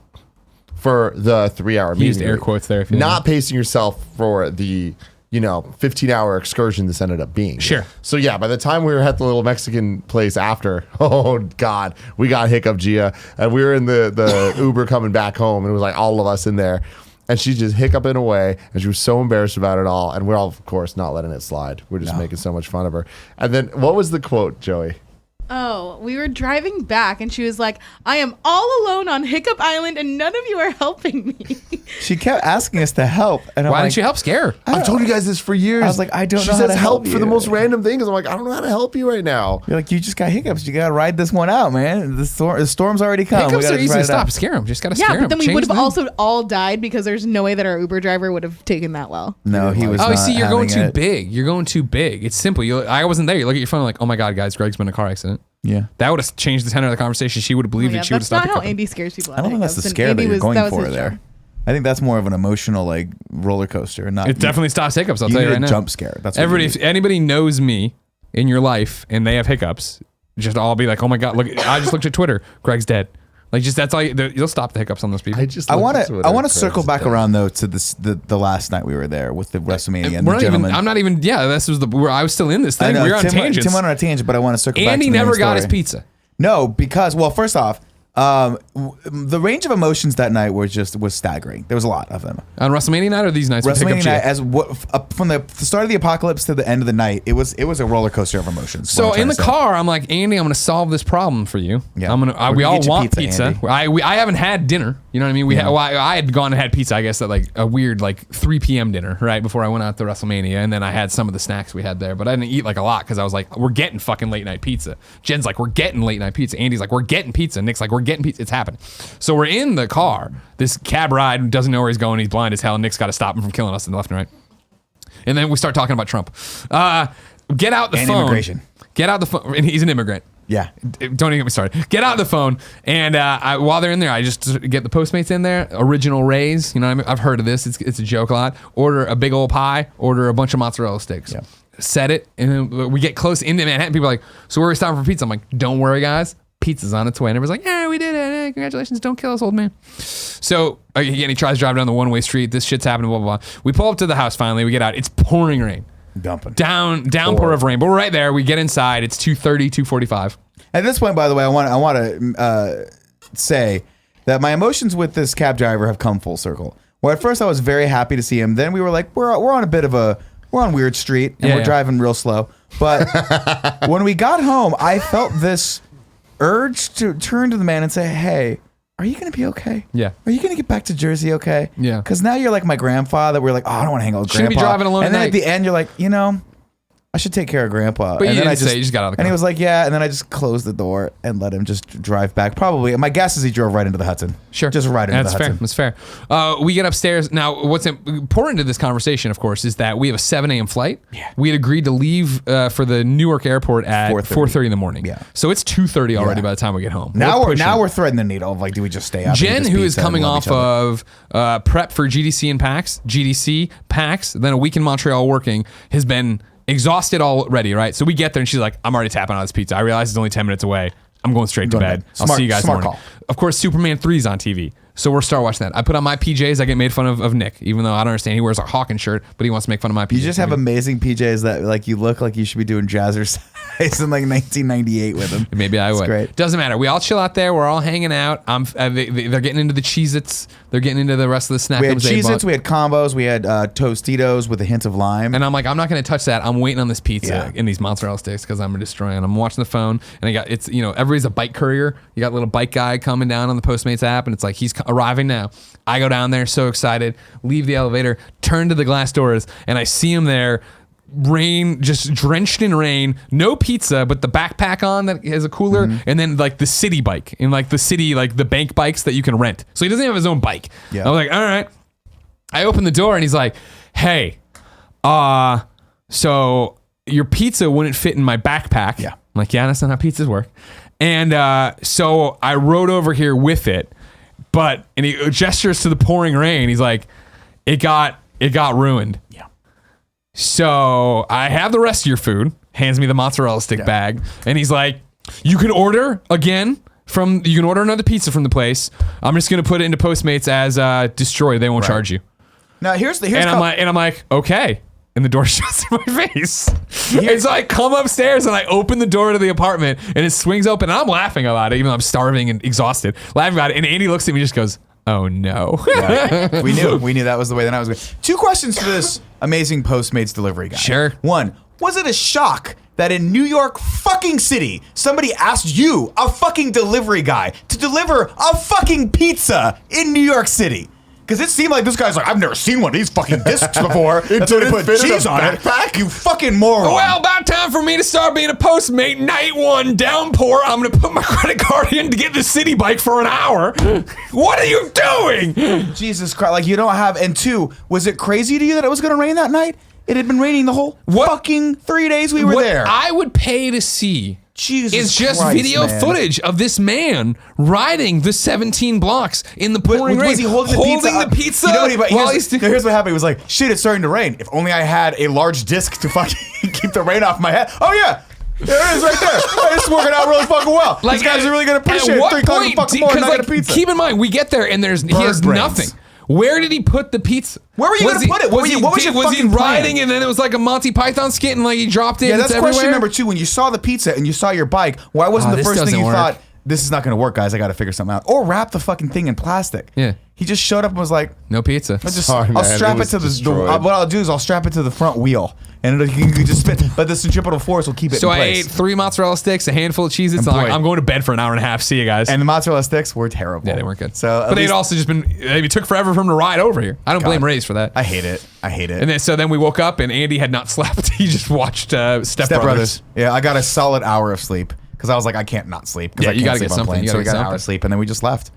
for the 3-hour. He used air quotes there, if you not pacing herself for the 15-hour excursion this ended up being. Sure. So yeah, by the time we were at the little Mexican place after, oh God, we got Hiccup Gia, and we were in the Uber coming back home, and it was like all of us in there, and she just hiccuping away, and she was so embarrassed about it all, and we're all, of course, not letting it slide. We're just making so much fun of her. And then what was the quote, Joey? Oh, we were driving back and she was like, I am all alone on Hiccup Island and none of you are helping me. She kept asking us to help, and Why didn't you help scare her? I've told you guys this for years. I was like, I don't she know how says to help help for the you. most random things. I'm like, I don't know how to help you right now. You're like, you just got hiccups. You got to ride this one out, man. The storm's already come. Hiccups gotta are just easy ride to it stop. out. Scare him. Just got to Yeah, scare him. but then we Change would have the mood. also all died because there's no way that our Uber driver would have taken that well. No, he was. Oh, you not see, you're going having too it. big. You're going too big. It's simple. I wasn't there. You look at your phone like, oh my God, guys, Greg's been in a car accident. Yeah. That would have changed the tenor of the conversation. She would have believed it. She would have That's stopped not how hiccuping. Andy scares people. I don't think that's the scare that you're going for there. I think that's more of an emotional like roller coaster, and not. It definitely stops hiccups. I'll you tell you need right a now. jump scare. That's what Everybody, you if need. anybody knows me in your life and they have hiccups, just all be like, oh my God, look, I just looked at Twitter. Greg's dead. Like, just that's all you'll stop the hiccups on those people. I want to circle back around though to the last night we were there with the Wrestlemania and We're the not gentleman. I'm not even. Yeah, this was I was still in this I thing. know, We were on Tim tangents. went on a tangent, but I want to circle back. Andy to the main never got his story. pizza. No, because first off, the range of emotions that night was staggering. There was a lot of them. On WrestleMania night or these nights? with Hiccup WrestleMania Gia? night, from the start of the apocalypse to the end of the night, it was a roller coaster of emotions. So what I'm in the trying to say. car, I'm like, Andy, I'm going to solve this problem for you. Yeah. We We're all gonna get you want pizza, pizza. Andy. I haven't had dinner. You know what I mean? I had gone and had pizza, I guess, at like a weird like 3 p.m. dinner, right? Before I went out to WrestleMania. And then I had some of the snacks we had there. But I didn't eat like a lot because I was like, we're getting fucking late night pizza. Jen's like, we're getting late night pizza. Andy's like, we're getting pizza. Nick's like, we're getting pizza. It's happening. So we're in the car. This cab ride doesn't know where he's going. He's blind as hell. Nick's got to stop him from killing us in the left and right. And then we start talking about Trump. Get out the And phone. immigration. Get out the phone. And he's an immigrant. Yeah. Don't even get me started. Get out the phone. And while they're in there, I just get the Postmates in there. Original Rays. You know what I mean? I've heard of this. It's a joke a lot. Order a big old pie. Order a bunch of mozzarella sticks. Yeah. Set it. And then we get close into Manhattan. People are like, so where are we stopping for pizza? I'm like, don't worry, guys. Pizza's on its way. And everyone's like, yeah, we did it. Hey, congratulations. Don't kill us, old man. So again, he tries to drive down the one-way street. This shit's happening, blah, blah, blah. We pull up to the house finally. We get out. It's pouring rain. Dumping. Downpour of rain. But we're right there. We get inside. It's 2:30, 2:45. At this point, by the way, I want to say that my emotions with this cab driver have come full circle. Where at first I was very happy to see him. Then we were like, we're on a bit of we're on Weird Street and we're driving real slow. But when we got home, I felt this urge to turn to the man and say, hey, are you going to be okay? Yeah. Are you going to get back to Jersey okay? Yeah. Because now you're like my grandfather. We're like, oh, I don't want to hang out with Shouldn't be Grandpa. driving alone And then at at the end, you're like, I should take care of Grandpa. But and you then didn't say, you just got out of the And he car. was like, yeah. And then I just closed the door and let him just drive back. Probably. And my guess is he drove right into the Hudson. Sure. Just right into the Hudson. That's fair. We get upstairs. Now, what's important to this conversation, of course, is that we have a 7 a.m. flight. Yeah. We had agreed to leave for the Newark airport at 4:30 in the morning. Yeah. So it's 2:30 already Yeah. by the time we get home. Now pushing. we're threading the needle of like, do we just stay up? and eat Jen, this who is pizza and coming love off each other? of prep for GDC and PAX, then a week in Montreal working, has been exhausted already, right? So we get there and she's like, I'm already tapping on this pizza. I realize it's only 10 minutes away. I'm going straight to bed. I'll see you guys Smart tomorrow. call. Of course, Superman 3's on TV. So we're start watching that. I put on my PJs. I get made fun of Nick, even though I don't understand. He wears a Hawkins shirt, but he wants to make fun of my PJs. You just have amazing PJs that like you look like you should be doing jazzercise in like 1998 with them. Maybe I would. Great. Doesn't matter. We all chill out there. We're all hanging out. They're getting into the Cheez-Its. They're getting into the rest of the snack We had items they bought. Cheez-Its, we had combos, we had Tostitos with a hint of lime. And I'm like, I'm not going to touch that. I'm waiting on this pizza Yeah. and these mozzarella sticks because I'm destroying. I'm watching the phone and everybody's a bike courier. You got a little bike guy coming down on the Postmates app and it's like, he's arriving now. I go down there, so excited, leave the elevator, turn to the glass doors, and I see him there, rain, just drenched in rain, no pizza, but the backpack on that has a cooler, and then like the city bike, and like the city, like the bank bikes that you can rent. So he doesn't have his own bike. Yeah. I was like, all right. I open the door and he's like, hey, so your pizza wouldn't fit in my backpack. Yeah. I'm like, yeah, that's not how pizzas work. And so I rode over here with it, and he gestures to the pouring rain. He's like, it got ruined. Yeah. So I have the rest of your food, hands me the mozzarella stick bag, and he's like, you can order again you can order another pizza from the place. I'm just going to put it into Postmates as destroyed. They won't charge you. Now here's I'm like, okay. And the door shuts in my face. And so I come upstairs and I open the door to the apartment and it swings open. And I'm laughing about it, even though I'm starving and exhausted. Laughing about it. And Andy looks at me and just goes, oh no. Yeah. We knew that was the way the night was going. 2 questions for this amazing Postmates delivery guy. Sure. 1, was it a shock that in New York fucking City, somebody asked you, a fucking delivery guy, to deliver a fucking pizza in New York City? Because it seemed like this guy's like, I've never seen one of these fucking discs before. That's why they put cheese on it. You fucking moron. Well, about time for me to start being a Postmate. Night 1, downpour. I'm going to put my credit card in to get the city bike for an hour. What are you doing? Jesus Christ. Like, you don't have. And 2, was it crazy to you that it was going to rain that night? It had been raining the whole fucking 3 days we were there. I would pay to see Jesus is just Christ, video man. footage of this man riding the 17 blocks in the pouring rain. Was he holding the pizza? You know here's what happened. He was like, shit, it's starting to rain. If only I had a large disc to fucking keep the rain off my head. Oh, yeah. There it is right there. It's working out really fucking well. Like, These guys are really going to appreciate it. 3 o'clock in the fucking morning, I got a pizza. Keep in mind, we get there and he has brains. nothing. Where did he put the pizza? Where were you going to put it? What was your was he fucking plan? riding and then it was like a Monty Python skit and like he dropped it? Yeah, that's everywhere? question number 2. When you saw the pizza and you saw your bike, why wasn't the first thing you thought, this is not going to work, guys, I got to figure something out? Or wrap the fucking thing in plastic. Yeah. He just showed up and was like, no pizza. I'll strap it to what I'll do is I'll strap it to the front wheel and you can just spin, but the centripetal force will keep it in place. So I ate 3 mozzarella sticks, a handful of Cheez-Its. I'm going to bed for an hour and a half. See you guys. And the mozzarella sticks were terrible. Yeah, they weren't good. So, but they'd also just been. It took forever for him to ride over here. I don't blame Ray's for that. I hate it. And then we woke up and Andy had not slept. He just watched Step Brothers. Yeah, I got a solid hour of sleep because I was like, I can't not sleep. Yeah, you got to get something. So we got an hour of sleep, and then we just left.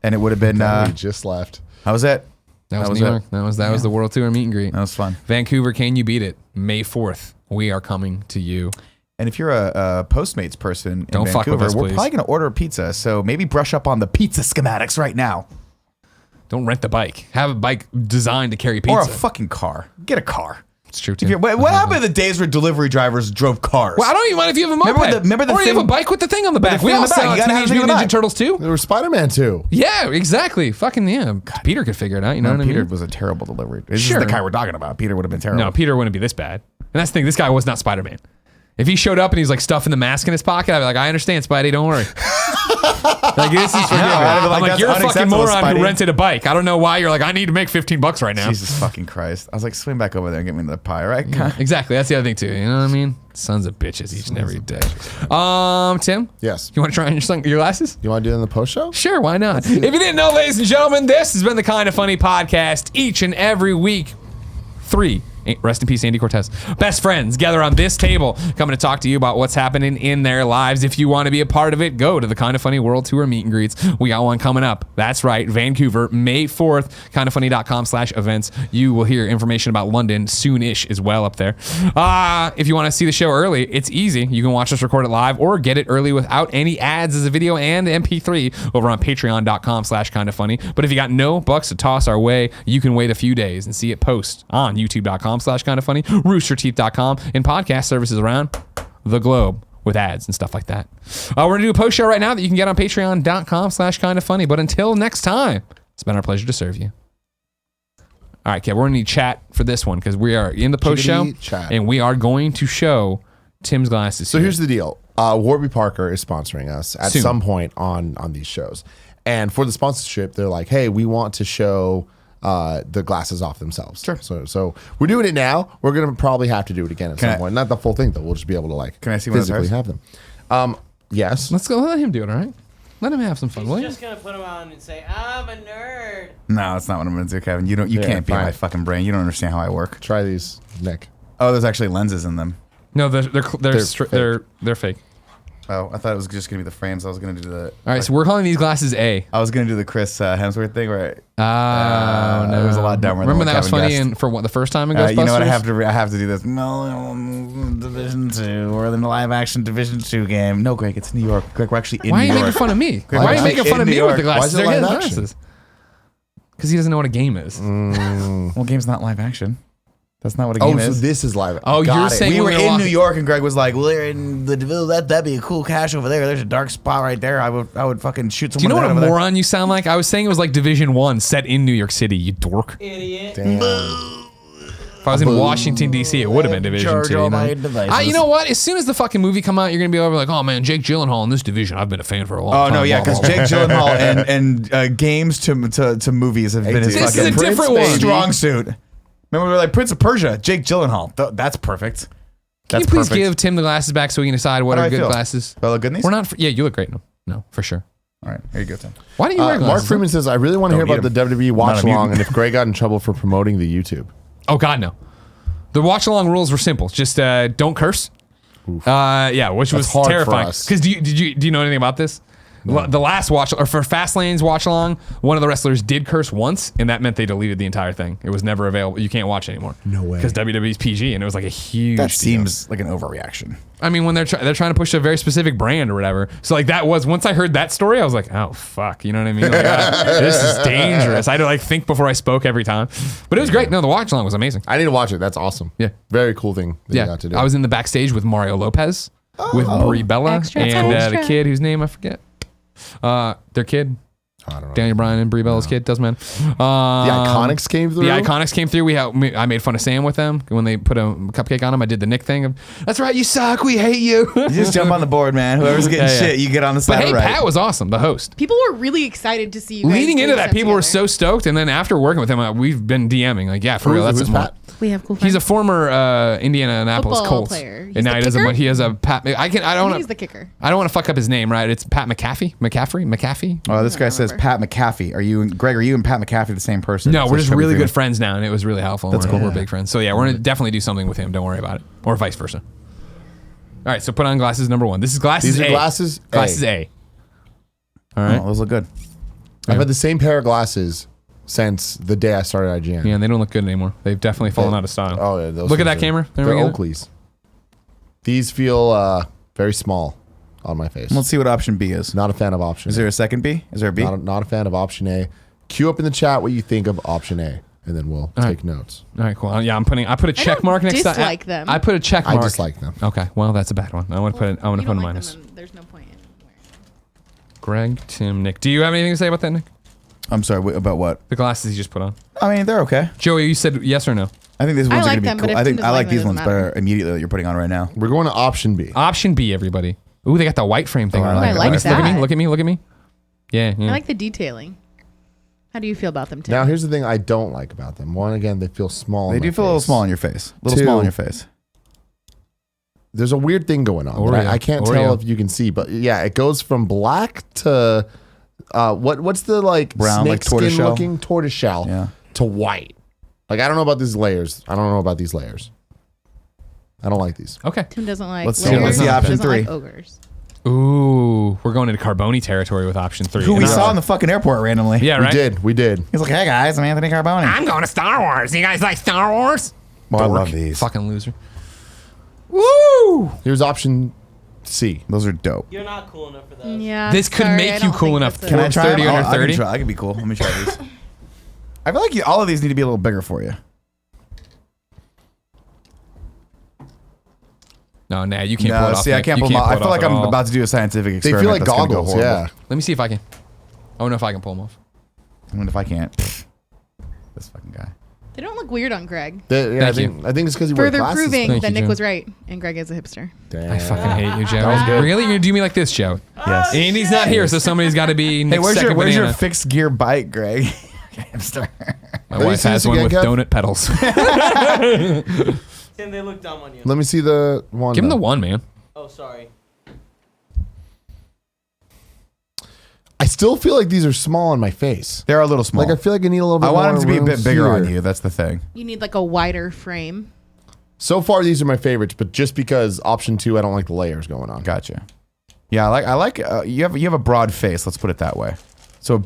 And it would have been. We just left. How was it? That was New York. That was the World Tour meet and greet. That was fun. Vancouver, can you beat it? May 4th, we are coming to you. And if you're a Postmates person Don't in fuck with Vancouver, us, we're please. probably going to order a pizza. So maybe brush up on the pizza schematics right now. Don't rent the bike. Have a bike designed to carry pizza. Or a fucking car. Get a car. It's true too. What happened to the days where delivery drivers drove cars? Well, I don't even mind if you have a moped. Remember the or thing, you have a bike with the thing on the back. the We thing on all the back. sell You gotta have Teenage the thing on Mutant the Ninja back. Turtles too. There was Spider-Man too. Yeah, exactly. Fucking yeah. Peter could figure it out. You know what I mean? Peter was a terrible delivery. This Sure. is the guy we're talking about. Peter would have been terrible. No, Peter wouldn't be this bad. And that's the thing. This guy was not Spider-Man. If he showed up and he's like stuffing the mask in his pocket, I'd be like, I understand, Spidey. Don't worry. Like this is forgiving. I'd be like, I'm like, that's you're a fucking unacceptable, moron Spidey. who rented a bike. I don't know why you're like, I need to make $15 right now. Jesus fucking Christ. I was like, swing back over there and get me the pie, right? Exactly. That's the other thing too. You know what I mean? Sons of bitches each and every day. Tim? Yes. You want to try on your glasses? You want to do it in the post show? Sure, why not? If you didn't know, ladies and gentlemen, this has been the Kind of Funny podcast each and every week. 3. Rest in peace, Andy Cortez. Best friends gather on this table, coming to talk to you about what's happening in their lives. If you want to be a part of it, go to the Kind of Funny World Tour meet and greets. We got one coming up. That's right, Vancouver, May 4th, kindoffunny.com/events. You will hear information about London soon-ish as well up there. If you want to see the show early, it's easy. You can watch us record it live or get it early without any ads as a video and MP3 over on patreon.com/kindoffunny. But if you got no bucks to toss our way, you can wait a few days and see it post on youtube.com/kindoffunny, roosterteeth.com, and podcast services around the globe. with ads and stuff like that. We're going to do a post show right now that you can get on patreon.com/kindafunny. But until next time, it's been our pleasure to serve you. All right, Kev, we're going to need chat for this one because we are in the post show and we are going to show Tim's glasses. So here's the deal. Warby Parker is sponsoring us at Soon. some point on these shows. And for the sponsorship, they're like, hey, we want to show the glasses off themselves. Sure. So we're doing it now. We're going to probably have to do it again at some point. Not the full thing, though. We'll just be able to Can I see one of physically those? have them. Yes. Let's go. Let him do it, all right? Let him have some fun, will He's you? just gonna put him on and say, "I'm a nerd." No, that's not what I'm gonna do, Kevin. You can't be in fine. my fucking brain. You don't understand how I work. Try these, Nick. Oh, there's actually lenses in them. No, they're fake. Oh, I thought it was just gonna be the frames. I was gonna do the. All right, so we're calling these glasses A. I was gonna do the Chris Hemsworth thing where. Oh, no. It was a lot dumber. Remember than that was Kevin funny guessed. and for what the first time in Ghostbusters? You know what? I have to do this. No, Division 2 or the live action Division 2 game. No, Greg, it's New York. Greg, we're actually in Why are New you York. making fun of me? Greg, Why are you we're making actually fun of in me New with the York. Why is glasses? it They're live his action? glasses. Because he doesn't know what a game is. Well, game's not live action. That's not what a Oh, game so is. this is live. Oh, Got you're it. saying We were when we in were New walking- York, and Greg was like, "Well, they're in the Deville. That'd be a cool cache over there. There's a dark spot right there. I would fucking shoot Do you someone." know what a over there." moron you sound like? I was saying it was like Division 1 set in New York City, you dork. Idiot. Damn. If I was in Washington, D.C., it would have been Division Charge 2. all You know? my devices. You know what? As soon as the fucking movie come out, you're going to be over like, oh, man, Jake Gyllenhaal in this division. I've been a fan for a long Oh time. no, yeah, blah, because blah, Jake Gyllenhaal and games to movies have been his dude. This is fucking a different one. strong suit. Remember, we were like Prince of Persia, Jake Gyllenhaal. That's perfect. Can you please give Tim the glasses back so we can decide what How do are I good feel? glasses? Do I look good in these? We're not. Yeah, you look great. No, for sure. All right, here you go, Tim. Why do you wear Mark glasses? Freeman says, I really want to hear Don't about eat the 'em. WWE Not watch a mutant. along and if Greg got in trouble for promoting the YouTube. Oh God, no. The watch along rules were simple. Just don't curse. Yeah, which was hard for terrifying. us. Because do you know anything about this? The last watch, or for Fastlane's watch along, one of the wrestlers did curse once, and that meant they deleted the entire thing. It was never available. You can't watch it anymore. No way. Because WWE's PG, and it was like a huge. That deal. seems like an overreaction. I mean, when they're trying to push a very specific brand or whatever. So like that was once I heard that story, I was like, oh fuck, you know what I mean? Like, this is dangerous. I had to like think before I spoke every time. But it was great. No, the watch along was amazing. I need to watch it. That's awesome. Yeah. Very cool thing that you Yeah, got to do. I was in the backstage with Mario Lopez, with Brie Bella, Extra, and the extra. kid whose name I forget. Their kid, I don't know. Daniel Bryan and Brie Bella's kid, doesn't matter. The Iconics came through. The Iconics came through. I made fun of Sam with them when they put a cupcake on him. I did the Nick thing of, that's right, you suck, we hate you. You just jump on the board, man. Whoever's getting Yeah, yeah. shit, you get on the But side hey, right. Pat was awesome, the host. People were really excited to see you guys Leading into doing that, stuff people were together. so stoked, and then after working with him, we've been DMing like, yeah, for real, that's Who's more. Pat? We have cool. He's a friends. former Indianapolis Football Colts player. He's and now the kicker? he has a Pat. I He's don't the kicker. I don't want to fuck up his name, right? It's Pat McCaffrey. Oh, this guy says Pat McAfee. Are you and Pat McAfee the same person? No, It we're says just Toby really Freeman. good friends now, and it was really helpful. That's We're cool. big friends. So yeah, we're gonna definitely do something with him. Don't worry about it, or vice versa. All right, so put on glasses number 1. This is glasses These are A. glasses A. Glasses A. All right. Oh, those look good. I've had the same pair of glasses since the day I started IGN. Yeah, and they don't look good anymore. They've definitely fallen out of style. Oh, yeah. Those Look at things that camera. There They're we go. Oakleys. These feel very small on my face. Let's see what option B is. Not a fan of option Is A. there a second B? Is there a B? Not a fan of option A. Cue up in the chat what you think of option A, and then we'll take notes. All right, cool. Yeah, I put a check don't mark next to dislike them. I put a check I mark. dislike them. Okay, well that's a bad one. I want to put it. I want to You put a don't like minus. them, then there's no point in wearing them. Greg, Tim, Nick. Do you have anything to say about that, Nick? I'm sorry, about what? The glasses you just put on. I mean, they're okay. Joey, you said yes or no? I think these ones like are them, going to but be if cool. I Tim think doesn't I like like them, these it ones doesn't matter. better immediately that you're putting on right now. We're going to option B. Option B, everybody. Ooh, they got the white frame thing Oh, on. I it. like Look that. at me. Look at me. Look at me. Yeah. I like the detailing. How do you feel about them, Tim? Now, here's the thing I don't like about them. One, again, they feel small. They on do my feel a little face. small on your face. A little Two. small on your face. There's a weird thing going on. That Oreo. I can't Oreo. tell if you can see, but yeah, it goes from black to what's the like Brown, snake like skin tortoiseshell? looking tortoiseshell Yeah. to white. Like I don't know about these layers. I don't know about these layers. I don't like these. Okay. Tim doesn't like. Let's see- layers, let's see he option doesn't like 3. ogres. Ooh, we're going into Carboni territory with option 3. Who we And saw in the fucking airport randomly. Yeah, right. We did. He's like, hey guys, I'm Anthony Carboni. I'm going to Star Wars. You guys like Star Wars? I love these. Fucking loser. Woo! Here's option C. Those are dope. You're not cool enough for those. Yeah. This could sorry, make I you don't cool think enough that's Can a- I try 30 them? under I can 30? try. I could be cool. Let me try these. I feel like all of these need to be a little bigger for you. No, nah, you can't pull it off. See, I Nick. can't You pull them off. I it feel like at I'm all. about to do a scientific They experiment. feel like that's gonna go goggles. horrible. Yeah. Let me see if I can. I don't know if I can pull them off. I wonder if I can't. This fucking guy. They don't look weird on Greg. I Thank think it's because he wears Further glasses. proving Thank that you, Nick Joe. was right and Greg is a hipster. Damn. I fucking hate you, Joe. was good. Really? You're going to do me like this, Joe? Yes. Andy's not here, so somebody's got to be Hey, Nick's where's second your banana. fixed gear bike, Greg? Hamster. My Let me wife see has this one again, with Kev. donut pedals. Tim, they look dumb on you. Let me see the one. Give him the though. one, man. Oh, sorry. I still feel like these are small on my face. They're a little small. Like I feel like I need a little bit. I want more them to be a room bit bigger here. on you. That's the thing. You need like a wider frame. So far, these are my favorites, but just because option 2, I don't like the layers going on. Gotcha. Yeah, I like. You have a broad face. Let's put it that way. So a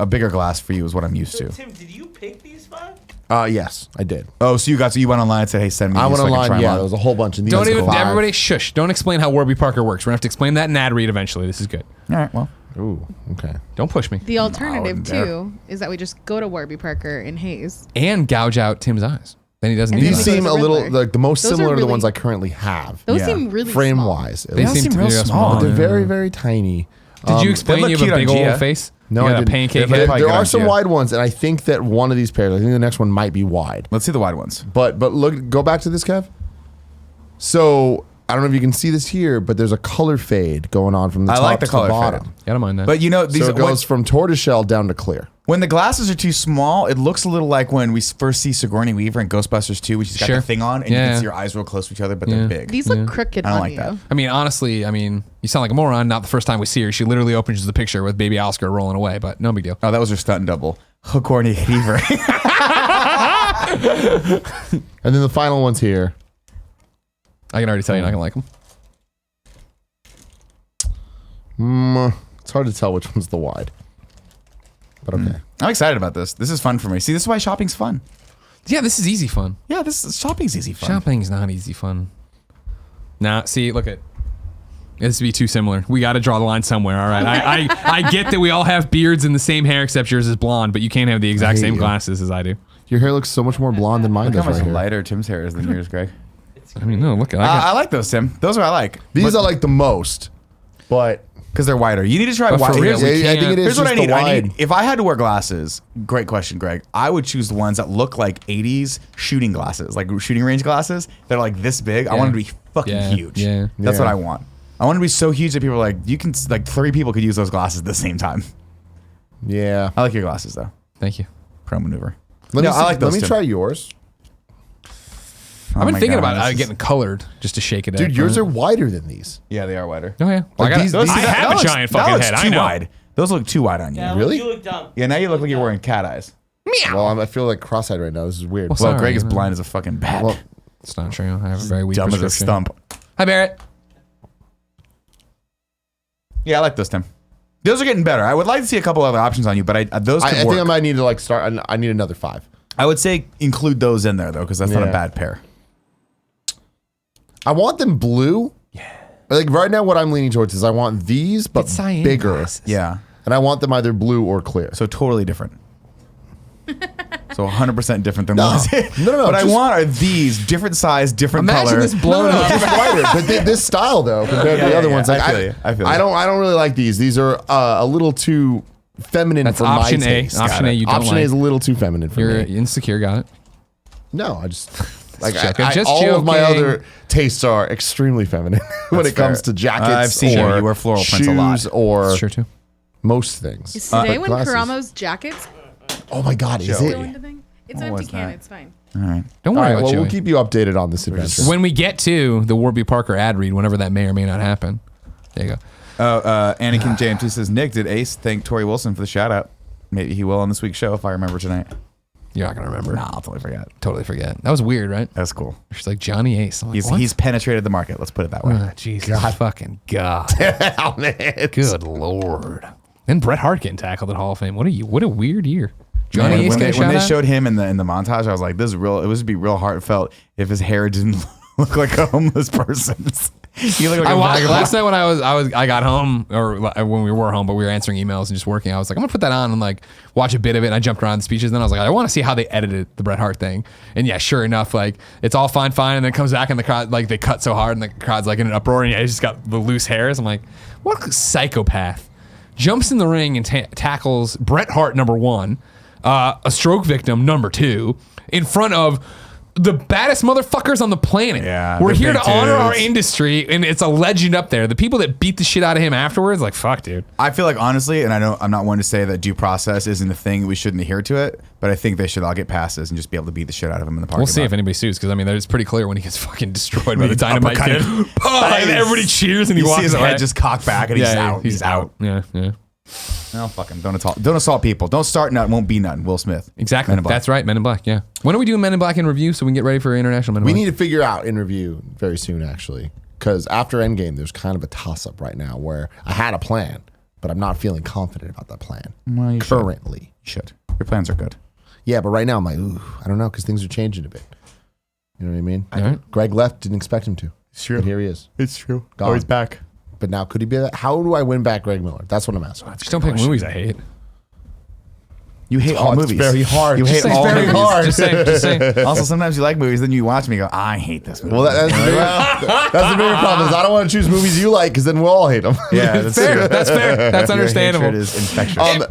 bigger glass for you is what I'm used So, to. Tim, did you pick these 5? Yes, I did. Oh, so you went online and said, hey, send me. I these went so can online. try 'em Yeah, on. there was a whole bunch. And these Don't are even, 5. everybody shush. Don't explain how Warby Parker works. We're going to have to explain that in ad read eventually. This is good. All right. Well, Ooh, okay. Don't push me. The alternative wouldn't dare. too is that we just go to Warby Parker in Hayes. And gouge out Tim's eyes. Then he doesn't And need These Yeah. them. seem a Those are little Riddler. like the most Those are similar to the really- ones I currently have. Those Yeah. seem really Frame small. wise. At They least. seem real real small. small. They're yeah. very, very tiny. Did you explain look you have cute a on big Gia. old face? No, you I got a didn't. pancake They head? look There good are on some Gia. wide ones, and I think that one of these pairs, I think the next one might be wide. let's see the wide ones. But look, go back to this, Kev. So I don't know if you can see this here, but there's a color fade going on from the I top like the to color the bottom. fade. I don't mind that. But you know, these So it goes from tortoiseshell down to clear. when the glasses are too small, it looks a little like when we first see Sigourney Weaver in Ghostbusters 2, when she's got Sure. the thing on, and you Yeah. can see your eyes real close to each other, but Yeah. they're big. These look crooked I don't on like you. that. I mean, honestly, you sound like a moron. Not the first time we see her. She literally opens the picture with baby Oscar rolling away, but no big deal. Oh, that was her stunt double. Sigourney Weaver. And then the final one's here. I can already tell you're not going to like them. It's hard to tell which one's the wide. But okay. I'm excited about this. This is fun for me. See, this is why shopping's fun. Yeah, this is easy fun. Yeah, shopping's easy fun. Shopping's not easy fun. Nah, see, look at this would be too similar. We got to draw the line somewhere. All right, I get that we all have beards and the same hair except yours is blonde, but you can't have the exact hate same you. glasses as I do. Your hair looks so much more blonde than mine Look does how much right here. lighter Tim's hair is than yours, Greg. I mean, no, look at I like those, Tim. Those are I like. These I like the most, but Because they're wider. You need to try But for wide. real, Here's, we I think it is here's what just I need. the I wide. need. If I had to wear glasses, great question, Greg. I would choose the ones that look like 80s shooting glasses, like shooting range glasses. They're like this big. I want them to be fucking Yeah. huge. Yeah. That's Yeah. what I want. I want them to be so huge that people are like, you can, like 3 people could use those glasses at the same time. yeah. I like your glasses though. Thank you. Pro maneuver. Let No, me I like those Let me too. try yours. Oh I've been my thinking God, about this is- getting colored just to shake it up. Dude, yours are wider than these. Yeah, they are wider. Oh, yeah. Like I, these- I these- have a giant that fucking looks head. Too I know. wide. Those look too wide on you. Yeah, Really? You look dumb. Yeah, now you look like you're wearing cat eyes. Well, I feel like cross-eyed right now. This is weird. Well, Well, Sorry, Greg is man. blind as a fucking bat. Well, It's not true. I have a very weak Dumb as a prescription. stump. Hi, Barrett. Yeah, I like those, Tim. Those are getting better. I would like to see a couple other options on you, but those could I work. think I might need to like start. I need another 5. I would say include those in there though, because that's not a Yeah. bad pair. I want them blue. Yeah. Like right now, what I'm leaning towards is I want these, but It's cyan bigger. glasses. Yeah. And I want them either blue or clear. So totally different. So 100% different than No. what No, What I just- want are these different size, different Imagine color. this blown up. Just wider. But this style though, compared to the other ones, like I feel you. I feel you. I don't really like these. These are a little too feminine That's for option my A. taste. Option Got A, it. you don't Option like. A is a little too feminine for You're me. insecure, got it. No, I just like joking. Just all of my joking. other tastes are extremely feminine when That's it comes fair. to jackets I've seen or you wear floral prints a shoes lot. or It's true, too. most things. Is today But when glasses. Karamo's jackets Oh my God, is Joey. it? go into thing? It's an What empty was can. that? It's fine. All right. Don't All worry right, about well, Joey. we'll keep you updated on this adventure. When we get to the Warby Parker ad read, whenever that may or may not happen, there you go. Anakin JMT says, Nick, did Ace thank Tori Wilson for the shout out? Maybe he will on this week's show if I remember tonight. You're not gonna remember. Nah, I'll totally forget. Totally forget. That was weird, right? That's cool. She's like Johnny Ace. I'm like, what? He's penetrated the market. Let's put it that way. Jesus fucking God. Oh, man. Good Lord. And Bret Hart getting tackled at Hall of Fame. What a weird year. Johnny Man, Ace when got a they shout out? showed him in the montage, I was like, this is real. It would be real heartfelt if his hair didn't look like a homeless person. You look like a vagabond. Last night when I got home, or when we were home, but we were answering emails and just working. I was like, I'm gonna put that on and like watch a bit of it. And I jumped around the speeches. And then I was like, I want to see how they edited the Bret Hart thing. And yeah, sure enough, like it's all fine, and then it comes back and the crowd, like they cut so hard and the crowd's like in an uproar. And yeah, he's just got the loose hairs. I'm like, what psychopath jumps in the ring and tackles Bret Hart #1, a stroke victim #2, in front of the baddest motherfuckers on the planet. Yeah, we're here to big honor our dudes. industry, and it's a legend up there. The people that beat the shit out of him afterwards, like, fuck, dude. I feel like, honestly, and I know I'm not one to say that due process isn't a thing, we shouldn't adhere to it, but I think they should all get passes and just be able to beat the shit out of him in the parking We'll see lot. if anybody sues, because I mean, it's pretty clear when he gets fucking destroyed by the dynamite uppercut kid. him. And everybody cheers and he You walks see his away. head just cocked back and he's out. He's out. Yeah. No, fuck him. Don't assault people. Don't start nothing, won't be nothing. Will Smith. Exactly. Men in Black. That's right. Men in Black. Yeah. When are we doing Men in Black in review so we can get ready for international Men in We Black? need to figure out in review very soon, actually, because after Endgame, there's kind of a toss-up right now where I had a plan, but I'm not feeling confident about that plan Well, you currently. should. Your plans are good. Yeah, but right now I'm like, ooh, I don't know, because things are changing a bit. You know what I mean? All right. Greg left, didn't expect him to. It's true. But here he is. It's true. Gone. Oh, he's back. But now could he be that? How do I win back Greg Miller? That's what I'm asking. Just don't pick movies I hate. You hate all hard. movies. It's very hard. You Just hate say all very movies. hard. Just saying. Also, sometimes you like movies, then you watch me and go, I hate this movie. Well, that's the bigger problem. Is I don't want to choose movies you like because then we'll all hate them. yeah, that's Fair. true. That's fair. That's Your understandable. hatred is infectious.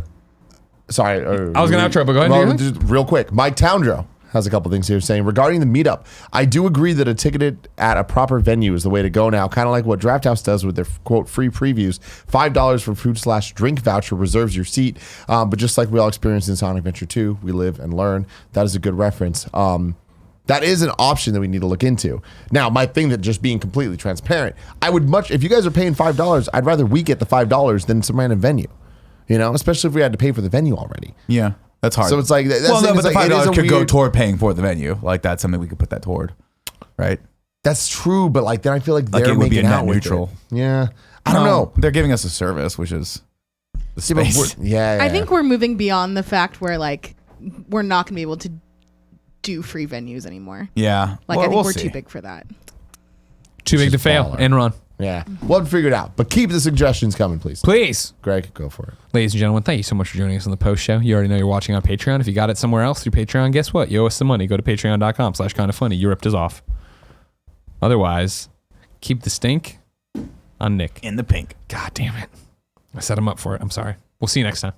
Sorry. I was gonna outro, but go ahead. Well, David. just real quick. Mike Towndrow has a couple things here saying regarding the meetup. I do agree that a ticketed at a proper venue is the way to go now. Kind of like what Draft House does with their quote free previews. $5 for food/drink voucher reserves your seat. But just like we all experienced in Sonic Adventure 2, we live and learn. That is a good reference. That is an option that we need to look into. Now, my thing that just being completely transparent, I would much, if you guys are paying $5, I'd rather we get the $5 than some random venue. You know, especially if we had to pay for the venue already. Yeah, that's hard. So it's like, that's well, no, the but the thing, it's like, it is $5 a could go weird- toward paying for the venue. Like that's something we could put that toward, right? That's true, but like then I feel like Like they're it would be a making net out with neutral. it. Yeah, I don't know. They're giving us a service, which is the Yeah, but space. yeah, I think we're moving beyond the fact where like we're not gonna be able to do free venues anymore. Yeah, Like well, I think we'll we're see. too big for that. Too big to Just fail. baller. And run. yeah. We'll have to figure it out, but keep the suggestions coming, please. Please. Greg, go for it. Ladies and gentlemen, thank you so much for joining us on the post show. You already know you're watching on Patreon. If you got it somewhere else through Patreon, guess what? You owe us some money. Go to patreon.com/kindafunny. You ripped us off. Otherwise, keep the stink on Nick. In the pink. God damn it. I set him up for it. I'm sorry. We'll see you next time.